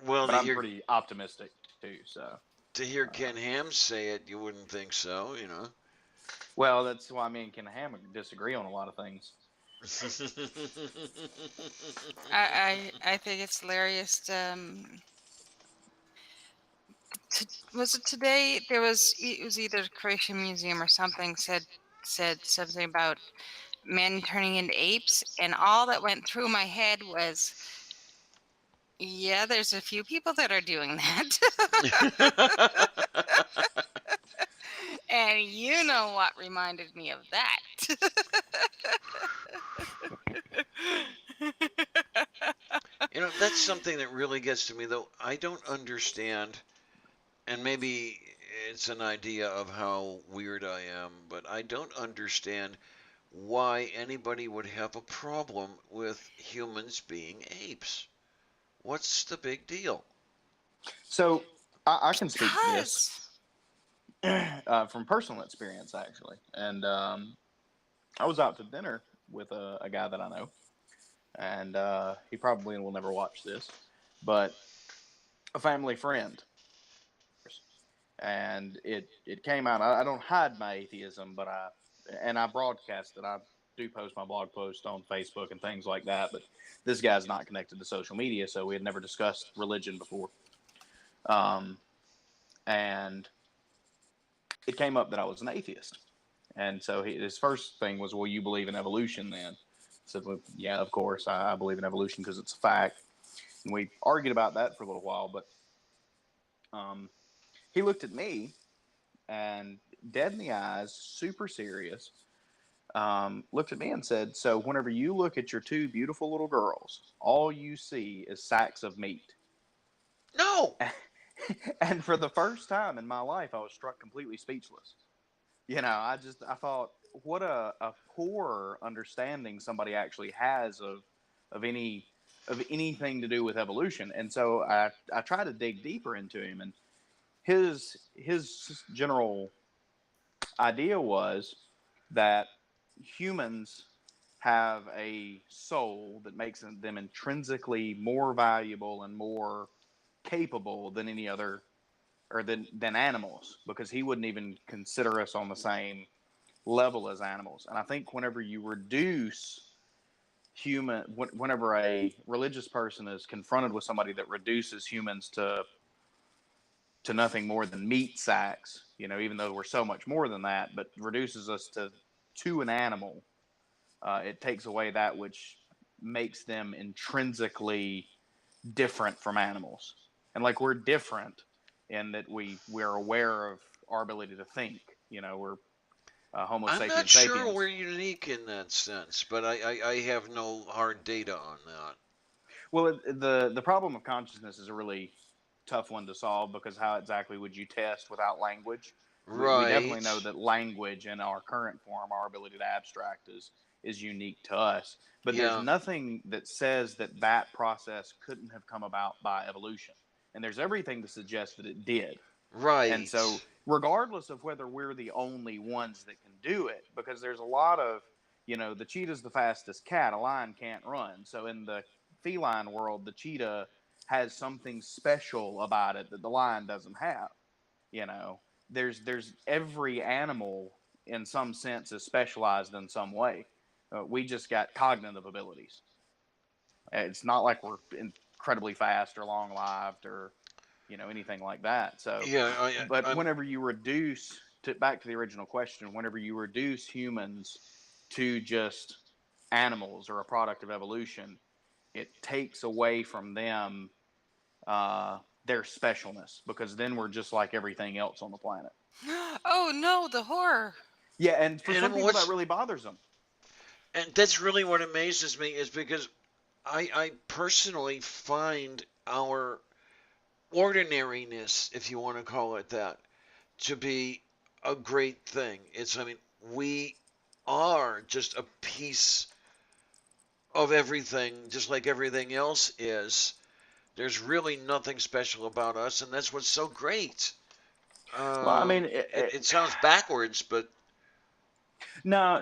Speaker 1: Well,
Speaker 3: but I'm pretty optimistic too. So
Speaker 1: to hear Ken Ham say it, you wouldn't think so, you know.
Speaker 3: Well, that's why me and Ken Ham disagree on a lot of things.
Speaker 5: I think it's hilarious. Was it today? It was either the Croatian Museum or something said something about men turning into apes, and all that went through my head was, yeah, there's a few people that are doing that. And you know what reminded me of that?
Speaker 1: You know, that's something that really gets to me, though. I don't understand, and maybe it's an idea of how weird I am, but I don't understand why anybody would have a problem with humans being apes. What's the big deal?
Speaker 3: So I can speak to this from personal experience, actually. And I was out to dinner with a guy that I know, and he probably will never watch this, but a family friend. And it came out. I don't hide my atheism, but I broadcast it. I do post my blog post on Facebook and things like that. But this guy's not connected to social media, so we had never discussed religion before. And it came up that I was an atheist. And so his first thing was, well, you believe in evolution then? I said, well, yeah, of course. I believe in evolution because it's a fact. And we argued about that for a little while, but he looked at me and dead in the eyes, super serious, looked at me and said, so whenever you look at your two beautiful little girls, all you see is sacks of meat.
Speaker 1: No!
Speaker 3: And for the first time in my life, I was struck completely speechless. You know, I thought, what a poor understanding somebody actually has of anything to do with evolution. And so I tried to dig deeper into him, and his general idea was that humans have a soul that makes them intrinsically more valuable and more capable than any other, or than animals, because he wouldn't even consider us on the same level as animals. And I think whenever you reduce whenever a religious person is confronted with somebody that reduces humans to nothing more than meat sacks, you know, even though we're so much more than that, but reduces us to an animal, it takes away that which makes them intrinsically different from animals. And like, we're different in that we're aware of our ability to think. You know, we're Homo sapiens.
Speaker 1: I'm not sure we're unique in that sense, but I have no hard data on that.
Speaker 3: Well, the problem of consciousness is a really tough one to solve, because how exactly would you test without language? We definitely know
Speaker 1: Right.
Speaker 3: that language in our current form, our ability to abstract, is unique to us. But there's
Speaker 1: Yeah.
Speaker 3: nothing that says that that process couldn't have come about by evolution, and there's everything to suggest that it did. And so,
Speaker 1: Right.
Speaker 3: regardless of whether we're the only ones that can do it, because there's a lot of, the cheetah's the fastest cat, a lion can't run. So, in the feline world, the cheetah has something special about it that the lion doesn't have. You know, there's every animal in some sense is specialized in some way. We just got cognitive abilities. It's not like we're incredibly fast or long lived or anything like that. So,
Speaker 1: Yeah.
Speaker 3: but
Speaker 1: I'm.
Speaker 3: whenever you reduce to back to the original question, whenever you reduce humans to just animals or a product of evolution, it takes away from them their specialness because then we're just like everything else on the planet.
Speaker 5: Oh no, the horror.
Speaker 3: Yeah, and for some
Speaker 1: And
Speaker 3: people that
Speaker 1: what's
Speaker 3: really bothers them.
Speaker 1: and that's really what amazes me is because I personally find our ordinariness, if you want to call it that, to be a great thing. I mean, we are just a piece of everything, just like everything else is. There's really nothing special about us, and that's what's so great.
Speaker 3: Well, I mean,
Speaker 1: It sounds backwards, but
Speaker 3: no,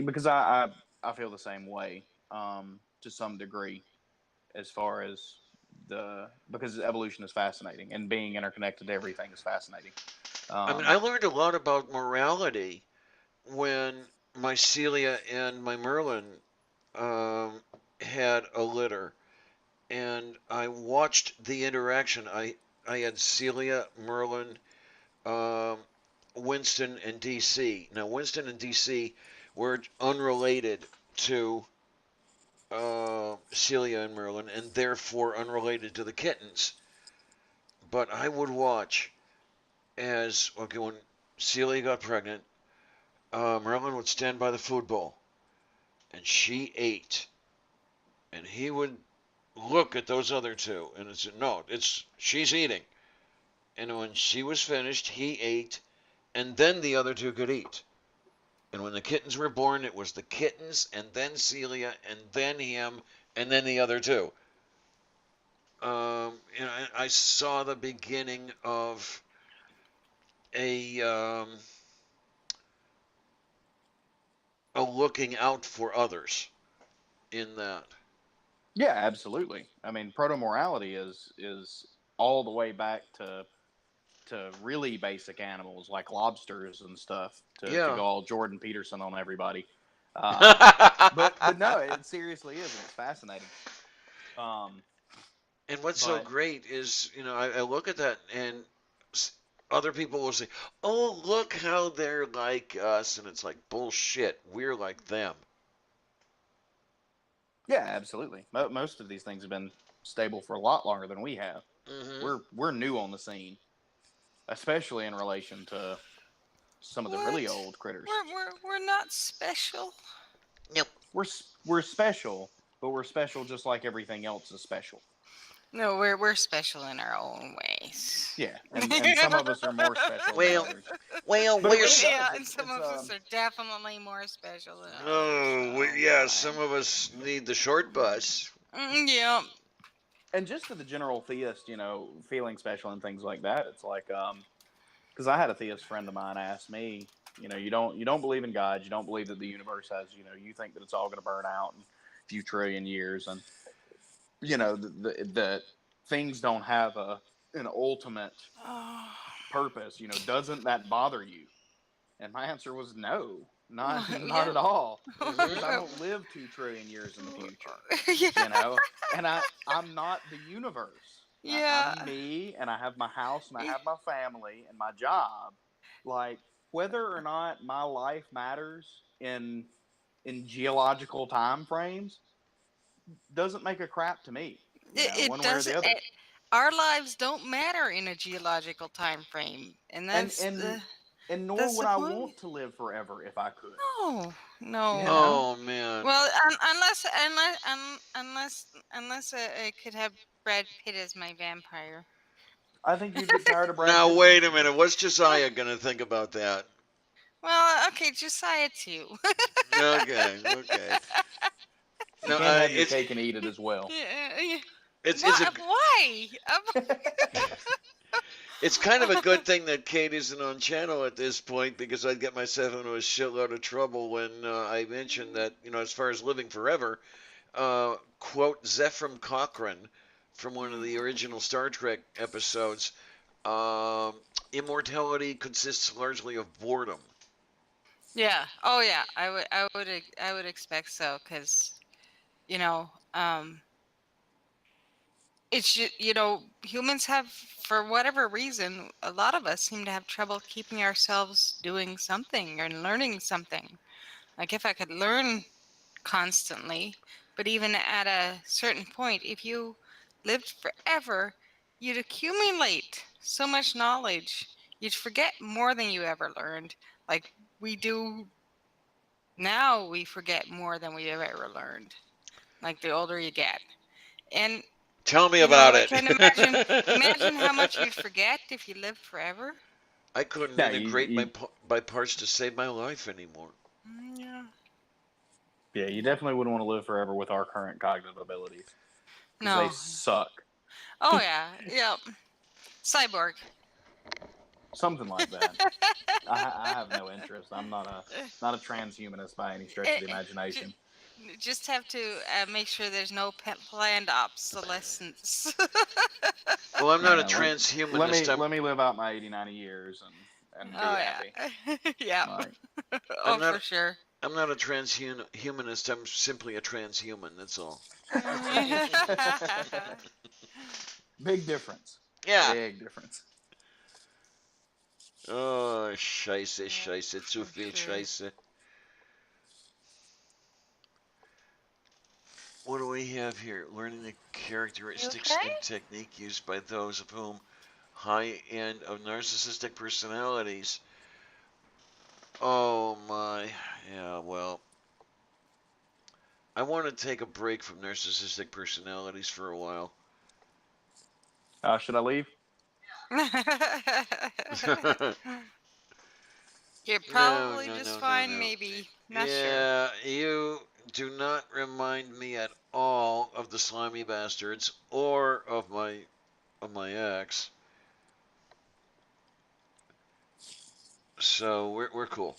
Speaker 3: because I feel the same way to some degree as far as because evolution is fascinating and being interconnected to everything is fascinating.
Speaker 1: I mean, I
Speaker 3: Um,
Speaker 1: learned a lot about morality when my Celia and my Merlin um, had a litter, and I watched the interaction. I had Celia, Merlin, um, Winston, and DC. Now, Winston and DC were unrelated to Celia and Merlin, and therefore unrelated to the kittens. But I would watch as okay when Celia got pregnant, Merlin would stand by the food bowl, and she ate, and he would look at those other two, and it's no, it's she's eating. And when she was finished, he ate, and then the other two could eat. And when the kittens were born, it was the kittens, and then Celia, and then him, and then the other two. I saw the beginning of a a looking out for others in that.
Speaker 3: yeah, absolutely. I mean, proto morality is all the way back to really basic animals like lobsters and stuff to
Speaker 1: Yeah.
Speaker 3: go all Jordan Peterson on everybody. Um, but no, it seriously is, and it's fascinating. Um,
Speaker 1: And what's so
Speaker 3: but
Speaker 1: great is, I look at that and other people will say, "Oh, look how they're like us," and it's like bullshit. We're like them.
Speaker 3: yeah, absolutely. Most of these things have been stable for a lot longer than we have.
Speaker 1: Hmm.
Speaker 3: We're new on the scene, especially in relation to some of the really
Speaker 5: What?
Speaker 3: old critters.
Speaker 5: We're not special.
Speaker 1: Nope.
Speaker 3: We're we're special, but we're special just like everything else is special.
Speaker 5: No, we're special in our own ways.
Speaker 3: Yeah, and some of us are more special than
Speaker 1: Well,
Speaker 3: others.
Speaker 1: well,
Speaker 3: But it
Speaker 1: we're
Speaker 3: really
Speaker 5: Yeah,
Speaker 3: does.
Speaker 5: and some of us are definitely more special than others.
Speaker 1: oh,
Speaker 5: Oh
Speaker 1: yeah.
Speaker 5: boy.
Speaker 1: Some of us need the short bus.
Speaker 5: Yeah.
Speaker 3: and just to the general theist, feeling special and things like that. It's like because I had a theist friend of mine ask me, you don't believe in God, you don't believe that the universe has, you think that it's all going to burn out in a few trillion years, and that things don't have an ultimate
Speaker 5: Oh.
Speaker 3: purpose. Doesn't that bother you? And my answer was no, not
Speaker 5: Yeah.
Speaker 3: at all, because I
Speaker 1: Hmm.
Speaker 3: don't live 2 trillion years in the future.
Speaker 5: Yeah.
Speaker 3: And I'm not the universe.
Speaker 5: Yeah.
Speaker 3: I'm me, and I have my house, and I have my family, and my job. Like whether or not my life matters in geological time frames doesn't make a crap to me.
Speaker 5: It
Speaker 3: One way or
Speaker 5: doesn't.
Speaker 3: the other.
Speaker 5: Our lives don't matter in a geological time frame, and
Speaker 3: And
Speaker 5: that's
Speaker 3: and
Speaker 5: the
Speaker 3: and nor
Speaker 5: that's
Speaker 3: would
Speaker 5: the
Speaker 3: I
Speaker 5: point.
Speaker 3: want to live forever if I could.
Speaker 5: No,
Speaker 3: You
Speaker 5: no.
Speaker 3: know?
Speaker 1: Oh man.
Speaker 5: Well, unless I could have Brad Pitt as my vampire.
Speaker 3: I think you'd get tired of Brad.
Speaker 1: Now,
Speaker 3: Pitt.
Speaker 1: wait a minute. What's Josiah going to think about that?
Speaker 5: Well, okay, Josiah too.
Speaker 1: Okay.
Speaker 3: You
Speaker 1: No,
Speaker 3: can't have your cake and eat it as well.
Speaker 5: Yeah.
Speaker 1: it's
Speaker 5: Why?
Speaker 1: it's kind of a good thing that Kate isn't on channel at this point, because I'd get myself into a shitload of trouble when I mentioned that, as far as living forever, quote Zephram Cochrane from one of the original Star Trek episodes, immortality consists largely of boredom.
Speaker 5: Yeah. Oh yeah. I would expect so, because it's just, humans have, for whatever reason, a lot of us seem to have trouble keeping ourselves doing something or learning something. Like, if I could learn constantly, but even at a certain point, if you lived forever, you'd accumulate so much knowledge. You'd forget more than you ever learned. Like we do now, we forget more than we have ever learned. Like the older you get. And
Speaker 1: tell me about
Speaker 5: I
Speaker 1: it.
Speaker 5: can imagine how much you'd forget if you lived forever.
Speaker 1: I couldn't integrate my parts to save my life anymore.
Speaker 5: Yeah.
Speaker 3: Yeah, you definitely wouldn't want to live forever with our current cognitive abilities.
Speaker 5: No.
Speaker 3: They suck.
Speaker 5: Oh yeah. Yep. Cyborg.
Speaker 3: Something like that. I have no interest. I'm not a transhumanist by any stretch of the imagination.
Speaker 5: Just have to make sure there's no planned obsolescence.
Speaker 1: Well, I'm not a transhumanist.
Speaker 3: Let me live out my 80, 90 years and be happy.
Speaker 5: Yeah. For sure.
Speaker 1: I'm not a transhumanist. I'm simply a transhuman. That's all.
Speaker 3: Big difference.
Speaker 1: Yeah.
Speaker 3: Big difference.
Speaker 1: Oh, scheiße, zu viel scheiße. What do we have here? Learning the characteristics and technique used by those of whom high end of narcissistic personalities. Oh my. Yeah, well. I want to take a break from narcissistic personalities for a while.
Speaker 3: Should I leave?
Speaker 5: You're probably just fine, maybe. Not sure.
Speaker 1: Yeah, you do not remind me at all of the slimy bastards or of my ex. So we're cool.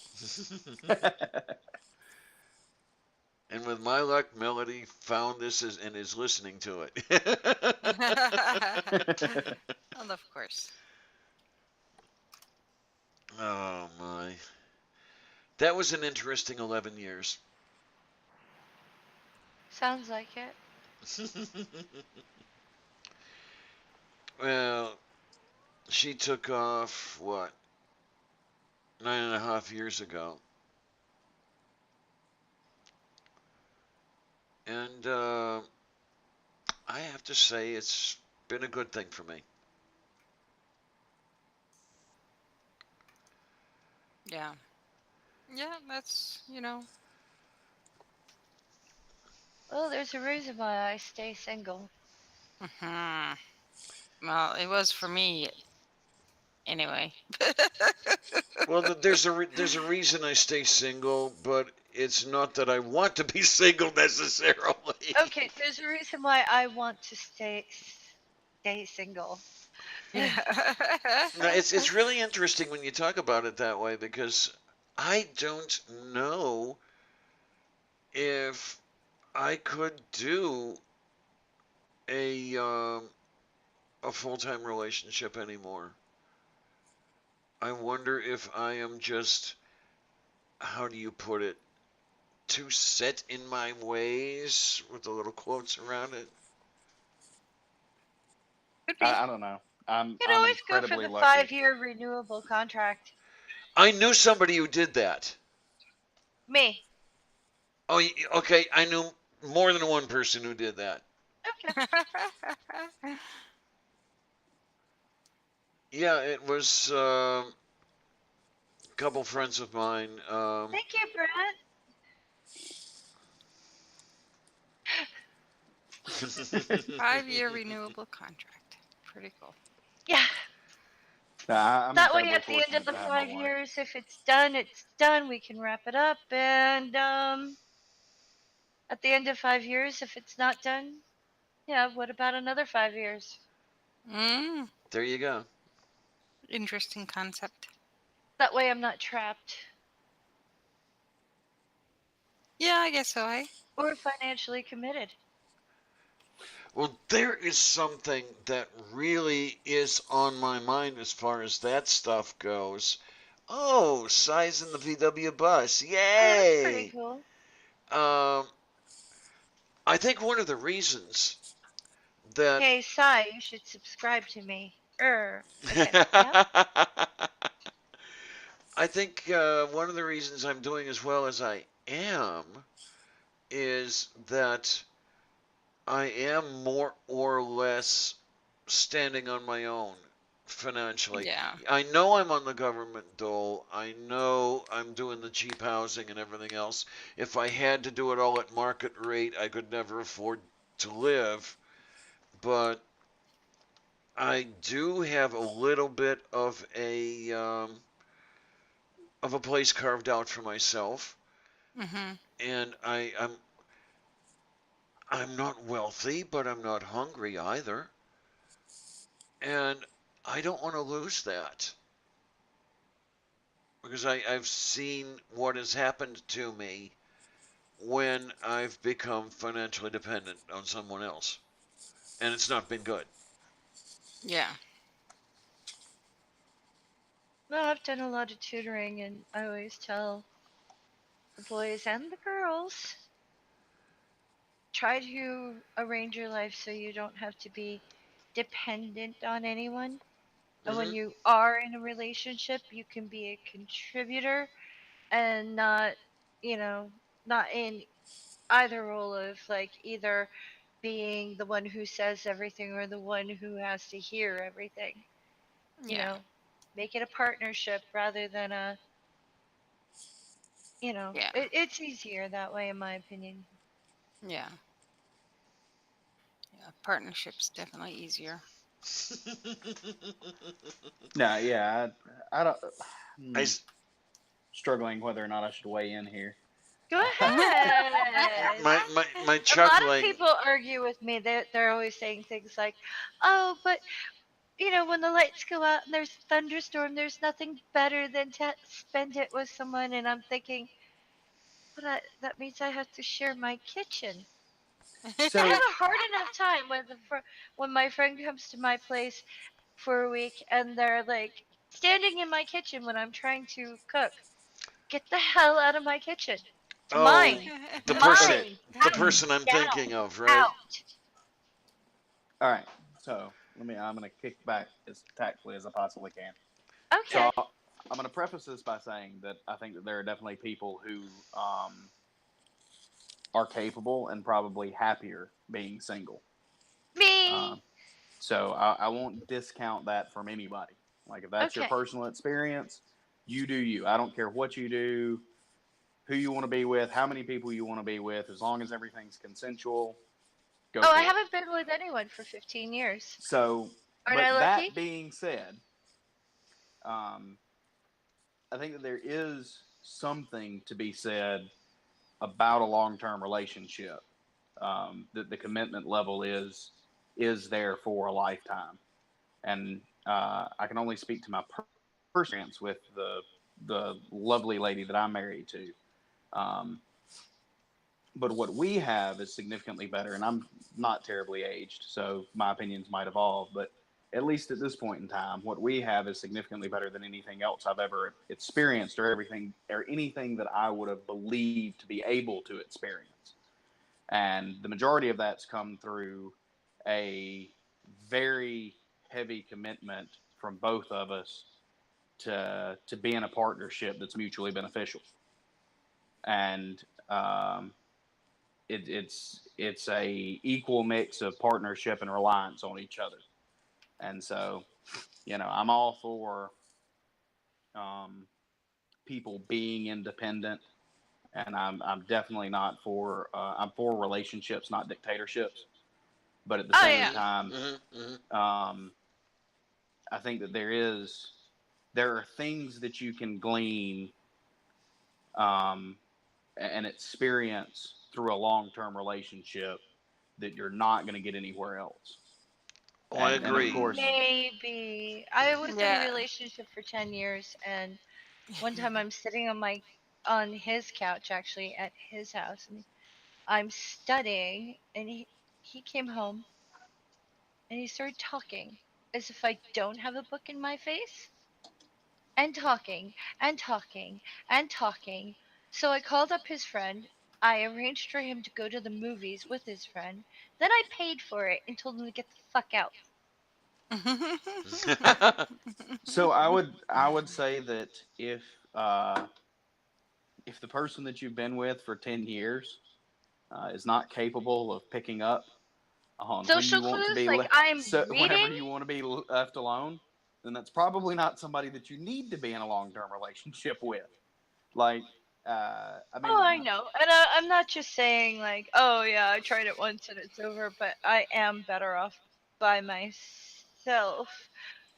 Speaker 1: And with my luck, Melody found this and is listening to it.
Speaker 5: Well, of course.
Speaker 1: Oh my. That was an interesting 11 years.
Speaker 2: Sounds like it.
Speaker 1: Well, she took off, what, 9.5 years ago. And I have to say it's been a good thing for me.
Speaker 5: Yeah. Yeah, that's,
Speaker 2: Well, there's a reason why I stay single.
Speaker 5: Well, it was for me anyway.
Speaker 1: Well, there's a reason I stay single, but it's not that I want to be single necessarily.
Speaker 2: Okay, there's a reason why I want to stay single.
Speaker 5: Yeah.
Speaker 1: No, it's really interesting when you talk about it that way, because I don't know if I could do a full-time relationship anymore. I wonder if I am just, how do you put it, too set in my ways, with the little quotes around it.
Speaker 3: I don't know.
Speaker 2: You can always go for the 5-year renewable contract.
Speaker 1: I knew somebody who did that.
Speaker 2: Me.
Speaker 1: Oh, okay. I knew more than one person who did that.
Speaker 2: Okay.
Speaker 1: Yeah, it was a couple friends of mine.
Speaker 2: Thank you, Brett.
Speaker 5: 5-year renewable contract. Pretty cool.
Speaker 2: Yeah.
Speaker 3: I'm
Speaker 2: That way,
Speaker 3: incredibly
Speaker 2: at the end of
Speaker 3: fortunate
Speaker 2: the
Speaker 3: to have my
Speaker 2: 5 years, if it's done, it's done. We can wrap it up. And at the end of 5 years, if it's not done, yeah, what about another 5 years?
Speaker 5: Mm,
Speaker 1: There you go.
Speaker 5: interesting concept.
Speaker 2: That way, I'm not trapped
Speaker 5: Yeah, I guess so.
Speaker 2: or financially committed.
Speaker 1: Well, there is something that really is on my mind as far as that stuff goes. Oh, size in the VW bus.
Speaker 2: Oh, that's pretty
Speaker 1: Yay!
Speaker 2: cool.
Speaker 1: Um, I think one of the reasons that
Speaker 2: Hey, Sai, you should subscribe to me. Okay. Yeah.
Speaker 1: I think one of the reasons I'm doing as well as I am is that I am more or less standing on my own financially.
Speaker 5: Yeah.
Speaker 1: I know I'm on the government dole. I know I'm doing the cheap housing and everything else. If I had to do it all at market rate, I could never afford to live. But I do have a little bit of a place carved out for myself,
Speaker 5: Mm-hmm.
Speaker 1: and I'm not wealthy, but I'm not hungry either, and I don't want to lose that because I've seen what has happened to me when I've become financially dependent on someone else, and it's not been good.
Speaker 5: Yeah.
Speaker 2: Well, I've done a lot of tutoring, and I always tell the boys and the girls try to arrange your life so you don't have to be dependent on anyone. And when
Speaker 1: Hmm.
Speaker 2: you are in a relationship, you can be a contributor and not, you know, not in either role of like either being the one who says everything or the one who has to hear everything. You
Speaker 5: Yeah.
Speaker 2: know, make it a partnership rather than
Speaker 5: Yeah.
Speaker 2: it's easier that way, in my opinion.
Speaker 5: Yeah. Yeah. Partnership's definitely easier.
Speaker 3: No, yeah, I don't.
Speaker 1: I,
Speaker 3: I'm struggling whether or not I should weigh in here.
Speaker 2: Go ahead.
Speaker 1: my
Speaker 2: A lot of
Speaker 1: chuckling.
Speaker 2: people argue with me. They're always saying things like, "Oh, but when the lights go out and there's a thunderstorm, there's nothing better than to spend it with someone." And I'm thinking, but that means I have to share my kitchen. I
Speaker 3: So
Speaker 2: have a hard enough time when my friend comes to my place for a week and they're like standing in my kitchen when I'm trying to cook. Get the hell out of my kitchen. It's
Speaker 1: Oh,
Speaker 2: mine.
Speaker 1: the person,
Speaker 3: okay,
Speaker 2: Mine.
Speaker 1: the
Speaker 2: Out.
Speaker 1: person I'm
Speaker 2: Get
Speaker 1: thinking of, right?
Speaker 2: out.
Speaker 3: all right. So I'm gonna kick back as tactfully as I possibly can.
Speaker 2: Okay.
Speaker 3: So I'm gonna preface this by saying that I think that there are definitely people who are capable and probably happier being single.
Speaker 2: Me.
Speaker 3: Um, so I won't discount that from anybody. Like if that's your
Speaker 2: Okay.
Speaker 3: personal experience, you do you. I don't care what you do, who you want to be with, how many people you want to be with, as long as everything's consensual, go
Speaker 2: Oh,
Speaker 3: for
Speaker 2: I
Speaker 3: it.
Speaker 2: haven't been with anyone for 15 years.
Speaker 3: So,
Speaker 2: Aren't I
Speaker 3: but
Speaker 2: lucky?
Speaker 3: that being said, um, I think that there is something to be said about a long-term relationship. That the commitment level is there for a lifetime, and I can only speak to my personal experience with the lovely lady that I'm married to. Um, but what we have is significantly better, and I'm not terribly aged, so my opinions might evolve. But at least at this point in time, what we have is significantly better than anything else I've ever experienced, or anything that I would have believed to be able to experience. And the majority of that's come through a very heavy commitment from both of us to be in a partnership that's mutually beneficial. And it's a equal mix of partnership and reliance on each other. And so, I'm all for um, people being independent, and I'm definitely not for I'm for relationships, not dictatorships. But at the
Speaker 2: Oh
Speaker 3: same
Speaker 2: yeah.
Speaker 1: Hmm.
Speaker 3: time,
Speaker 1: Hmm. Hmm.
Speaker 3: um, I think that there are things that you can glean and experience through a long-term relationship that you're not going to get anywhere else.
Speaker 1: Oh, I
Speaker 3: And of
Speaker 1: agree.
Speaker 3: course,
Speaker 2: Maybe. I was in a
Speaker 5: Yeah.
Speaker 2: relationship for 10 years, and one time I'm sitting on his couch, actually, at his house, and I'm studying, and he came home, and he started talking as if I don't have a book in my face, and talking, and talking, and talking. So I called up his friend. I arranged for him to go to the movies with his friend. Then I paid for it and told him to get the fuck out.
Speaker 3: so I would say that if the person that you've been with for 10 years is not capable of picking up on when
Speaker 2: Social
Speaker 3: you want to
Speaker 2: clues,
Speaker 3: be
Speaker 2: like I'm
Speaker 3: so whenever
Speaker 2: reading.
Speaker 3: you want to be left alone, then that's probably not somebody that you need to be in a long-term relationship with. Like, I
Speaker 2: Oh,
Speaker 3: mean,
Speaker 2: I know. And I'm not just saying, like, oh, yeah, I tried it once and it's over, but I am better off by myself.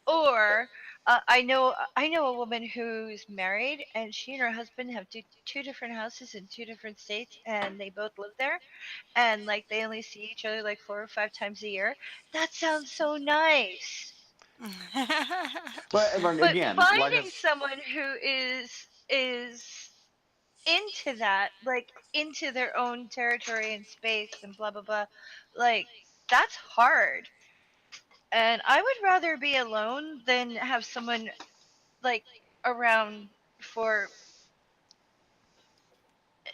Speaker 2: Or I know a woman who's married and she and her husband have two different houses in two different states and they both live there and like they only see each other like 4 or 5 times a year. That sounds so nice.
Speaker 3: but
Speaker 2: But
Speaker 3: again, like
Speaker 2: finding someone who is into that, like into their own territory and space and blah blah blah, like that's hard. And I would rather be alone than have someone like around for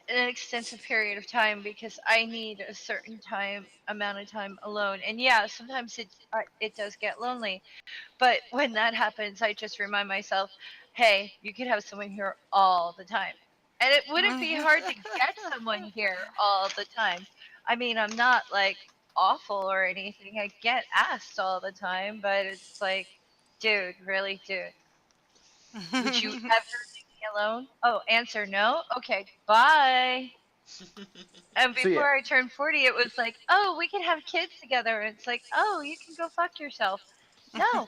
Speaker 2: an extensive period of time because I need a certain time amount of time alone. And yeah, sometimes it does get lonely. But when that happens, I just remind myself, hey, you could have someone here all the time. And it wouldn't be hard to get someone here all the time. I mean, I'm not like awful or anything. I get asked all the time, but it's like, dude, really, dude, would you ever leave me alone? Oh, answer no? Okay, bye. And
Speaker 3: so yeah.
Speaker 2: before I turned 40, it was like, oh, we can have kids together. It's like, oh, you can go fuck yourself. No,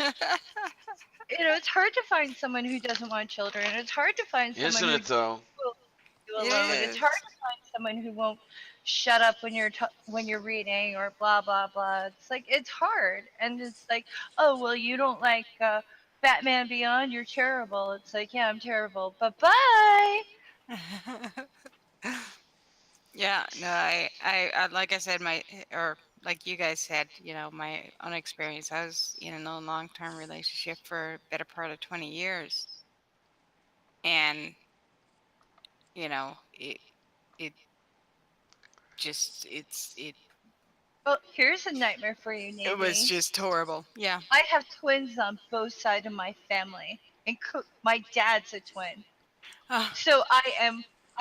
Speaker 2: it's hard to find someone who doesn't want children. It's hard to find someone
Speaker 1: Isn't
Speaker 2: who
Speaker 1: it though?
Speaker 2: will leave you
Speaker 5: It
Speaker 2: alone. It's hard
Speaker 5: is.
Speaker 2: to find someone who won't shut up when when you're reading or blah blah blah. It's like it's hard, and it's like, oh well, you don't like Batman Beyond. You're terrible. It's like, yeah, I'm terrible. But bye.
Speaker 5: Yeah, no, I like I said, or like you guys said, my own experience. I was in a long-term relationship for a better part of 20 years, and it just
Speaker 2: Well, here's a nightmare for you,
Speaker 5: it was
Speaker 2: Nadine.
Speaker 5: just horrible. Yeah.
Speaker 2: I have twins on both sides of my family, and my dad's a twin.
Speaker 5: Oh.
Speaker 2: So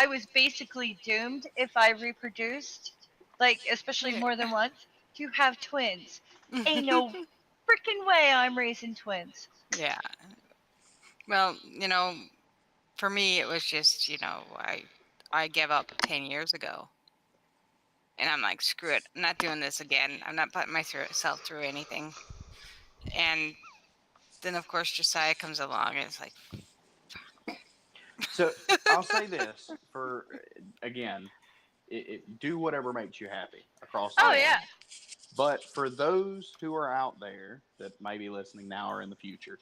Speaker 2: I was basically doomed if I reproduced, like especially
Speaker 5: Yeah.
Speaker 2: more than once, to have twins. Ain't no freaking way I'm raising twins.
Speaker 5: Yeah. Well, for me, it was just, I gave up 10 years ago. And I'm like, screw it. I'm not doing this again. I'm not putting myself through anything. And then, of course, Josiah comes along and it's like,
Speaker 3: So I'll say this for again, do whatever makes you happy across the
Speaker 2: Oh
Speaker 3: board.
Speaker 2: yeah.
Speaker 3: But for those who are out there that may be listening now or in the future,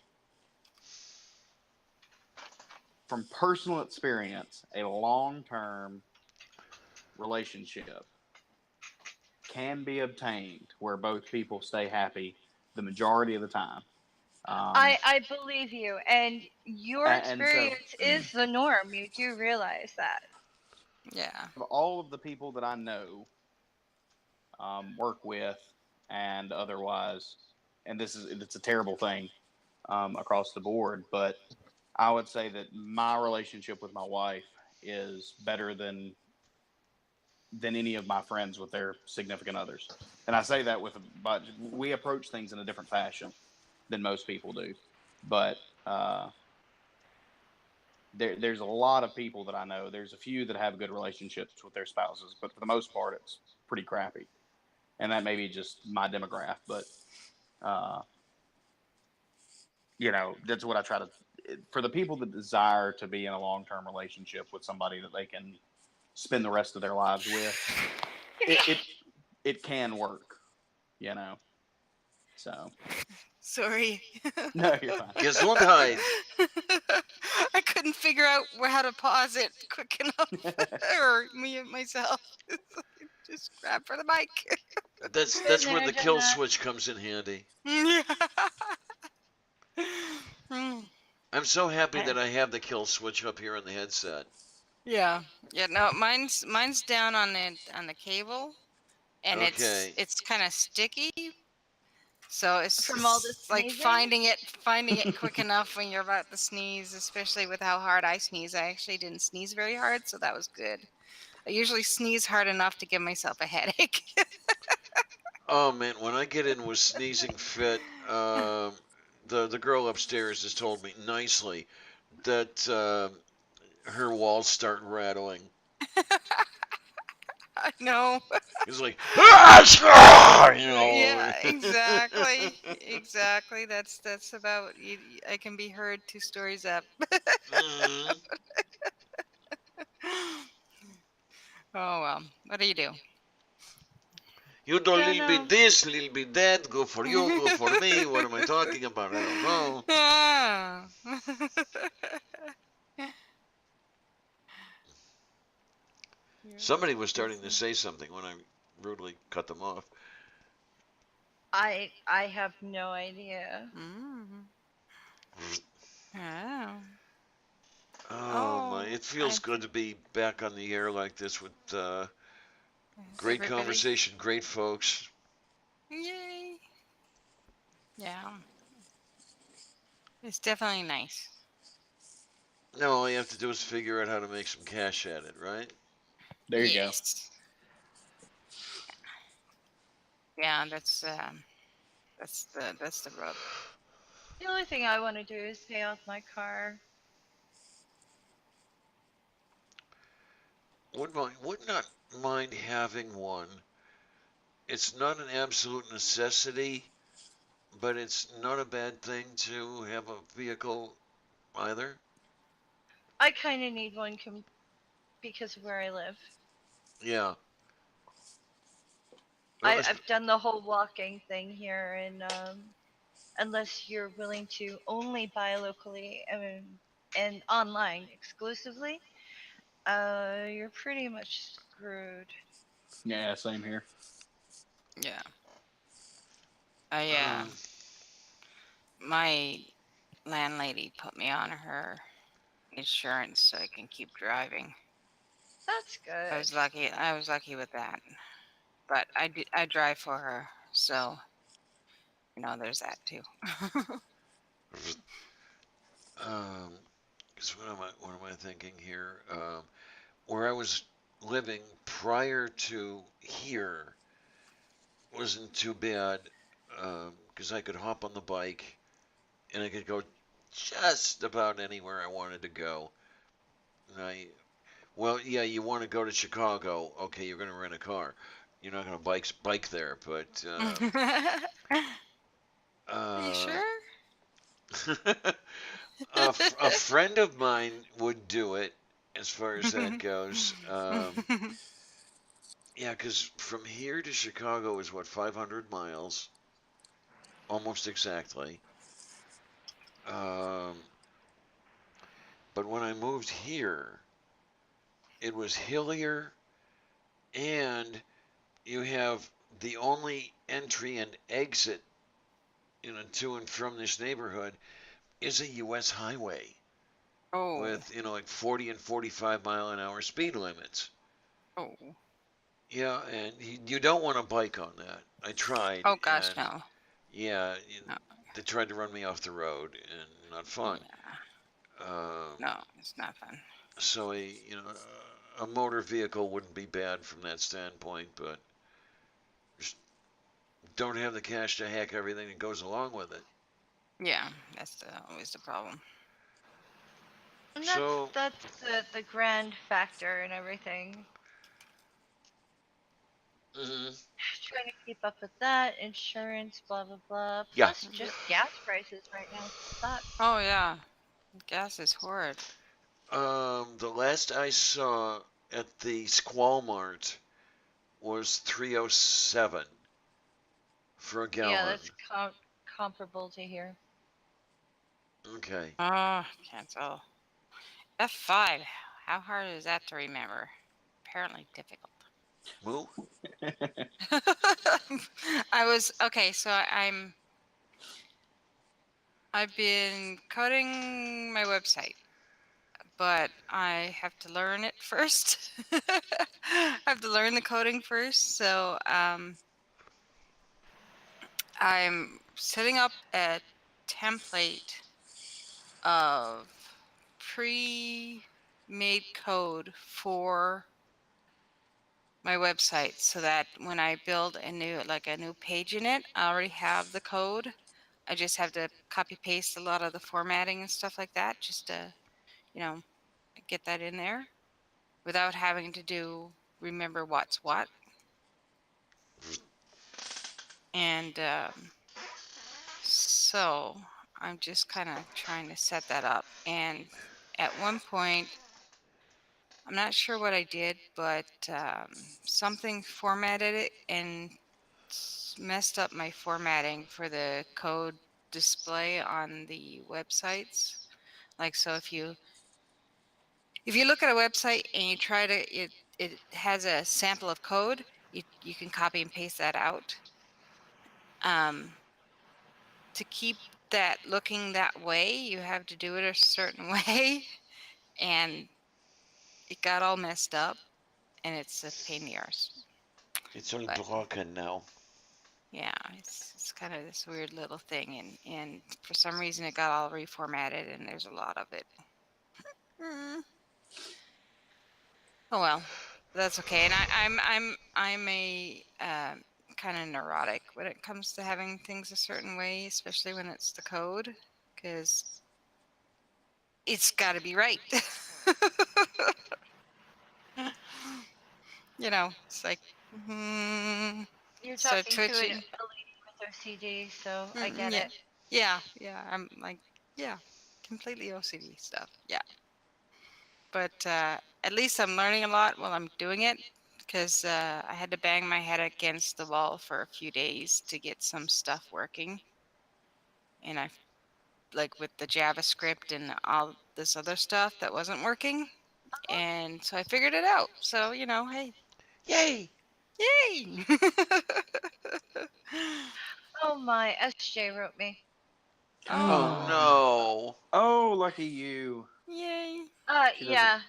Speaker 3: from personal experience, a long-term relationship can be obtained where both people stay happy the majority of the time.
Speaker 2: I believe you, and your
Speaker 3: And so,
Speaker 2: experience is the norm. You do realize that.
Speaker 5: yeah.
Speaker 3: of all of the people that I know, work with, and otherwise, and it's a terrible thing across the board, but I would say that my relationship with my wife is better than any of my friends with their significant others. And I say that but we approach things in a different fashion than most people do. But there's a lot of people that I know. There's a few that have good relationships with their spouses, but for the most part, it's pretty crappy. And that may be just my demographic, but that's what I try to, for the people that desire to be in a long-term relationship with somebody that they can spend the rest of their lives with, it can work, so.
Speaker 5: Sorry.
Speaker 3: No, you're fine.
Speaker 1: Gesundheit.
Speaker 5: I couldn't figure out how to pause it quick enough, or me myself. Just grab for the mic.
Speaker 1: That's where the kill switch comes in handy. I'm so happy that I have the kill switch up here on the headset.
Speaker 5: Yeah. No, mine's down on the cable, and
Speaker 1: Okay.
Speaker 5: it's kind of sticky. So it's
Speaker 2: From all the
Speaker 5: like
Speaker 2: sneezing?
Speaker 5: finding it quick enough when you're about to sneeze, especially with how hard I sneeze. I actually didn't sneeze very hard, so that was good. I usually sneeze hard enough to give myself a headache.
Speaker 1: Oh man, when I get in with sneezing fit, the girl upstairs has told me nicely that her walls start rattling.
Speaker 5: I know.
Speaker 1: It's like, ah,
Speaker 5: Yeah, exactly. That's about. I can be heard 2 stories up.
Speaker 1: Mm.
Speaker 5: Oh well. What do you do?
Speaker 1: You do a little bit this, little bit that. Go for you, go for me. What am I talking about? I don't know.
Speaker 5: Ah.
Speaker 1: Somebody was starting to say something when I rudely cut them off.
Speaker 2: I have no idea.
Speaker 1: Oh my! It feels good to be back on the air like this with great conversation, great folks.
Speaker 5: Yay! Yeah, it's definitely nice.
Speaker 1: Now all you have to do is figure out how to make some cash at it, right?
Speaker 3: There you go.
Speaker 5: Yeah, that's the rub.
Speaker 2: The only thing I want to do is pay off my car.
Speaker 1: Would not mind having one. It's not an absolute necessity, but it's not a bad thing to have a vehicle either.
Speaker 2: I kind of need one because of where I live.
Speaker 1: Yeah.
Speaker 2: Well, I've done the whole walking thing here, and unless you're willing to only buy locally and online exclusively, you're pretty much screwed.
Speaker 3: Yeah, same here.
Speaker 5: Yeah. My landlady put me on her insurance so I can keep driving.
Speaker 2: That's good.
Speaker 5: I was lucky with that. But I drive for her, so there's that too.
Speaker 1: Because what am I thinking here? Where I was living prior to here wasn't too bad, because I could hop on the bike and I could go just about anywhere I wanted to go. And you want to go to Chicago? Okay, you're going to rent a car. You're not going to bike there, but.
Speaker 5: Are you sure?
Speaker 1: A friend of mine would do it, as far as that goes. Yeah, because from here to Chicago is 500 miles, almost exactly. But when I moved here, it was hillier, and you have the only entry and exit, to and from this neighborhood is a U.S. highway.
Speaker 5: Oh.
Speaker 1: With, like 40 and 45 mile an hour speed limits.
Speaker 5: Oh.
Speaker 1: Yeah, and you don't want to bike on that. I tried.
Speaker 5: Oh gosh, no.
Speaker 1: Yeah,
Speaker 5: no.
Speaker 1: They tried to run me off the road, and not fun.
Speaker 5: Yeah. No, it's not fun.
Speaker 1: So a motor vehicle wouldn't be bad from that standpoint, but just don't have the cash to hack everything that goes along with it.
Speaker 5: Yeah, that's always the problem.
Speaker 2: And that's the grand factor and everything.
Speaker 1: Mm-hmm.
Speaker 2: Trying trying to keep up with that. Insurance, blah blah blah.
Speaker 1: Yeah.
Speaker 2: Plus, just gas prices right now suck.
Speaker 5: Oh yeah, gas is horrid.
Speaker 1: The last I saw at the Squall Mart was 307 for a gallon.
Speaker 2: Yeah, that's comparable to here.
Speaker 1: Okay.
Speaker 5: Oh, can't tell. F5. How hard is that to remember? Apparently difficult.
Speaker 1: Moo?
Speaker 5: So I've been coding my website, but I have to learn it first. I have to learn the coding first. So I'm setting up a template of pre-made code for my website, so that when I build a new page in it, I already have the code. I just have to copy paste a lot of the formatting and stuff like that, just to, get that in there without having to remember what's what. And so I'm just kind of trying to set that up. And at one point, I'm not sure what I did, but something formatted it and messed up my formatting for the code display on the websites. Like, so if you look at a website and you try to, it has a sample of code, you can copy and paste that out. To keep that looking that way, you have to do it a certain way, and it got all messed up, and it's a pain in the arse.
Speaker 1: It's only broken now.
Speaker 5: Yeah, it's kind of this weird little thing, and for some reason it got all reformatted, and there's a lot of it. Oh well, that's okay. And I'm a kind of neurotic when it comes to having things a certain way, especially when it's the code, because it's got to be right. It's like.
Speaker 2: You're
Speaker 5: So
Speaker 2: talking to a
Speaker 5: twitching.
Speaker 2: lady with OCD, so I get
Speaker 5: yeah.
Speaker 2: it.
Speaker 5: Yeah. I'm like, completely OCD stuff. Yeah. But at least I'm learning a lot while I'm doing it, because I had to bang my head against the wall for a few days to get some stuff working. And I, like, with the JavaScript and all this other stuff that wasn't working. And so I figured it out. So, hey.
Speaker 1: Yay!
Speaker 5: Yay!
Speaker 2: Oh my, SJ wrote me.
Speaker 1: Oh no.
Speaker 3: Oh, lucky you.
Speaker 5: Yay.
Speaker 2: Yeah.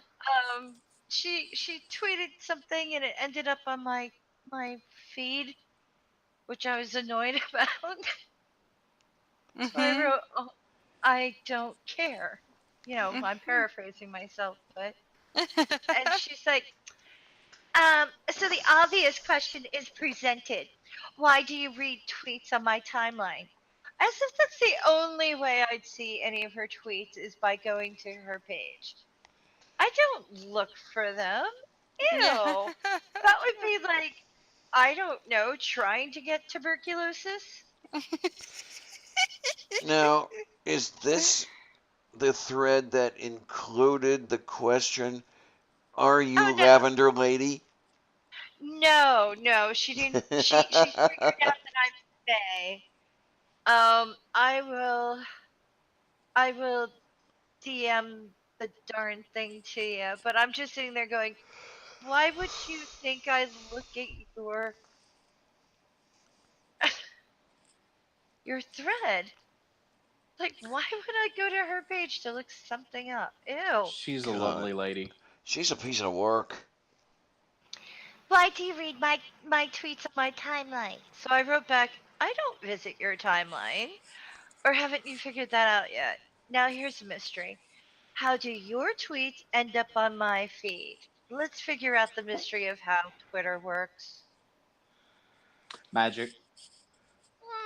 Speaker 2: She tweeted something and it ended up on my feed, which I was annoyed about. So I wrote, "Oh, I don't care." I'm paraphrasing myself, but and she's like, so the obvious question is presented. Why do you read tweets on my timeline? As if that's the only way I'd see any of her tweets is by going to her page. I don't look for them. Ew. That would be like, I don't know, trying to get tuberculosis.
Speaker 1: Now, is this the thread that included the question, "Are you
Speaker 2: Oh, no.
Speaker 1: Lavender Lady?"
Speaker 2: No, she didn't. She figured out that I'm Faye. I will DM the darn thing to you, but I'm just sitting there going, why would you think I look at your thread? Like, why would I go to her page to look something up? Ew.
Speaker 3: She's a
Speaker 1: God.
Speaker 3: lovely lady.
Speaker 1: She's a piece of work.
Speaker 2: Why do you read my tweets on my timeline? So I wrote back, I don't visit your timeline. Or haven't you figured that out yet? Now here's a mystery. How do your tweets end up on my feed? Let's figure out the mystery of how Twitter works.
Speaker 3: Magic.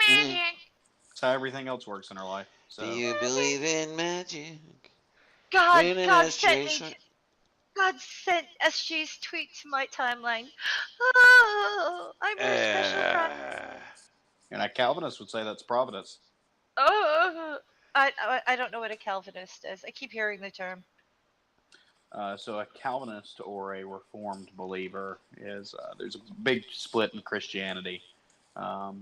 Speaker 2: Magic.
Speaker 3: That's how everything else works in our life. So.
Speaker 1: Do you believe in magic?
Speaker 2: God sent SG's tweet to my timeline. Oh, I'm her special friend.
Speaker 3: And a Calvinist would say that's providence.
Speaker 2: Oh, I don't know what a Calvinist is. I keep hearing the term.
Speaker 3: So a Calvinist or a Reformed believer is there's a big split in Christianity.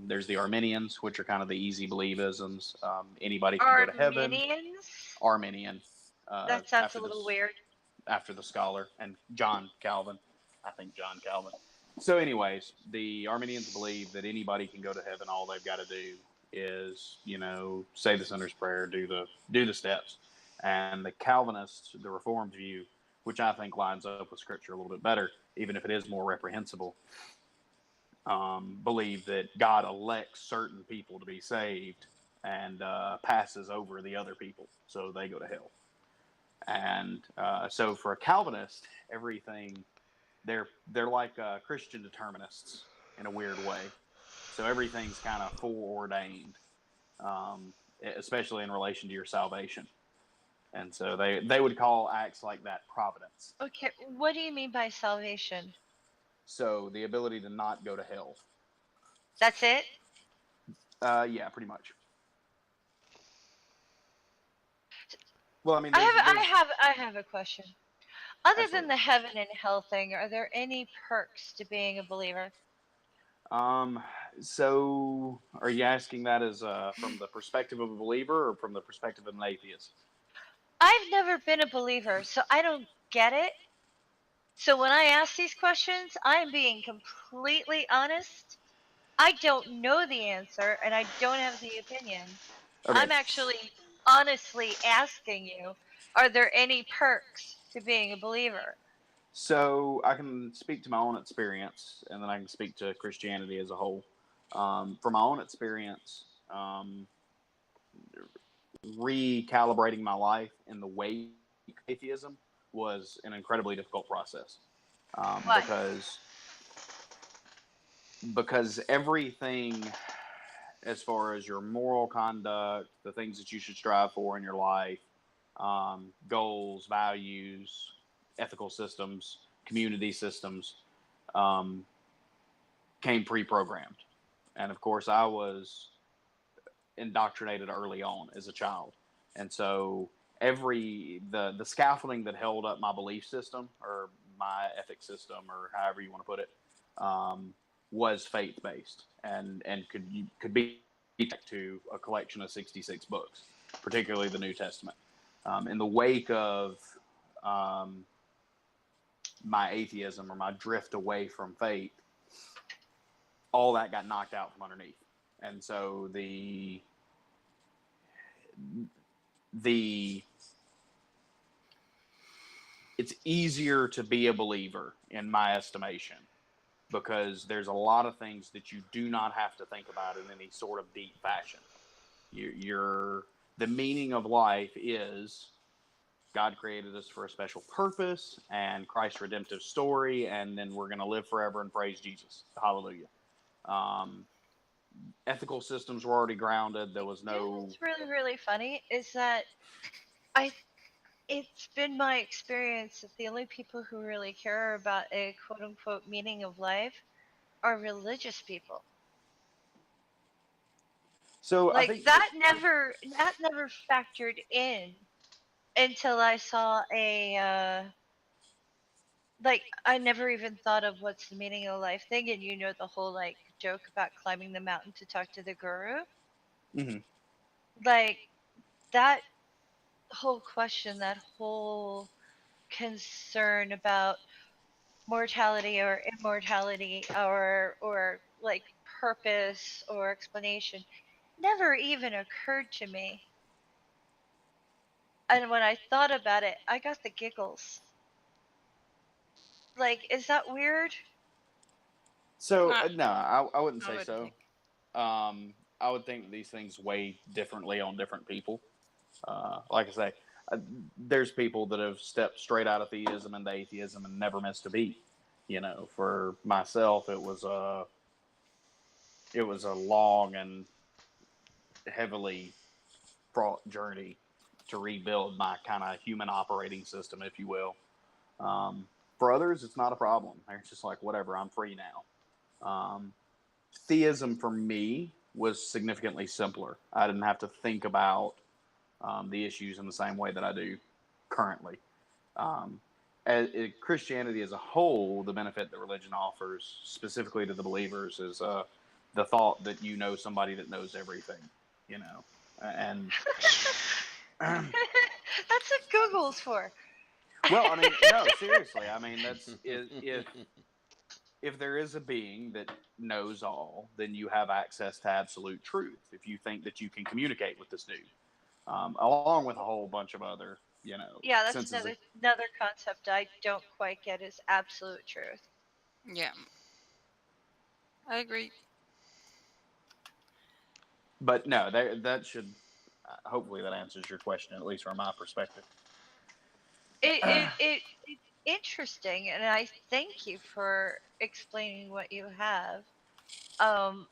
Speaker 3: There's the Arminians, which are kind of the easy believisms. Anybody can go to heaven.
Speaker 2: Arminians?
Speaker 3: Arminian.
Speaker 2: That sounds a little weird.
Speaker 3: After the scholar and John Calvin. I think John Calvin. So anyways, the Arminians believe that anybody can go to heaven. All they've got to do is, say the sinner's prayer, do the steps. And the Calvinists, the Reformed view, which I think lines up with Scripture a little bit better, even if it is more reprehensible, believe that God elects certain people to be saved and passes over the other people, so they go to hell. And so for a Calvinist, everything, they're like Christian determinists in a weird way. So everything's kind of foreordained, especially in relation to your salvation. And so they would call acts like that providence.
Speaker 2: Okay, what do you mean by salvation?
Speaker 3: So the ability to not go to hell.
Speaker 2: That's it?
Speaker 3: Yeah, pretty much. Well, I mean,
Speaker 2: I have a question. Other
Speaker 3: Absolutely.
Speaker 2: than the heaven and hell thing, are there any perks to being a believer?
Speaker 3: So are you asking that as from the perspective of a believer or from the perspective of an atheist?
Speaker 2: I've never been a believer, so I don't get it. So when I ask these questions, I'm being completely honest. I don't know the answer, and I don't have the opinion.
Speaker 3: Okay.
Speaker 2: I'm actually honestly asking you, are there any perks to being a believer?
Speaker 3: So I can speak to my own experience, and then I can speak to Christianity as a whole. From my own experience, recalibrating my life in the wake of atheism was an incredibly difficult process.
Speaker 2: Why?
Speaker 3: Because everything, as far as your moral conduct, the things that you should strive for in your life, goals, values, ethical systems, community systems, came pre-programmed. And of course, I was indoctrinated early on as a child. And so the scaffolding that held up my belief system or my ethic system or however you want to put it, was faith-based and could be to a collection of 66 books, particularly the New Testament. In the wake of my atheism or my drift away from faith, all that got knocked out from underneath. And so it's easier to be a believer in my estimation because there's a lot of things that you do not have to think about in any sort of deep fashion. The meaning of life is God created us for a special purpose and Christ's redemptive story, and then we're going to live forever and praise Jesus. Hallelujah. Ethical systems were already grounded. There was no...
Speaker 2: What's really, really funny is that it's been my experience that the only people who really care about a quote-unquote meaning of life are religious people.
Speaker 3: So
Speaker 2: like
Speaker 3: I think
Speaker 2: that never factored in until I saw I never even thought of what's the meaning of life thing, and the whole joke about climbing the mountain to talk to the guru.
Speaker 3: Mm-hmm.
Speaker 2: Like that whole question, that whole concern about mortality or immortality or like purpose or explanation never even occurred to me. And when I thought about it, I got the giggles. Like, is that weird?
Speaker 3: So no, I wouldn't say so. I would think these things weigh differently on different people. Like I say, there's people that have stepped straight out of theism into atheism and never missed a beat. For myself, it was a long and heavily fraught journey to rebuild my kind of human operating system, if you will. For others, it's not a problem. They're just like, whatever, I'm free now. Theism for me was significantly simpler. I didn't have to think about the issues in the same way that I do currently. Christianity as a whole, the benefit that religion offers, specifically to the believers, is the thought that you know somebody that knows everything, and
Speaker 2: That's what Google's for.
Speaker 3: well, I mean, no, seriously, I mean that's if there is a being that knows all, then you have access to absolute truth. If you think that you can communicate with this dude, along with a whole bunch of other,
Speaker 2: Yeah, that's
Speaker 3: senses of,
Speaker 2: another concept I don't quite get is absolute truth.
Speaker 5: Yeah. I agree.
Speaker 3: but no, that should hopefully that answers your question, at least from my perspective.
Speaker 2: It's interesting, and I thank you for explaining what you have. I'm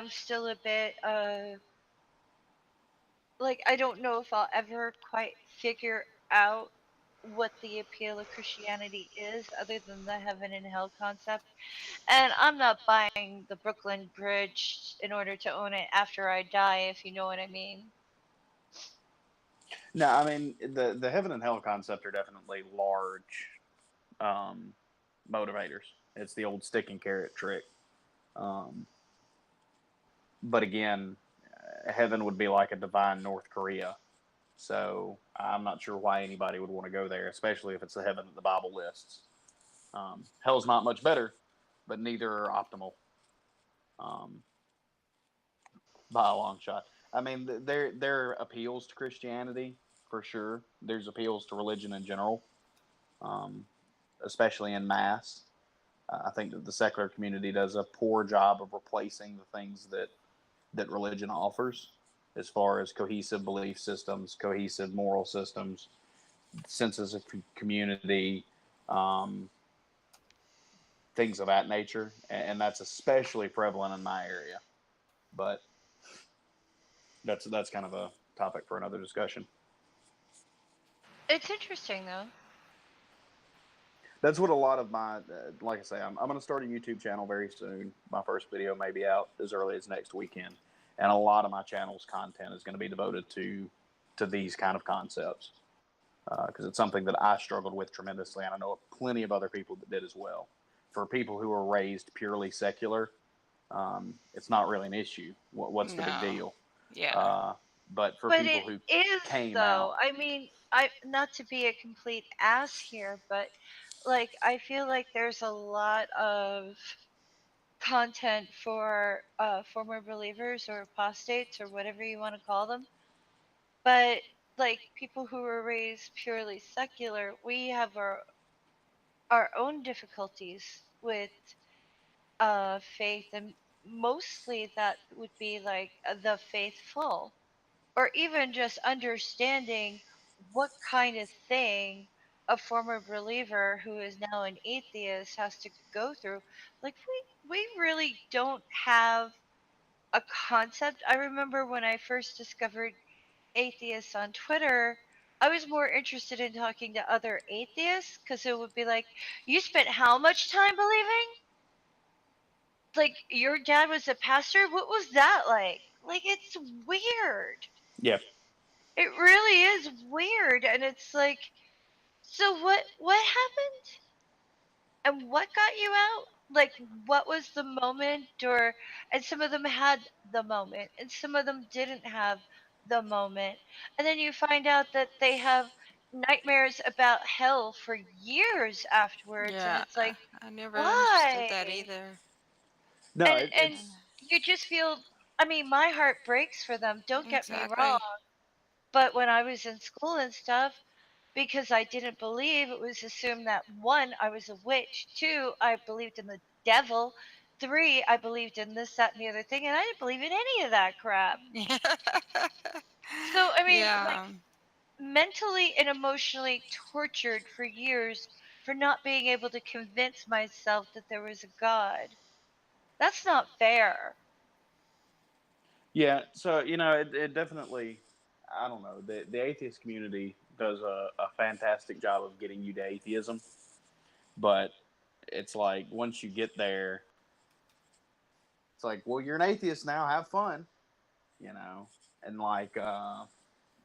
Speaker 2: still a bit like I don't know if I'll ever quite figure out what the appeal of Christianity is other than the heaven and hell concept. And I'm not buying the Brooklyn Bridge in order to own it after I die, if you know what I mean.
Speaker 3: No, I mean the heaven and hell concept are definitely large um, motivators. It's the old stick and carrot trick. Um, but again, heaven would be like a divine North Korea. So I'm not sure why anybody would want to go there, especially if it's the heaven that the Bible lists. Hell's not much better, but neither are optimal by a long shot. I mean, there are appeals to Christianity for sure. There's appeals to religion in general, um, especially in mass. I think that the secular community does a poor job of replacing the things that religion offers, as far as cohesive belief systems, cohesive moral systems, senses of community, um, things of that nature, and that's especially prevalent in my area. But that's kind of a topic for another discussion.
Speaker 2: It's interesting though.
Speaker 3: That's what a lot of my, like I say, I'm going to start a YouTube channel very soon. My first video may be out as early as next weekend, and a lot of my channel's content is going to be devoted to these kind of concepts, because it's something that I struggled with tremendously, and I know plenty of other people that did as well. For people who were raised purely secular, it's not really an issue. What's the big deal?
Speaker 5: Yeah.
Speaker 3: But for
Speaker 2: But
Speaker 3: people
Speaker 2: it
Speaker 3: who
Speaker 2: is
Speaker 3: came
Speaker 2: though.
Speaker 3: out,
Speaker 2: I mean, I not to be a complete ass here, but like I feel like there's a lot of content for former believers or apostates or whatever you want to call them. But like people who were raised purely secular, we have our own difficulties with faith, and mostly that would be like the faithful, or even just understanding what kind of thing a former believer who is now an atheist has to go through. Like we really don't have a concept. I remember when I first discovered atheists on Twitter, I was more interested in talking to other atheists because it would be like, you spent how much time believing? Like, your dad was a pastor? What was that like? Like, it's weird.
Speaker 3: yeah,
Speaker 2: It really is weird. And it's like, so what happened? And what got you out? Like, what was the moment? Or, and some of them had the moment, and some of them didn't have the moment. And then you find out that they have nightmares about hell for years afterwards, and
Speaker 5: Yeah.
Speaker 2: it's like,
Speaker 5: I never understood
Speaker 2: why?
Speaker 5: that either.
Speaker 3: no,
Speaker 2: And
Speaker 3: it's
Speaker 2: you just feel, I mean, my heart breaks for them, don't get me wrong.
Speaker 5: Exactly.
Speaker 2: But when I was in school and stuff, because I didn't believe, it was assumed that one, I was a witch, two, I believed in the devil, three, I believed in this, that, and the other thing, and I didn't believe in any of that crap. So, I mean, like,
Speaker 5: Yeah.
Speaker 2: mentally and emotionally tortured for years for not being able to convince myself that there was a God. That's not fair.
Speaker 3: yeah. So it definitely, I don't know, the atheist community does a fantastic job of getting you to atheism, but it's like once you get there, It's like, well, you're an atheist now. Have fun, you know. And like, I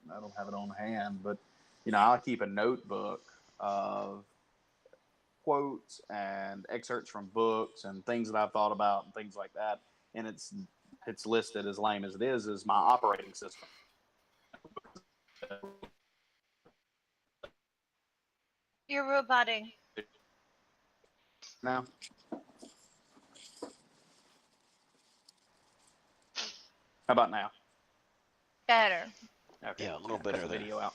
Speaker 3: don't have it on hand, but you know, I'll keep a notebook of quotes and excerpts from books and things that I've thought about and things like that. And it's listed, as lame as it is my operating system.
Speaker 2: You're roboting.
Speaker 3: Now, how about now?
Speaker 2: Better.
Speaker 3: Okay.
Speaker 1: Yeah, a little better
Speaker 3: the
Speaker 1: there.
Speaker 3: video out.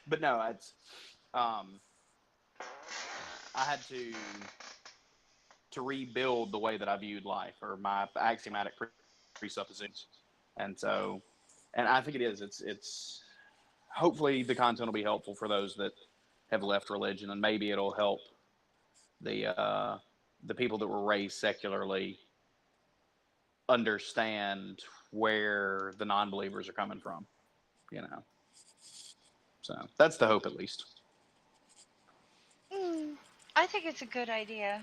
Speaker 3: But no, it's I had to rebuild the way that I viewed life, or my axiomatic presuppositions. And so, and I think it is. It's hopefully the content will be helpful for those that have left religion, and maybe it'll help the people that were raised secularly understand where the non-believers are coming from, you know. So that's the hope, at least.
Speaker 2: I think it's a good idea.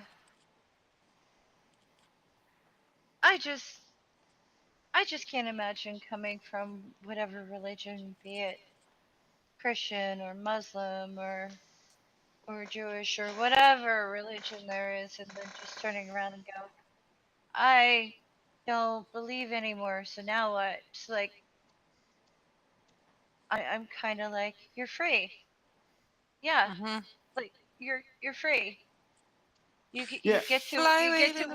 Speaker 2: I just can't imagine coming from whatever religion, be it Christian or Muslim or Jewish or whatever religion there is, and then just turning around and go, I don't believe anymore. So now what? It's like I'm kind of like, you're free. Yeah, like you're free. You get to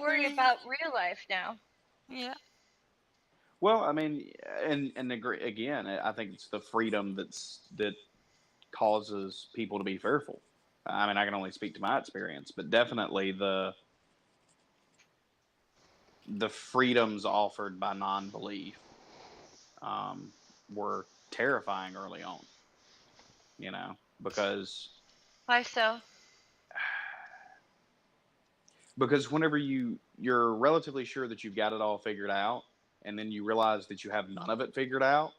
Speaker 2: worry about real life now.
Speaker 5: Yeah.
Speaker 3: Well, I mean, and again, I think it's the freedom that causes people to be fearful. I mean, I can only speak to my experience, but definitely the freedoms offered by non-belief were terrifying early on. You know, because
Speaker 2: Why so?
Speaker 3: Because whenever you're relatively sure that you've got it all figured out, and then you realize that you have none of it figured out,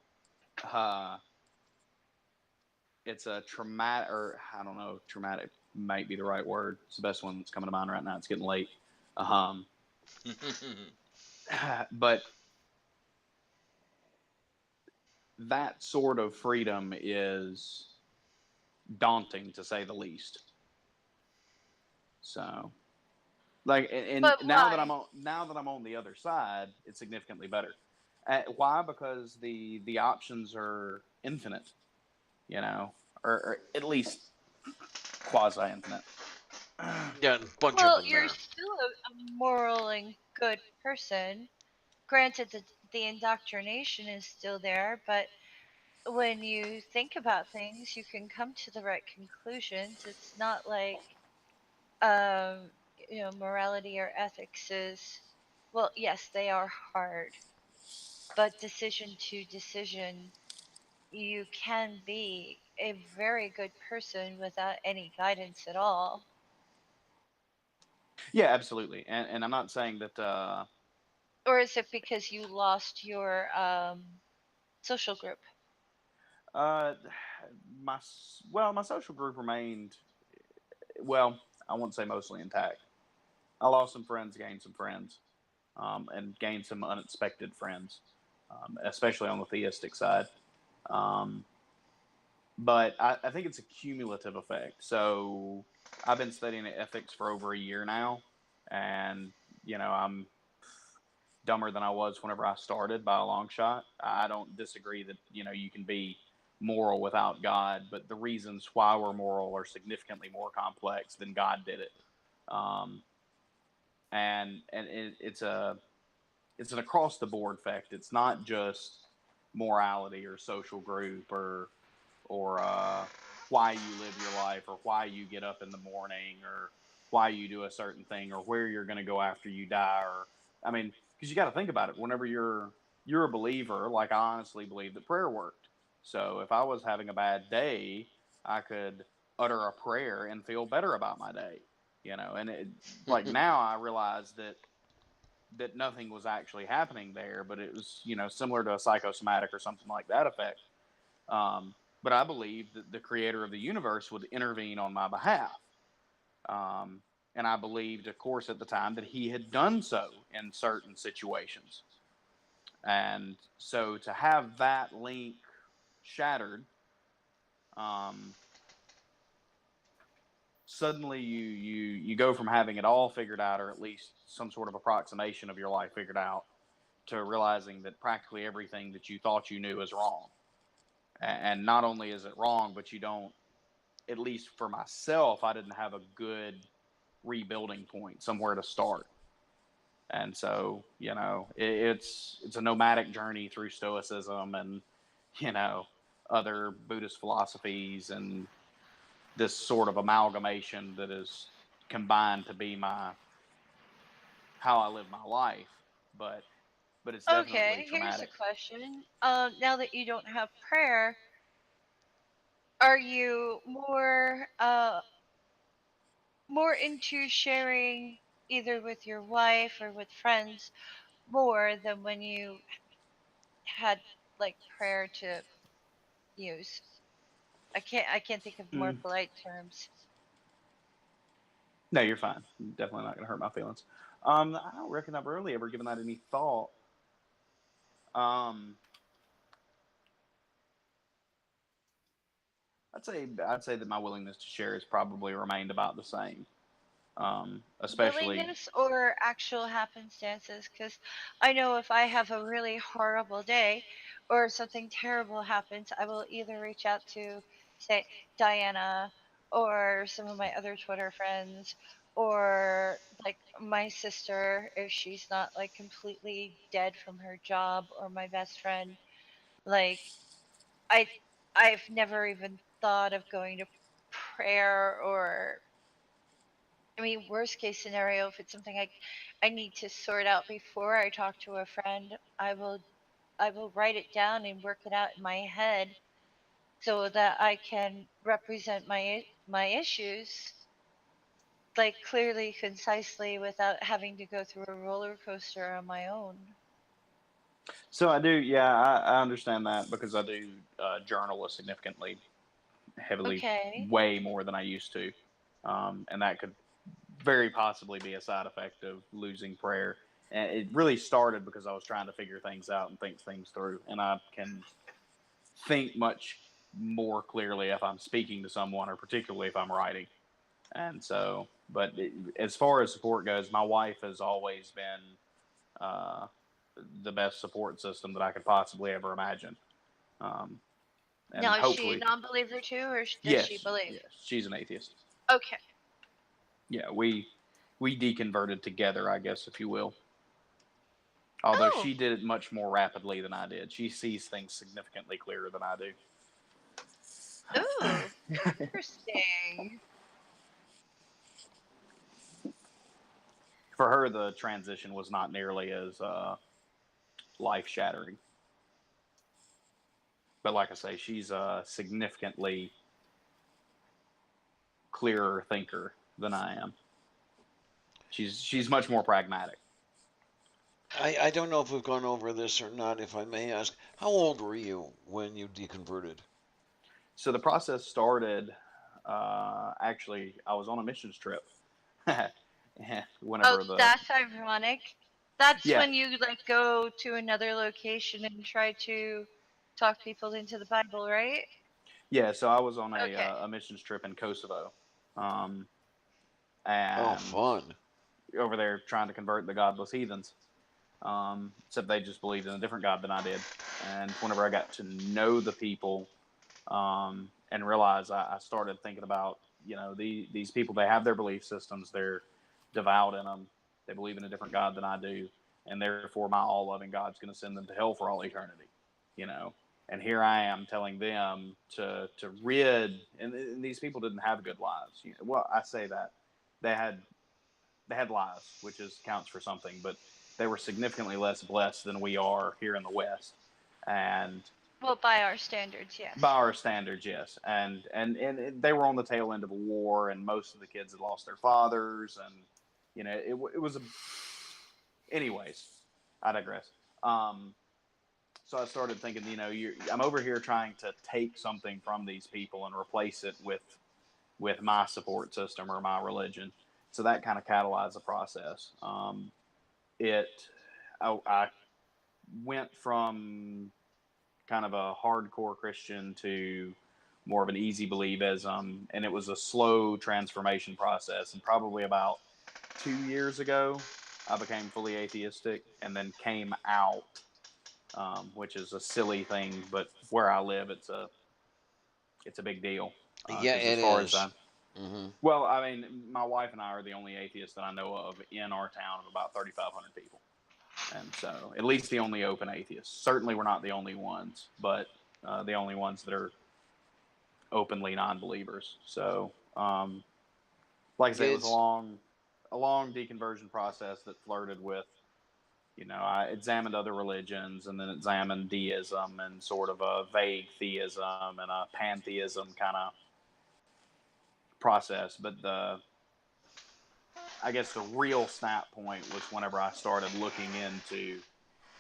Speaker 3: it's a traumatic, or I don't know, traumatic might be the right word. It's the best one that's coming to mind right now. It's getting late. But that sort of freedom is daunting, to say the least. So, like, and now that I'm on the other side, it's significantly better. Why? Because the options are infinite, you know, or at least quasi infinite.
Speaker 1: Yeah, a bunch of them.
Speaker 2: Well, you're still a moral and good person. Granted, the indoctrination is still there, but when you think about things, you can come to the right conclusions. It's not like, morality or ethics is, well, yes, they are hard, but decision to decision, you can be a very good person without any guidance at all.
Speaker 3: Yeah, absolutely. And I'm not saying that.
Speaker 2: Or is it because you lost your social group?
Speaker 3: My social group remained, well, I won't say mostly intact. I lost some friends, gained some friends, and gained some unexpected friends, especially on the theistic side. But I think it's a cumulative effect. So I've been studying ethics for over a year now, and I'm dumber than I was whenever I started by a long shot. I don't disagree that you can be moral without God, but the reasons why we're moral are significantly more complex than God did it. And it's an across the board effect. It's not just morality or social group or why you live your life or why you get up in the morning or why you do a certain thing or where you're going to go after you die. Or I mean, because you got to think about it. Whenever you're a believer, like I honestly believe that prayer worked. So if I was having a bad day, I could utter a prayer and feel better about my day. And like now I realize that nothing was actually happening there, but it was similar to a psychosomatic or something like that effect. But I believe that the creator of the universe would intervene on my behalf. And I believed, of course, at the time that he had done so in certain situations. And so to have that link shattered, suddenly you go from having it all figured out, or at least some sort of approximation of your life figured out, to realizing that practically everything that you thought you knew is wrong. And not only is it wrong, but you don't, at least for myself, I didn't have a good rebuilding point, somewhere to start. And so, it's a nomadic journey through Stoicism and, other Buddhist philosophies, and this sort of amalgamation that is combined to be how I live my life. But it's definitely
Speaker 2: Okay, here's a
Speaker 3: traumatic.
Speaker 2: question. Now that you don't have prayer, are you more into sharing either with your wife or with friends more than when you had like prayer to use? I can't think of more
Speaker 3: Mm.
Speaker 2: polite terms.
Speaker 3: No, you're fine. Definitely not going to hurt my feelings. I don't reckon I've really ever given that any thought. Um, I'd say that my willingness to share has probably remained about the same. Especially,
Speaker 2: Willingness or actual happenstances? Because I know if I have a really horrible day or something terrible happens, I will either reach out to, say, Diana or some of my other Twitter friends, or like my sister if she's not like completely dead from her job, or my best friend. Like I I've never even thought of going to prayer. Or I mean, worst case scenario, if it's something I need to sort out before I talk to a friend, I will write it down and work it out in my head so that I can represent my issues like clearly, concisely, without having to go through a roller coaster on my own.
Speaker 3: so I do, yeah, I understand that, because I do journal a significantly heavily,
Speaker 2: Okay.
Speaker 3: way more than I used to. And that could very possibly be a side effect of losing prayer. And it really started because I was trying to figure things out and think things through. And I can think much more clearly if I'm speaking to someone, or particularly if I'm writing. And so, but as far as support goes, my wife has always been uh, the best support system that I could possibly ever imagine. Um, and
Speaker 2: Now, is she a
Speaker 3: hopefully,
Speaker 2: non-believer too, or does she
Speaker 3: yes,
Speaker 2: believe?
Speaker 3: yes, she's an atheist.
Speaker 2: Okay.
Speaker 3: Yeah, we deconverted together, I guess, if you will. Although
Speaker 2: Oh.
Speaker 3: she did it much more rapidly than I did. She sees things significantly clearer than I do.
Speaker 2: Ooh. Interesting.
Speaker 3: For her, the transition was not nearly as life shattering. But like I say, she's a significantly clearer thinker than I am. She's much more pragmatic.
Speaker 1: I don't know if we've gone over this or not, if I may ask. How old were you when you deconverted?
Speaker 3: So the process started. Actually, I was on a missions trip.
Speaker 2: Oh,
Speaker 3: Whenever the
Speaker 2: that's ironic. That's
Speaker 3: yeah
Speaker 2: when you like go to another location and try to talk people into the Bible, right?
Speaker 3: yeah, so I was on
Speaker 2: Okay.
Speaker 3: a missions trip in Kosovo,
Speaker 1: Oh,
Speaker 3: and
Speaker 1: fun.
Speaker 3: over there trying to convert the godless heathens. Except they just believed in a different God than I did. And whenever I got to know the people, and realize, I started thinking about, these people, they have their belief systems, they're devout in them, they believe in a different God than I do, and therefore my all loving God's going to send them to hell for all eternity, you know. And here I am telling them to rid, and these people didn't have good lives. Well, I say that they had lives, which counts for something, but they were significantly less blessed than we are here in the West. And
Speaker 2: Well, by our standards, yes.
Speaker 3: by our standards, yes. And they were on the tail end of a war, and most of the kids had lost their fathers, and it was a. Anyways, I digress. So I started thinking, I'm over here trying to take something from these people and replace it with my support system or my religion, So that kind of catalyzed the process. I went from kind of a hardcore Christian to more of an easy believism, and it was a slow transformation process. And probably about 2 years ago, I became fully atheistic and then came out, which is a silly thing, but where I live, it's a big deal.
Speaker 1: Yeah,
Speaker 3: 'Cause
Speaker 1: it
Speaker 3: as far as
Speaker 1: is. Mm-hmm.
Speaker 3: well, I mean, my wife and I are the only atheists that I know of in our town of about 3,500 people. And so, at least the only open atheists. Certainly, we're not the only ones, but the only ones that are openly non-believers. So, like I said, it was a long deconversion process that flirted with, I examined other religions and then examined deism and sort of a vague theism and a pantheism kind of process. But I guess the real snap point was whenever I started looking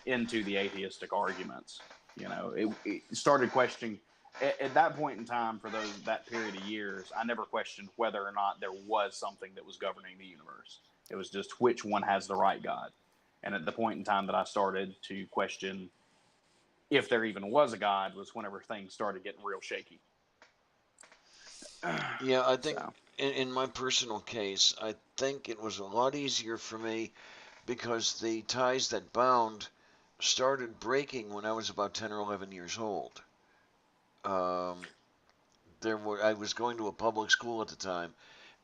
Speaker 3: into the atheistic arguments. It started questioning. At that point in time, for that period of years, I never questioned whether or not there was something that was governing the universe. It was just which one has the right God. And at the point in time that I started to question if there even was a God was whenever things started getting real shaky.
Speaker 1: Yeah, I think in my personal case, I think it was a lot easier for me because the ties that bound started breaking when I was about 10 or 11 years old. I was going to a public school at the time,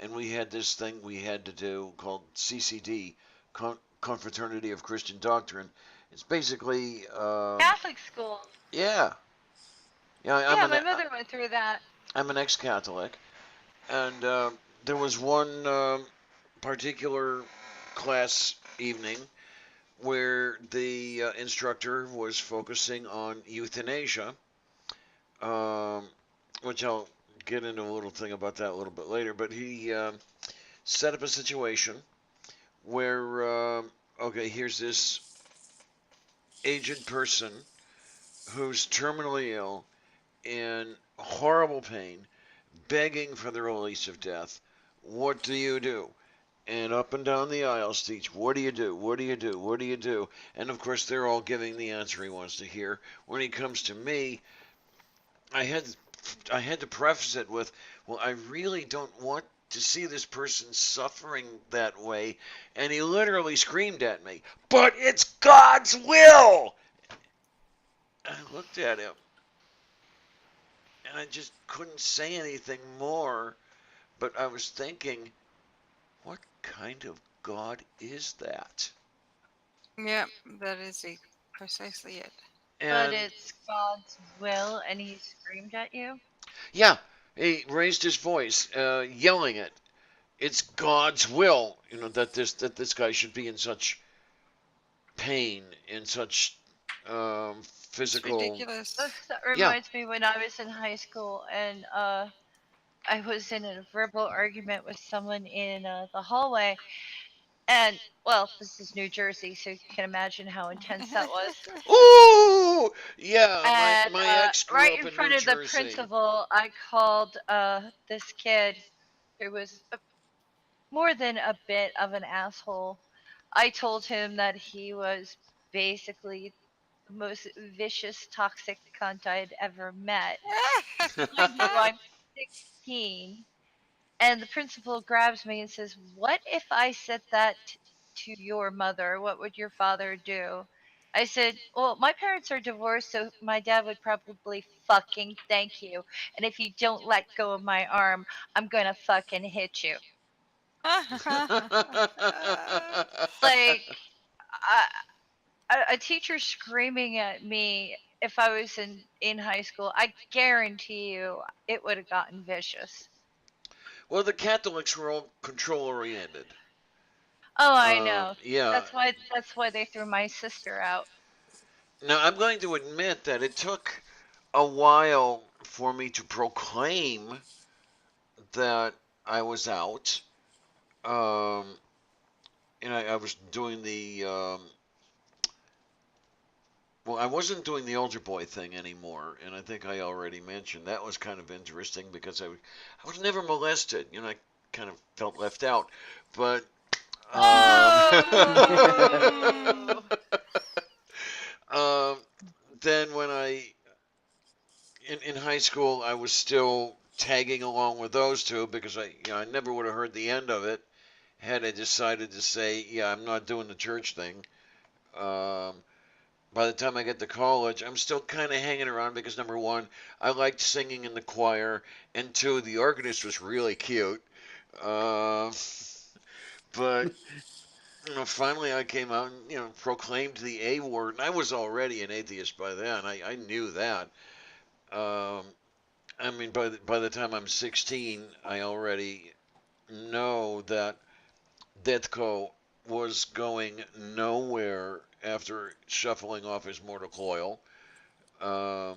Speaker 1: and we had this thing we had to do called CCD, Confraternity of Christian Doctrine. It's basically
Speaker 2: Catholic school.
Speaker 1: Yeah.
Speaker 2: Yeah, my mother went through that.
Speaker 1: I'm an ex-Catholic, and there was one particular class evening where the instructor was focusing on euthanasia, which I'll get into a little thing about that a little bit later. But he set up a situation where, okay, here's this aged person who's terminally ill in horrible pain, begging for the release of death. What do you do? And up and down the aisles teach, what do you do? What do you do? What do you do? And of course, they're all giving the answer he wants to hear. When he comes to me, I had to preface it with, well, I really don't want to see this person suffering that way. And he literally screamed at me, but it's God's will! I looked at him, and I just couldn't say anything more, but I was thinking, what kind of God is that?
Speaker 5: Yeah, that is precisely it.
Speaker 2: But it's God's will, and he screamed at you?
Speaker 1: Yeah, he raised his voice, yelling it. It's God's will, that this guy should be in such pain, in such physical.
Speaker 5: It's ridiculous.
Speaker 2: That reminds me when I was in high school, and I was in a verbal argument with someone in the hallway. And, well, this is New Jersey, so you can imagine how intense that was.
Speaker 1: Ooh! Yeah,
Speaker 2: and,
Speaker 1: my ex grew
Speaker 2: right
Speaker 1: up
Speaker 2: in front
Speaker 1: New
Speaker 2: of
Speaker 1: Jersey.
Speaker 2: the principal, I called this kid who was more than a bit of an asshole. I told him that he was basically the most vicious, toxic cunt I'd ever met. Mind you, I'm 16. And the principal grabs me and says, "What if I said that to your mother? What would your father do?" I said, "Well, my parents are divorced, so my dad would probably fucking thank you. And if you don't let go of my arm, I'm gonna fucking hit you." Like, a teacher screaming at me if I was in high school, I guarantee you it would have gotten vicious.
Speaker 1: Well, the Catholics were all control oriented.
Speaker 2: Oh, I know.
Speaker 1: Yeah.
Speaker 2: That's why they threw my sister out.
Speaker 1: Now, I'm going to admit that it took a while for me to proclaim that I was out. And I was doing the well, I wasn't doing the altar boy thing anymore, and I think I already mentioned that was kind of interesting because I was never molested. kind of felt left out. But
Speaker 2: Oh!
Speaker 1: um, then when in high school, I was still tagging along with those two because I never would have heard the end of it had I decided to say, yeah, I'm not doing the church thing. Um, by the time I get to college, I'm still kind of hanging around because number one, I liked singing in the choir, and two, the organist was really cute. Uh, but finally, I came out and proclaimed the A word, and I was already an atheist by then. I knew that. Um, I mean, by the time I'm 16, I already know that Detko was going nowhere after shuffling off his mortal coil. Um,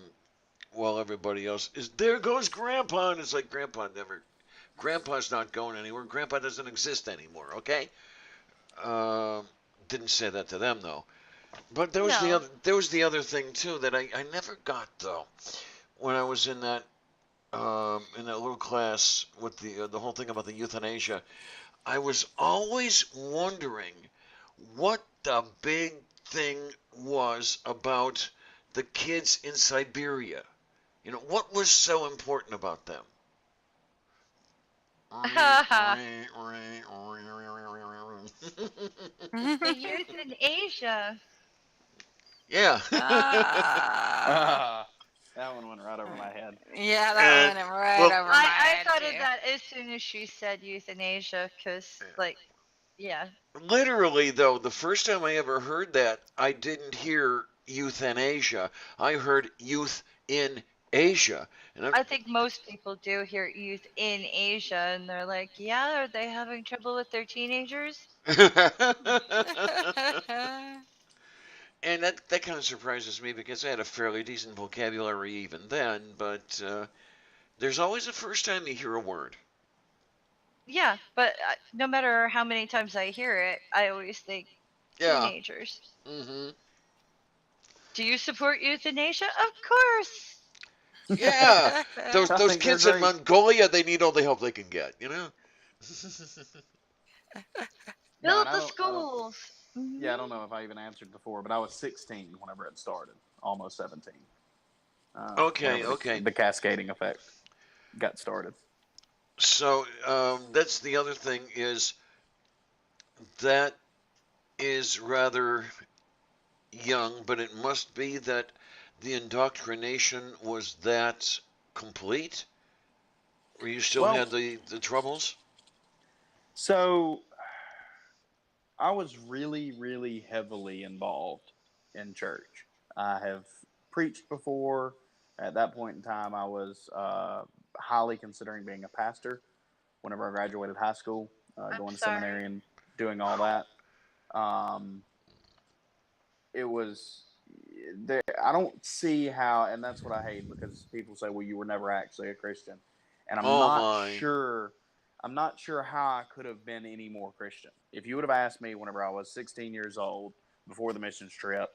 Speaker 1: while everybody else is there goes Grandpa, and it's like Grandpa's not going anywhere. Grandpa doesn't exist anymore. Okay. Um, didn't say that to them though. But
Speaker 2: No.
Speaker 1: there was the other thing too that I never got though when I was in that little class with the whole thing about the euthanasia. I was always wondering what the big thing was about the kids in Siberia. What was so important about them?
Speaker 2: The youth in Asia.
Speaker 1: Yeah.
Speaker 3: That one went right over my head.
Speaker 5: Yeah, that went right over my
Speaker 2: I
Speaker 5: head.
Speaker 2: thought
Speaker 5: too.
Speaker 2: of that as soon as she said euthanasia, because, yeah.
Speaker 1: Literally, though, the first time I ever heard that, I didn't hear euthanasia. I heard youth in Asia. And
Speaker 2: I think most people do hear youth in Asia, and they're like, yeah, are they having trouble with their teenagers?
Speaker 1: And that kind of surprises me because I had a fairly decent vocabulary even then, but there's always a first time you hear a word.
Speaker 2: Yeah, but no matter how many times I hear it, I always think teenagers.
Speaker 1: Mm-hmm.
Speaker 2: Do you support euthanasia? Of course.
Speaker 1: Yeah. Those kids in Mongolia, they need all the help they can get,
Speaker 2: Build the schools.
Speaker 3: Yeah, I don't know if I even answered before, but I was 16 whenever it started, almost 17.
Speaker 1: Okay.
Speaker 3: The cascading effect got started.
Speaker 1: So that's the other thing is that is rather young, but it must be that the indoctrination was that complete? Or you still had the troubles?
Speaker 3: So I was really, really heavily involved in church. I have preached before. At that point in time, I was highly considering being a pastor whenever I graduated high school, going to seminary and doing all that. It was there. I don't see how, and that's what I hate because people say, "Well, you were never actually a Christian," and I'm not sure. I'm not sure how I could have been any more Christian. If you would have asked me whenever I was 16 years old before the missions trip,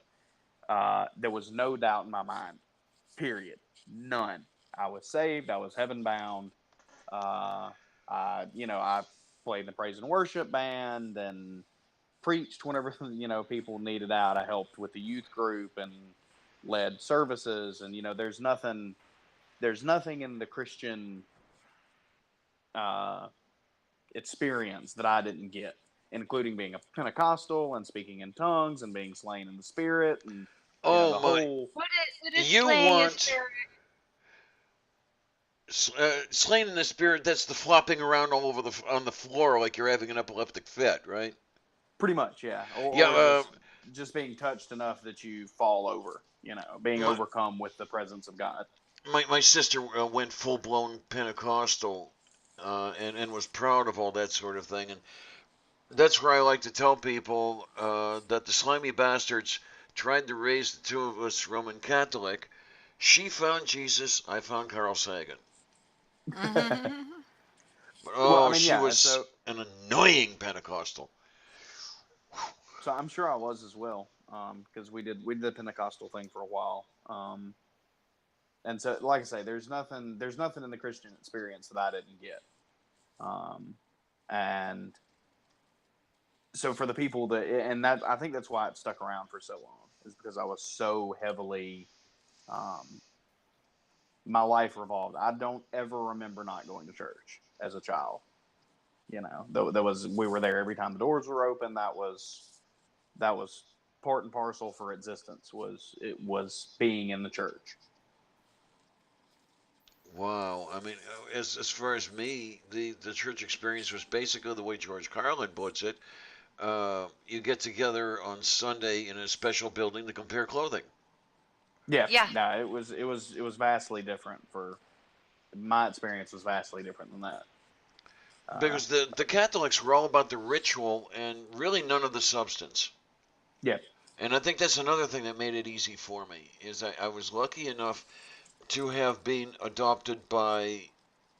Speaker 3: there was no doubt in my mind. Period. None. I was saved. I was heaven bound. I played in the praise and worship band and preached whenever people needed out. I helped with the youth group and led services, and there's nothing in the Christian experience that I didn't get, including being a Pentecostal and speaking in tongues and being slain in the Spirit and the whole.
Speaker 2: What is slaying in spirit?
Speaker 1: Slain in the Spirit, that's the flopping around all over on the floor like you're having an epileptic fit, right?
Speaker 3: Pretty much, yeah. Or just being touched enough that you fall over, being overcome with the presence of God.
Speaker 1: My sister went full-blown Pentecostal and was proud of all that sort of thing. And that's where I like to tell people that the slimy bastards tried to raise the two of us Roman Catholic. She found Jesus, I found Carl Sagan. But, she was an annoying Pentecostal.
Speaker 3: So I'm sure I was as well, because we did the Pentecostal thing for a while, and so like I say, there's nothing in the Christian experience that I didn't get, And so for the people that, and that, I think that's why it stuck around for so long, is because I was so heavily, my life revolved. I don't ever remember not going to church as a child. We were there every time the doors were open. That was part and parcel for existence. Was being in the church.
Speaker 1: Wow. I mean, as far as me, the church experience was basically the way George Carlin puts it. You get together on Sunday in a special building to compare clothing.
Speaker 3: Yeah.
Speaker 2: Yeah.
Speaker 3: No, it was vastly different. For my experience, was vastly different than that.
Speaker 1: Because the Catholics were all about the ritual and really none of the substance.
Speaker 3: Yeah.
Speaker 1: And I think that's another thing that made it easy for me, is I was lucky enough to have been adopted by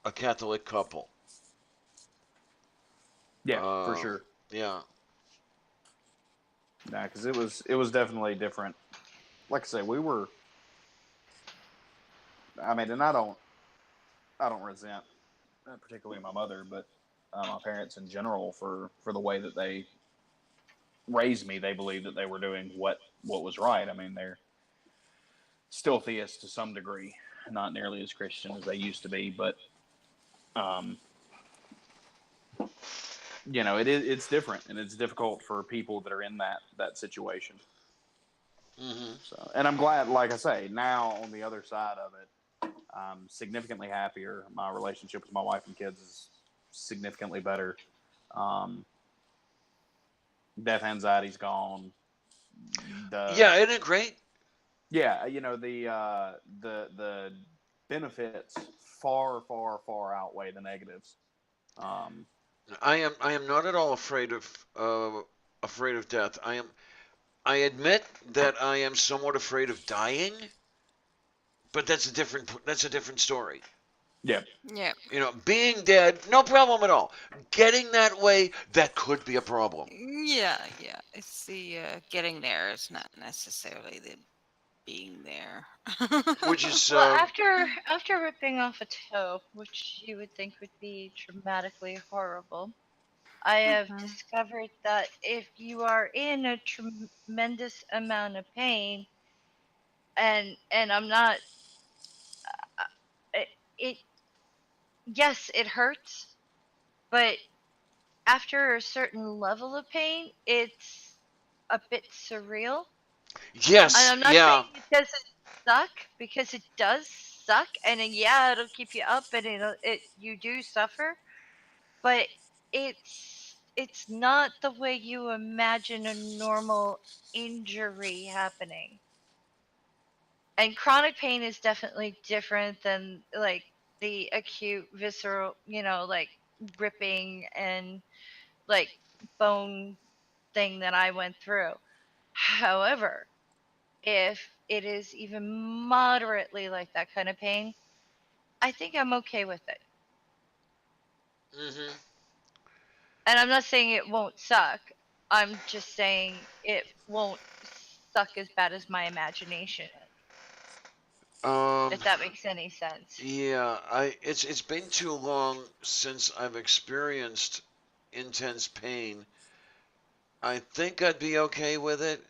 Speaker 1: a Catholic couple.
Speaker 3: Yeah, for sure.
Speaker 1: Yeah.
Speaker 3: Nah, because it was definitely different. Like I say, we were. I mean, and I don't resent, particularly my mother, but my parents in general for the way that they raised me. They believed that they were doing what was right. I mean, they're still theists to some degree, not nearly as Christian as they used to be, but it's different, and it's difficult for people that are in that situation.
Speaker 1: Mm-hmm.
Speaker 3: So, and I'm glad, like I say, now on the other side of it, I'm significantly happier. My relationship with my wife and kids is significantly better. Death anxiety's gone.
Speaker 1: Yeah, isn't it great?
Speaker 3: Yeah, the benefits far outweigh the negatives.
Speaker 1: I am not at all afraid of death. I admit that I am somewhat afraid of dying, but that's a different story.
Speaker 3: Yeah.
Speaker 5: Yeah.
Speaker 1: Being dead, no problem at all. Getting that way, that could be a problem.
Speaker 5: Yeah. It's the getting there. It's not necessarily the being there.
Speaker 1: Which is
Speaker 2: Well, after ripping off a toe, which you would think would be dramatically horrible, I have discovered that if you are in a tremendous amount of pain, and I'm not, it yes, it hurts, but after a certain level of pain, it's a bit surreal.
Speaker 1: yes,
Speaker 2: And I'm not
Speaker 1: yeah.
Speaker 2: saying it doesn't suck, because it does suck, and yeah, it'll keep you up, and you do suffer, but it's not the way you imagine a normal injury happening. And chronic pain is definitely different than like the acute visceral, like ripping and like bone thing that I went through. However, if it is even moderately like that kind of pain, I think I'm okay with it.
Speaker 1: Mm-hmm.
Speaker 2: And I'm not saying it won't suck. I'm just saying it won't suck as bad as my imagination is. If that makes any sense.
Speaker 1: Yeah, it's been too long since I've experienced intense pain. I think I'd be okay with it.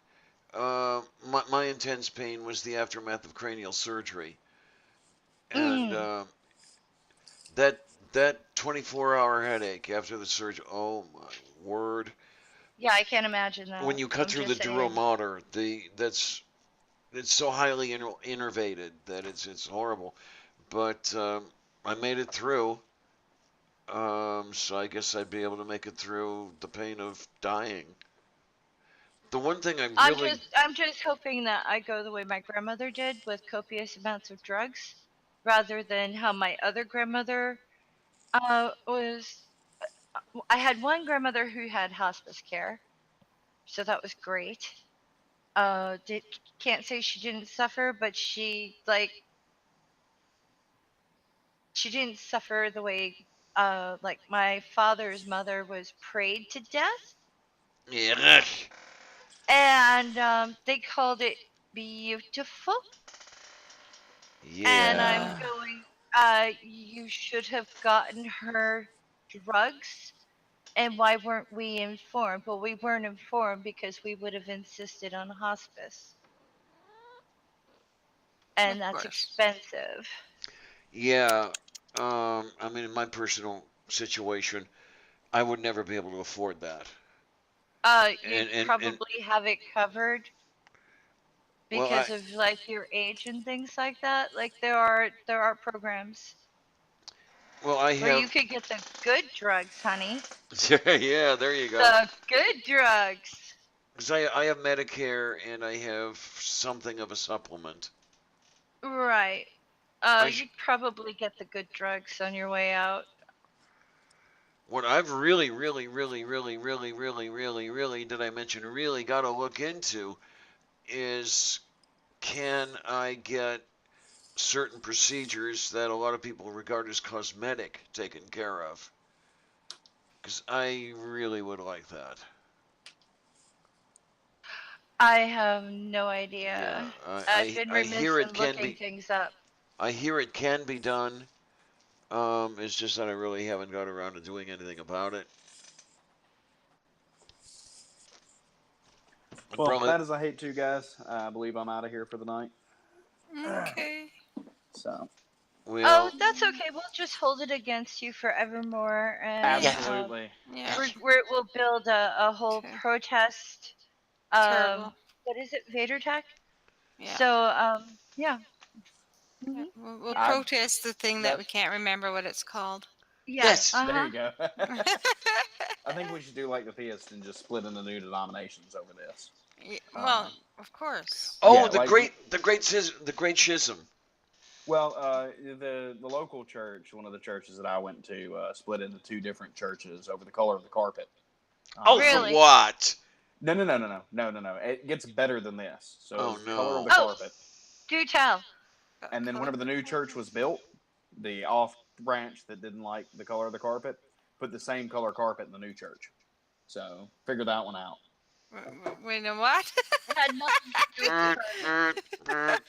Speaker 1: My intense pain was the aftermath of cranial surgery, and that 24-hour headache after the surgery. Oh my word!
Speaker 2: Yeah, I can't imagine that.
Speaker 1: When you cut
Speaker 2: I'm
Speaker 1: through the
Speaker 2: just saying.
Speaker 1: dura mater, it's so highly innervated that it's horrible. But I made it through. So I guess I'd be able to make it through the pain of dying. The one thing
Speaker 2: I'm just hoping that I go the way my grandmother did, with copious amounts of drugs, rather than how my other grandmother was. I had one grandmother who had hospice care, so that was great. Can't say she didn't suffer, but she didn't suffer the way like my father's mother was prayed to death.
Speaker 1: Yeah.
Speaker 2: And they called it beautiful.
Speaker 1: Yeah.
Speaker 2: And I'm going, you should have gotten her drugs And why weren't we informed? Well, we weren't informed because we would have insisted on hospice. And
Speaker 5: Of
Speaker 2: that's
Speaker 5: course.
Speaker 2: expensive.
Speaker 1: Yeah. I mean, in my personal situation, I would never be able to afford that.
Speaker 2: You'd
Speaker 1: And
Speaker 2: probably have it covered
Speaker 1: well,
Speaker 2: because of like your age and things like that. Like there are programs
Speaker 1: I
Speaker 2: where you
Speaker 1: have.
Speaker 2: could get the good drugs, honey.
Speaker 1: Yeah, there you go.
Speaker 2: The good drugs.
Speaker 1: Because I have Medicare and I have something of a supplement.
Speaker 2: Right. You'd probably get the good drugs on your way out.
Speaker 1: What I've really, really, really, really, really, really, really, really, did I mention, really got to look into is, can I get certain procedures that a lot of people regard as cosmetic taken care of? Because I really would like that.
Speaker 2: I have no idea.
Speaker 1: Yeah,
Speaker 2: I've been
Speaker 1: I
Speaker 2: remiss
Speaker 1: hear
Speaker 2: in
Speaker 1: it can
Speaker 2: looking
Speaker 1: be.
Speaker 2: things up.
Speaker 1: I hear it can be done. It's just that I really haven't got around to doing anything about it.
Speaker 3: Well,
Speaker 1: Probably.
Speaker 3: that is I hate to, guys. I believe I'm out of here for the night.
Speaker 5: Okay.
Speaker 3: So.
Speaker 2: Oh, that's okay. We'll just hold it against you forevermore, and
Speaker 3: Absolutely.
Speaker 5: Yeah.
Speaker 2: we'll build a whole
Speaker 5: Okay.
Speaker 2: protest.
Speaker 5: Terrible.
Speaker 2: What is it, Vader Tech?
Speaker 5: Yeah.
Speaker 2: So yeah.
Speaker 5: Yeah, we'll
Speaker 3: I-
Speaker 5: protest the thing that we can't remember what it's called.
Speaker 1: Yes.
Speaker 3: There you go. I think we should do like the theists and just split into new denominations over this.
Speaker 5: Yeah, well, of course.
Speaker 1: Oh,
Speaker 3: Yeah,
Speaker 1: the
Speaker 3: like-
Speaker 1: great schism.
Speaker 3: Well, the local church, one of the churches that I went to, split into two different churches over the color of the carpet.
Speaker 1: Oh,
Speaker 2: Really?
Speaker 1: for what?
Speaker 3: No. It gets better than this. So
Speaker 1: Oh,
Speaker 3: the color of
Speaker 1: no.
Speaker 3: the
Speaker 2: Oh.
Speaker 3: carpet.
Speaker 2: Do tell.
Speaker 3: And then whenever the new church was built, the off branch that didn't like the color of the carpet put the same color carpet in the new church. So figure that one out.
Speaker 5: Wait, no, what?
Speaker 2: It had nothing to do with the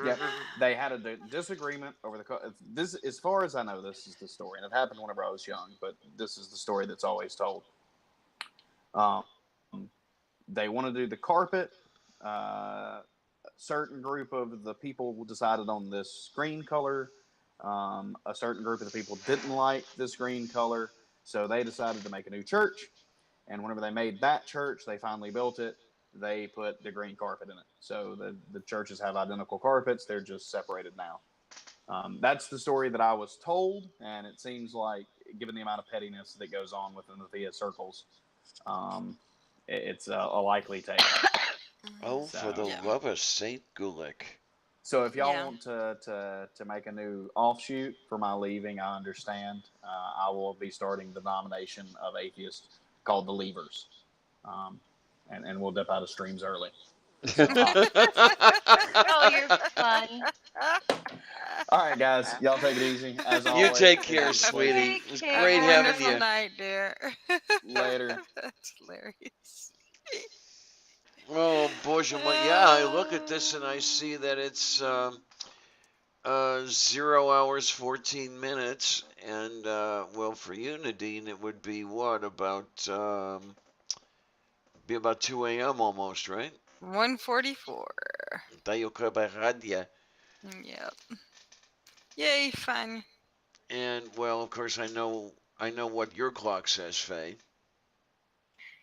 Speaker 3: Yep. They had a disagreement over the this. As far as I know, this is the story, and it happened whenever I was young. But this is the story that's always told. They want to do the carpet. A certain group of the people decided on this green color. A certain group of the people didn't like this green color, so they decided to make a new church. And whenever they made that church, they finally built it. They put the green carpet in it. So the churches have identical carpets. They're just separated now. That's the story that I was told, and it seems like, given the amount of pettiness that goes on within the theist circles, it's a likely take.
Speaker 1: Oh, for the love of Saint Gulick.
Speaker 3: So if y'all want to make a new offshoot for my leaving, I understand. I will be starting the denomination of atheists called the Leavers. And we'll dip out of streams early.
Speaker 2: Oh, you're fun.
Speaker 3: All right, guys. Y'all take it easy. As
Speaker 1: You
Speaker 3: always,
Speaker 1: take care, sweetie. It was great having
Speaker 5: Wonderful
Speaker 1: you.
Speaker 5: night, dear.
Speaker 3: Later.
Speaker 5: That's hilarious.
Speaker 1: Oh, Boże, yeah, I look at this and I see that it's 0 hours 14 minutes, and well, for you, Nadine, it would be what, about 2 a.m. almost, right?
Speaker 5: 1:44.
Speaker 1: Tayo ka ba radya?
Speaker 5: Yep. Yay, fun.
Speaker 1: And well, of course, I know what your clock says, Faye.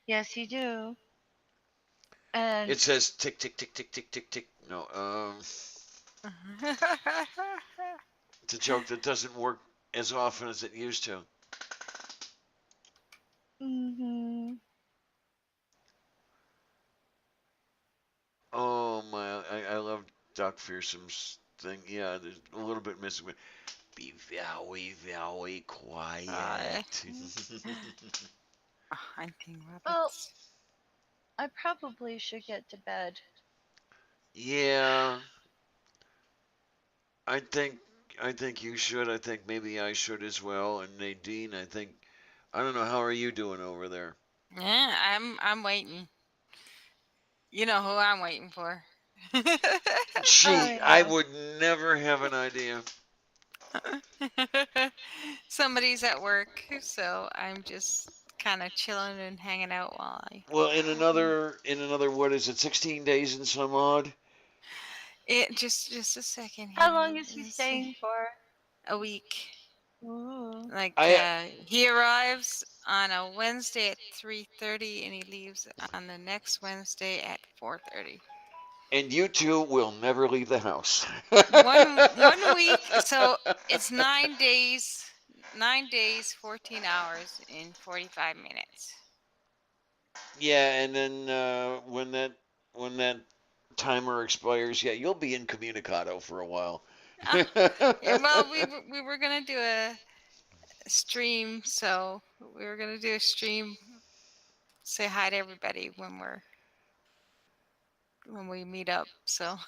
Speaker 2: Yes, you do. And
Speaker 1: It says tick tick tick tick tick tick tick. No, it's a joke that doesn't work as often as it used to.
Speaker 2: mhm.
Speaker 1: Oh my, I love Doc Fearsom's thing. Yeah, there's a little bit missing, but be very, very quiet.
Speaker 5: Hunting rabbits.
Speaker 2: Well, I probably should get to bed.
Speaker 1: Yeah, I think you should. I think maybe I should as well. And Nadine, I don't know. How are you doing over there?
Speaker 5: Yeah, I'm waiting. You know who I'm waiting for.
Speaker 1: Gee,
Speaker 2: Oh, yeah.
Speaker 1: I would never have an idea.
Speaker 5: Somebody's at work, so I'm just kind of chilling and hanging out while I.
Speaker 1: Well, in another what is it? 16 days and some odd.
Speaker 5: It just a second here.
Speaker 2: How long is he
Speaker 5: Let's see.
Speaker 2: staying for?
Speaker 5: A week.
Speaker 2: Ooh.
Speaker 5: Like
Speaker 1: I
Speaker 5: he arrives on a Wednesday at 3:30 and he leaves on the next Wednesday at 4:30.
Speaker 1: and you two will never leave the house.
Speaker 5: One week, so it's 9 days, 14 hours in 45 minutes.
Speaker 1: Yeah, and then when that timer expires, yeah, you'll be incommunicado for a while.
Speaker 5: Yeah, well, we were gonna do a stream, so we were gonna do a stream, say hi to everybody when we meet up. So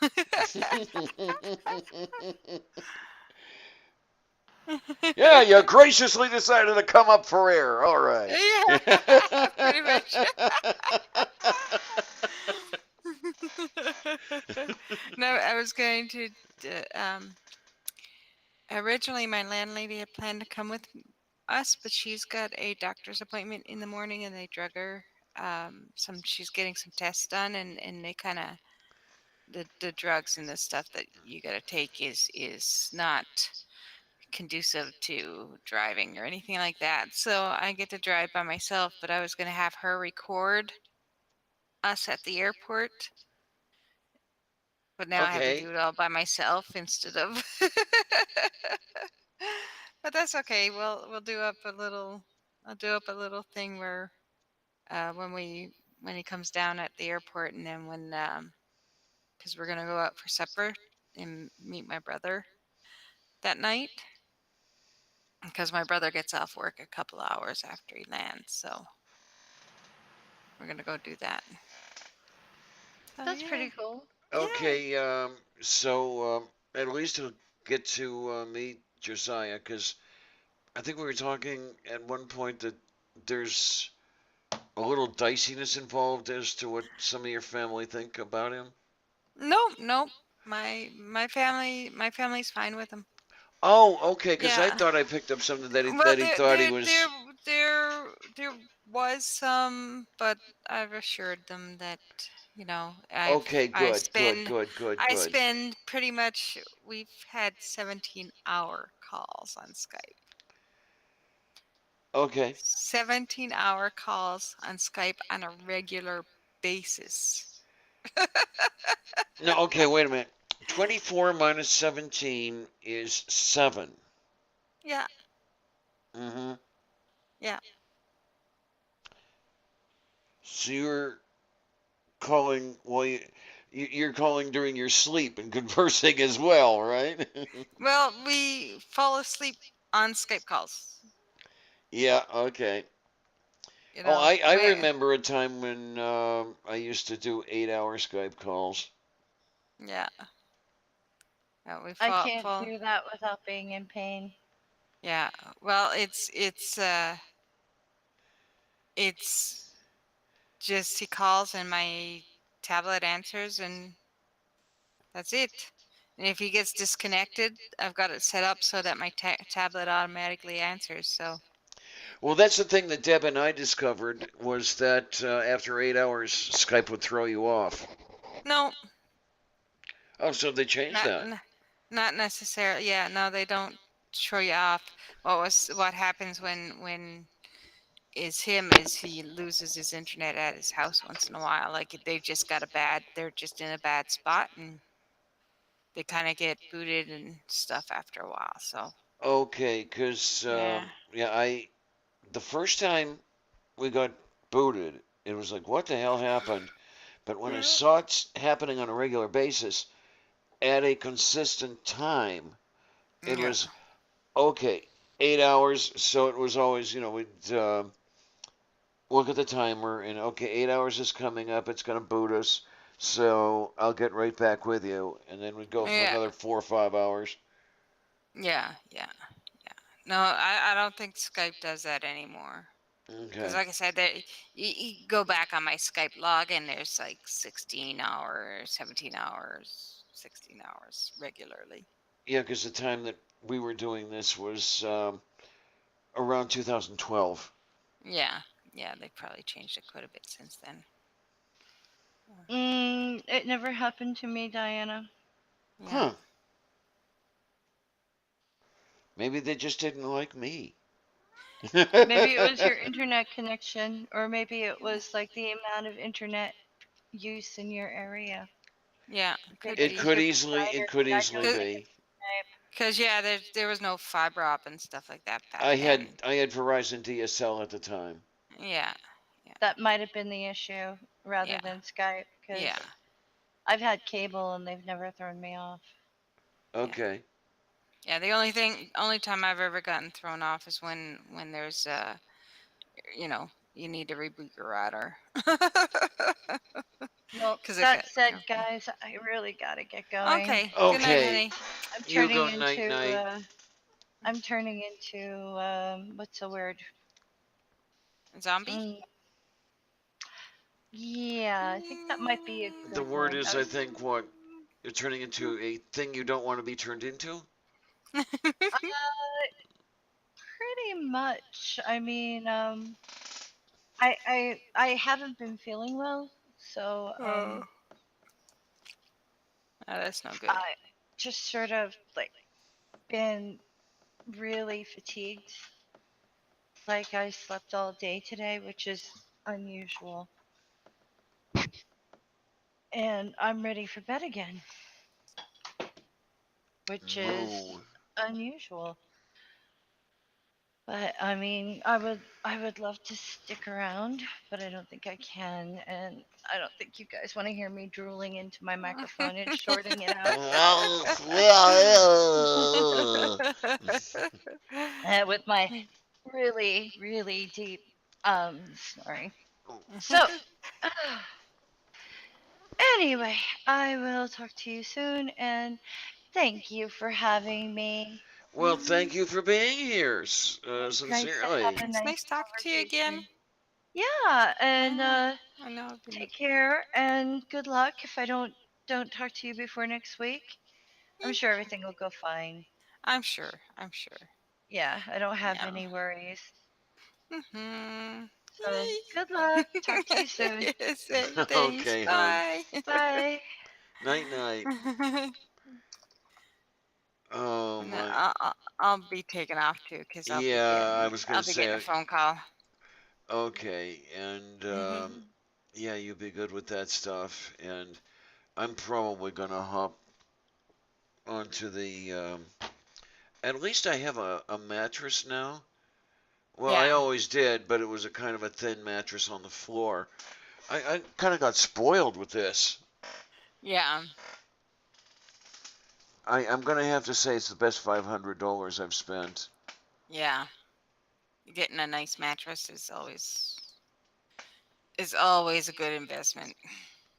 Speaker 1: Yeah, you graciously decided to come up for air. All right.
Speaker 5: yeah, pretty much. No, I was going to. Originally, my landlady had planned to come with us, but she's got a doctor's appointment in the morning, and they drug her. She's getting some tests done, and they kind of the drugs and the stuff that you got to take is not conducive to driving or anything like that. So I get to drive by myself, but I was going to have her record us at the airport. But now I have to do it all by myself instead of. But that's okay. We'll do up a little. I'll do up a little thing where when he comes down at the airport, and then when because we're gonna go out for supper and meet my brother that night because my brother gets off work a couple hours after he lands, so we're gonna go do that.
Speaker 2: That's pretty cool.
Speaker 1: Okay, so at least he'll get to meet Josiah, because I think we were talking at one point that there's a little diciness involved as to what some of your family think about him.
Speaker 5: Nope. My family's fine with him.
Speaker 1: Oh, okay, because I
Speaker 5: Yeah.
Speaker 1: thought I picked up something that he
Speaker 5: Well,
Speaker 1: thought he was.
Speaker 5: there was some, but I've assured them that
Speaker 1: Okay,
Speaker 5: I
Speaker 1: good.
Speaker 5: I spend pretty much. We've had 17-hour calls on Skype.
Speaker 1: Okay.
Speaker 5: 17-hour calls on Skype on a regular basis.
Speaker 1: No, okay, wait a minute. 24 minus 17 is 7.
Speaker 5: Yeah.
Speaker 1: Mm-hmm.
Speaker 5: Yeah.
Speaker 1: So you're calling, well, you're calling during your sleep and conversing as well, right?
Speaker 5: Well, we fall asleep on Skype calls.
Speaker 1: Yeah, okay. Oh, I remember a time when I used to do 8-hour Skype calls.
Speaker 5: Yeah.
Speaker 2: I can't do that without being in pain.
Speaker 5: Yeah. Well, it's just he calls and my tablet answers and that's it. And if he gets disconnected, I've got it set up so that my tablet automatically answers. So.
Speaker 1: Well, that's the thing that Deb and I discovered was that after 8 hours, Skype would throw you off.
Speaker 5: No.
Speaker 1: Oh, so they changed that.
Speaker 5: Not necessarily. Yeah, no, they don't throw you off. What happens when is he loses his internet at his house once in a while. Like they're just in a bad spot and they kind of get booted and stuff after a while. So.
Speaker 1: Okay, because the first time we got booted, it was like, what the hell happened? But when I saw it happening on a regular basis at a consistent time, it was okay, 8 hours. So it was always, we'd look at the timer and okay, 8 hours is coming up. It's going to boot us. So I'll get right back with you. And then we'd go for another 4 or 5 hours.
Speaker 5: Yeah. No, I don't think Skype does that anymore.
Speaker 1: Okay.
Speaker 5: Because like I said, you go back on my Skype log and there's like 16 hours, 17 hours, 16 hours regularly.
Speaker 1: Yeah, because the time that we were doing this was around 2012.
Speaker 5: Yeah, yeah, they probably changed it quite a bit since then.
Speaker 2: It never happened to me, Diana.
Speaker 5: Yeah.
Speaker 1: Huh. Maybe they just didn't like me.
Speaker 2: Maybe it was your internet connection, or maybe it was like the amount of internet use in your area.
Speaker 5: Yeah, could
Speaker 1: It
Speaker 5: be.
Speaker 1: could easily be.
Speaker 5: Because there was no fiber op and stuff like that back
Speaker 1: I
Speaker 5: then.
Speaker 1: had Verizon DSL at the time.
Speaker 5: Yeah.
Speaker 2: That might have been the issue rather
Speaker 5: Yeah.
Speaker 2: than Skype, because
Speaker 5: Yeah.
Speaker 2: I've had cable and they've never thrown me off.
Speaker 1: Okay.
Speaker 5: Yeah, the only time I've ever gotten thrown off is when there's you need to reboot your router.
Speaker 2: Well, that said, guys, I really gotta get going.
Speaker 5: Okay. Good night, honey.
Speaker 2: I'm
Speaker 1: You
Speaker 2: turning
Speaker 1: go
Speaker 2: into
Speaker 1: night.
Speaker 2: I'm turning into what's the word?
Speaker 5: Zombie?
Speaker 2: Yeah, I think that might be a good
Speaker 1: The word
Speaker 2: one.
Speaker 1: is, I think, what? You're turning into a thing you don't want to be turned into?
Speaker 2: Pretty much. I mean, I haven't been feeling well, so
Speaker 5: Oh, that's no good.
Speaker 2: I just sort of like been really fatigued. Like I slept all day today, which is unusual. And I'm ready for bed again, which is unusual. But I mean, I would love to stick around, but I don't think I can, and I don't think you guys want to hear me drooling into my microphone and shorting it out. With my really, really deep snoring. So, anyway, I will talk to you soon, and thank you for having me.
Speaker 1: Well, thank you for being here, sincerely.
Speaker 5: It's nice talking to you again.
Speaker 2: Yeah, and
Speaker 5: I know.
Speaker 2: take care and good luck if I don't talk to you before next week. I'm sure everything will go fine.
Speaker 5: I'm sure.
Speaker 2: Yeah, I don't have any worries.
Speaker 5: Mm-hmm.
Speaker 2: So good luck. Talk to you soon.
Speaker 5: Thanks.
Speaker 1: Okay,
Speaker 5: Bye.
Speaker 2: Bye.
Speaker 1: Night. Oh
Speaker 5: No,
Speaker 1: my.
Speaker 5: I'll be taking off too because
Speaker 1: I was gonna
Speaker 5: I'll be getting a phone call.
Speaker 1: Okay, and yeah, you'll be good with that stuff, and I'm probably gonna hop onto the. At least I have a mattress now. Well, I
Speaker 5: Yeah.
Speaker 1: always did, but it was a kind of a thin mattress on the floor. I kind of got spoiled with this.
Speaker 5: Yeah.
Speaker 1: I'm gonna have to say it's the best $500 I've spent.
Speaker 5: Yeah. Getting a nice mattress is always a good investment.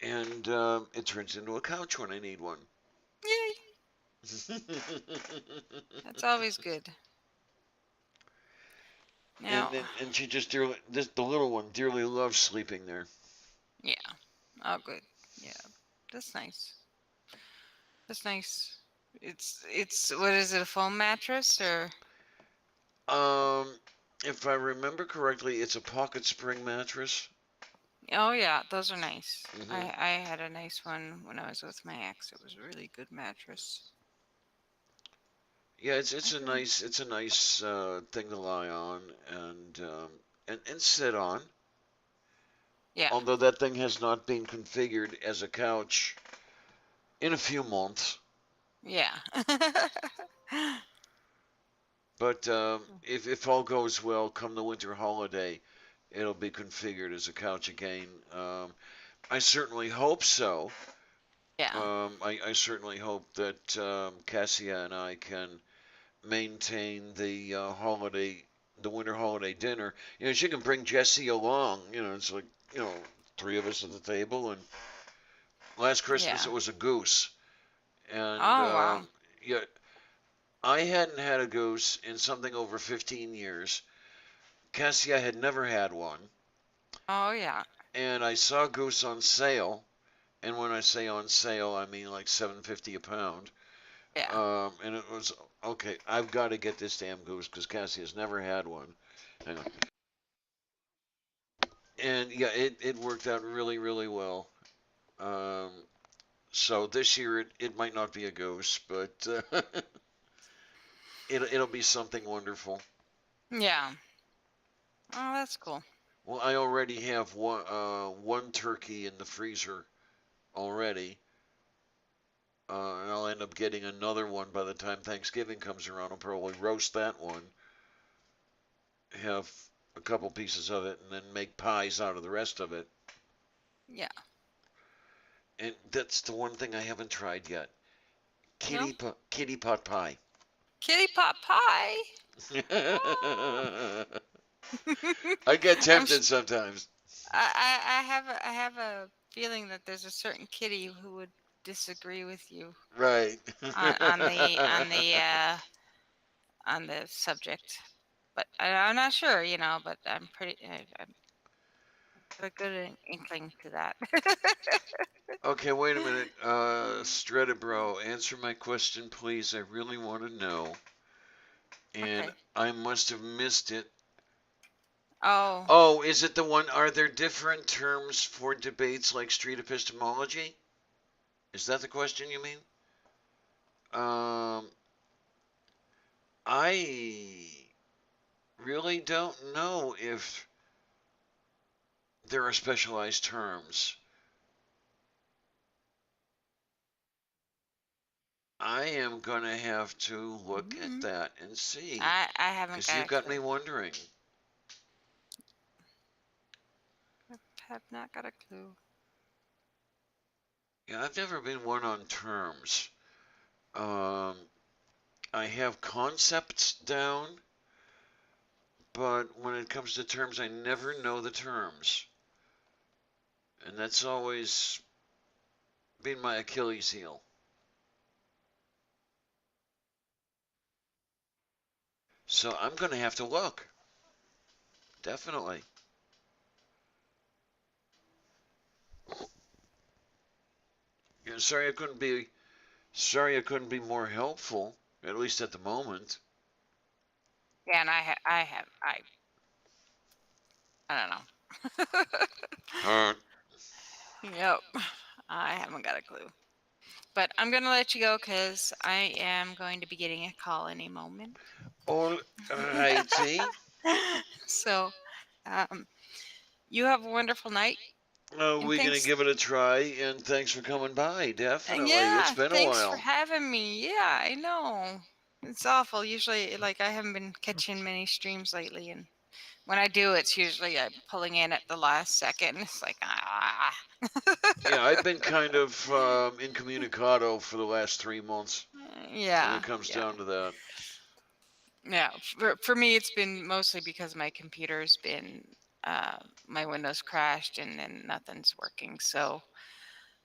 Speaker 1: And it turns into a couch when I need one.
Speaker 5: Yay. That's always good. Now,
Speaker 1: and she just the little one dearly loves sleeping there.
Speaker 5: yeah. Oh, good. Yeah. That's nice. That's nice. It's what is it, a foam mattress or?
Speaker 1: If I remember correctly, it's a pocket spring mattress.
Speaker 5: Oh yeah, those are nice.
Speaker 1: Mm-hmm.
Speaker 5: I had a nice one when I was with my ex. It was a really good mattress.
Speaker 1: Yeah, it's a nice thing to lie on and sit on.
Speaker 5: Yeah.
Speaker 1: Although that thing has not been configured as a couch in a few months.
Speaker 5: Yeah.
Speaker 1: But if all goes well, come the winter holiday, it'll be configured as a couch again. I certainly hope so.
Speaker 5: Yeah.
Speaker 1: I certainly hope that Cassia and I can maintain the winter holiday dinner. You know, she can bring Jesse along. You know, it's like, 3 of us at the table. And last Christmas it was a goose. And
Speaker 5: wow.
Speaker 1: yeah, I hadn't had a goose in something over 15 years. Cassia had never had one.
Speaker 5: Oh yeah.
Speaker 1: And I saw goose on sale. And when I say on sale, I mean like $7.50 a pound.
Speaker 5: Yeah.
Speaker 1: And it was okay. I've got to get this damn goose because Cassie has never had one. Hang on. And yeah, it worked out really, really well. Um, so this year it might not be a goose, but it'll be something wonderful.
Speaker 5: Yeah. Oh, that's cool.
Speaker 1: Well, I already have one turkey in the freezer already. And I'll end up getting another one by the time Thanksgiving comes around. I'll probably roast that one, have a couple pieces of it, and then make pies out of the rest of it.
Speaker 5: Yeah.
Speaker 1: And that's the one thing I haven't tried yet.
Speaker 5: No?
Speaker 1: Kitty pot pie.
Speaker 5: Kitty pot pie. Oh.
Speaker 1: I get
Speaker 5: I'm
Speaker 1: tempted sometimes.
Speaker 5: I have a feeling that there's a certain kitty who would disagree with you
Speaker 1: Right.
Speaker 5: on the subject, but I'm not sure, but I'm I'm got a good inkling to that.
Speaker 1: Okay, wait a minute. Bro, answer my question, please. I really want to know. And
Speaker 5: Okay.
Speaker 1: I must have missed it.
Speaker 5: Oh.
Speaker 1: Oh, is it the one? Are there different terms for debates like street epistemology? Is that the question you mean? I really don't know if there are specialized terms. I am gonna have to look at that and see.
Speaker 5: I haven't
Speaker 1: Because
Speaker 5: got
Speaker 1: you've got me wondering.
Speaker 5: I have not got a clue.
Speaker 1: Yeah, I've never been one on terms. I have concepts down, but when it comes to terms, I never know the terms. And that's always been my Achilles heel. So I'm going to have to look. Definitely. Yeah, sorry I couldn't be more helpful, at least at the moment.
Speaker 5: Yeah, and I don't know. Yep. I haven't got a clue. But I'm going to let you go because I am going to be getting a call any moment.
Speaker 1: All righty.
Speaker 5: So, you have a wonderful night.
Speaker 1: We're going to give it a try, and thanks for coming by. Definitely.
Speaker 5: Yeah,
Speaker 1: It's been a
Speaker 5: thanks
Speaker 1: while.
Speaker 5: for having me. Yeah, I know. It's awful. Usually, like, I haven't been catching many streams lately, and when I do, it's usually I'm pulling in at the last second. It's like, ah.
Speaker 1: Yeah, I've been kind of incommunicado for the last 3 months.
Speaker 5: Yeah.
Speaker 1: When it comes down to that.
Speaker 5: Yeah, for me, it's been mostly because my computer's been, my Windows crashed and then nothing's working. So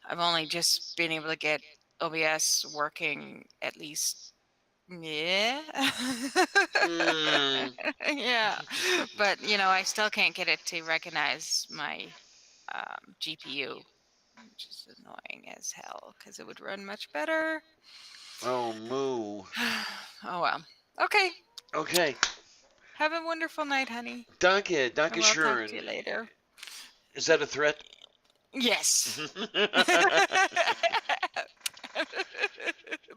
Speaker 5: I've only just been able to get OBS working at least. Yeah. Yeah. But, I still can't get it to recognize my GPU, which is annoying as hell because it would run much better.
Speaker 1: Oh, moo.
Speaker 5: Oh, well. Okay.
Speaker 1: Okay.
Speaker 5: Have a wonderful night, honey.
Speaker 1: Danke
Speaker 5: I'll
Speaker 1: schön.
Speaker 5: talk to you later.
Speaker 1: Is that a threat?
Speaker 5: Yes.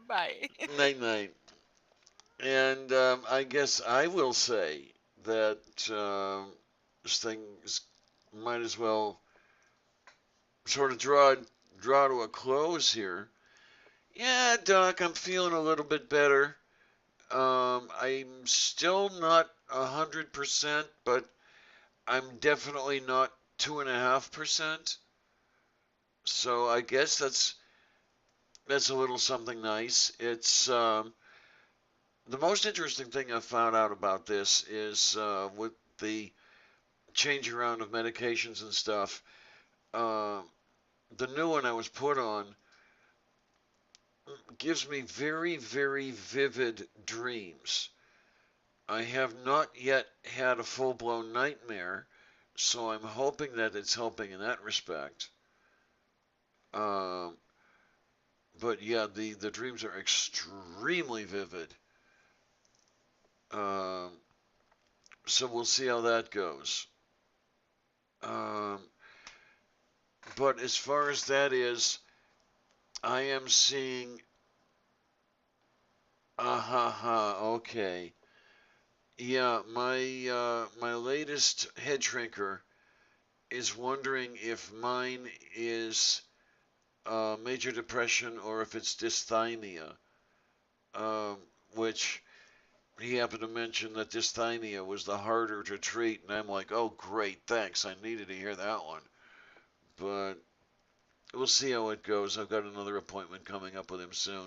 Speaker 5: Bye.
Speaker 1: Night, night. And I guess I will say that this thing might as well sort of draw to a close here. Yeah, Doc, I'm feeling a little bit better. I'm still not 100%, but I'm definitely not 2.5%. So I guess that's a little something nice. It's the most interesting thing I've found out about this is with the change around of medications and stuff. The new one I was put on gives me very, very vivid dreams. I have not yet had a full-blown nightmare, so I'm hoping that it's helping in that respect. but yeah, the dreams are extremely vivid. So we'll see how that goes. But as far as that is, I am seeing. Okay. Yeah, my latest head shrinker is wondering if mine is major depression or if it's dysthymia, um, which he happened to mention that dysthymia was the harder to treat, and I'm like, oh great, thanks, I needed to hear that one. But we'll see how it goes. I've got another appointment coming up with him soon,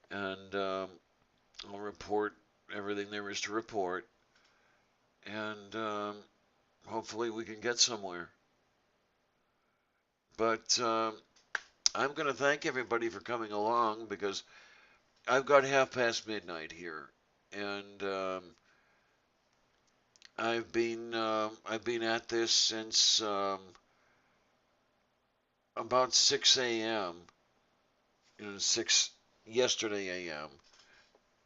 Speaker 1: and I'll report everything there is to report, and hopefully we can get somewhere. But I'm going to thank everybody for coming along because I've got midnight here, and I've been at this since about 6 a.m. You know, 6 yesterday a.m.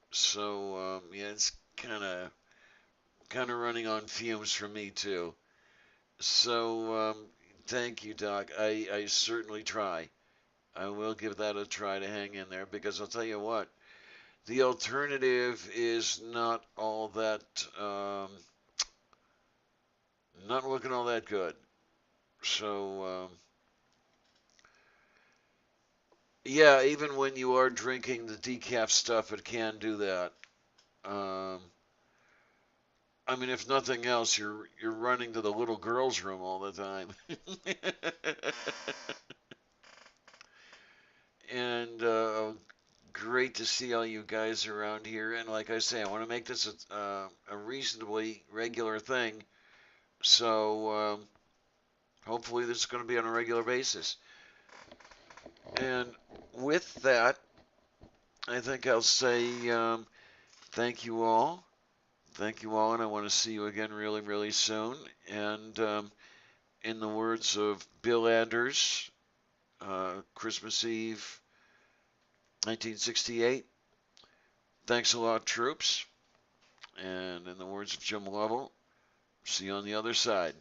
Speaker 1: So yeah, it's kind of running on fumes for me too. So thank you, Doc. I certainly try. I will give that a try to hang in there because I'll tell you what, the alternative is not all that, not looking all that good. So, yeah, even when you are drinking the decaf stuff, it can do that. Um, I mean, if nothing else, you're running to the little girl's room all the time. And great to see all you guys around here. And like I say, I want to make this a reasonably regular thing. So hopefully this is going to be on a regular basis. And with that, I think I'll say thank you all. Thank you all, and I want to see you again really, really soon. And in the words of Bill Anders, Christmas Eve, 1968, thanks a lot, troops. And in the words of Jim Lovell, see you on the other side.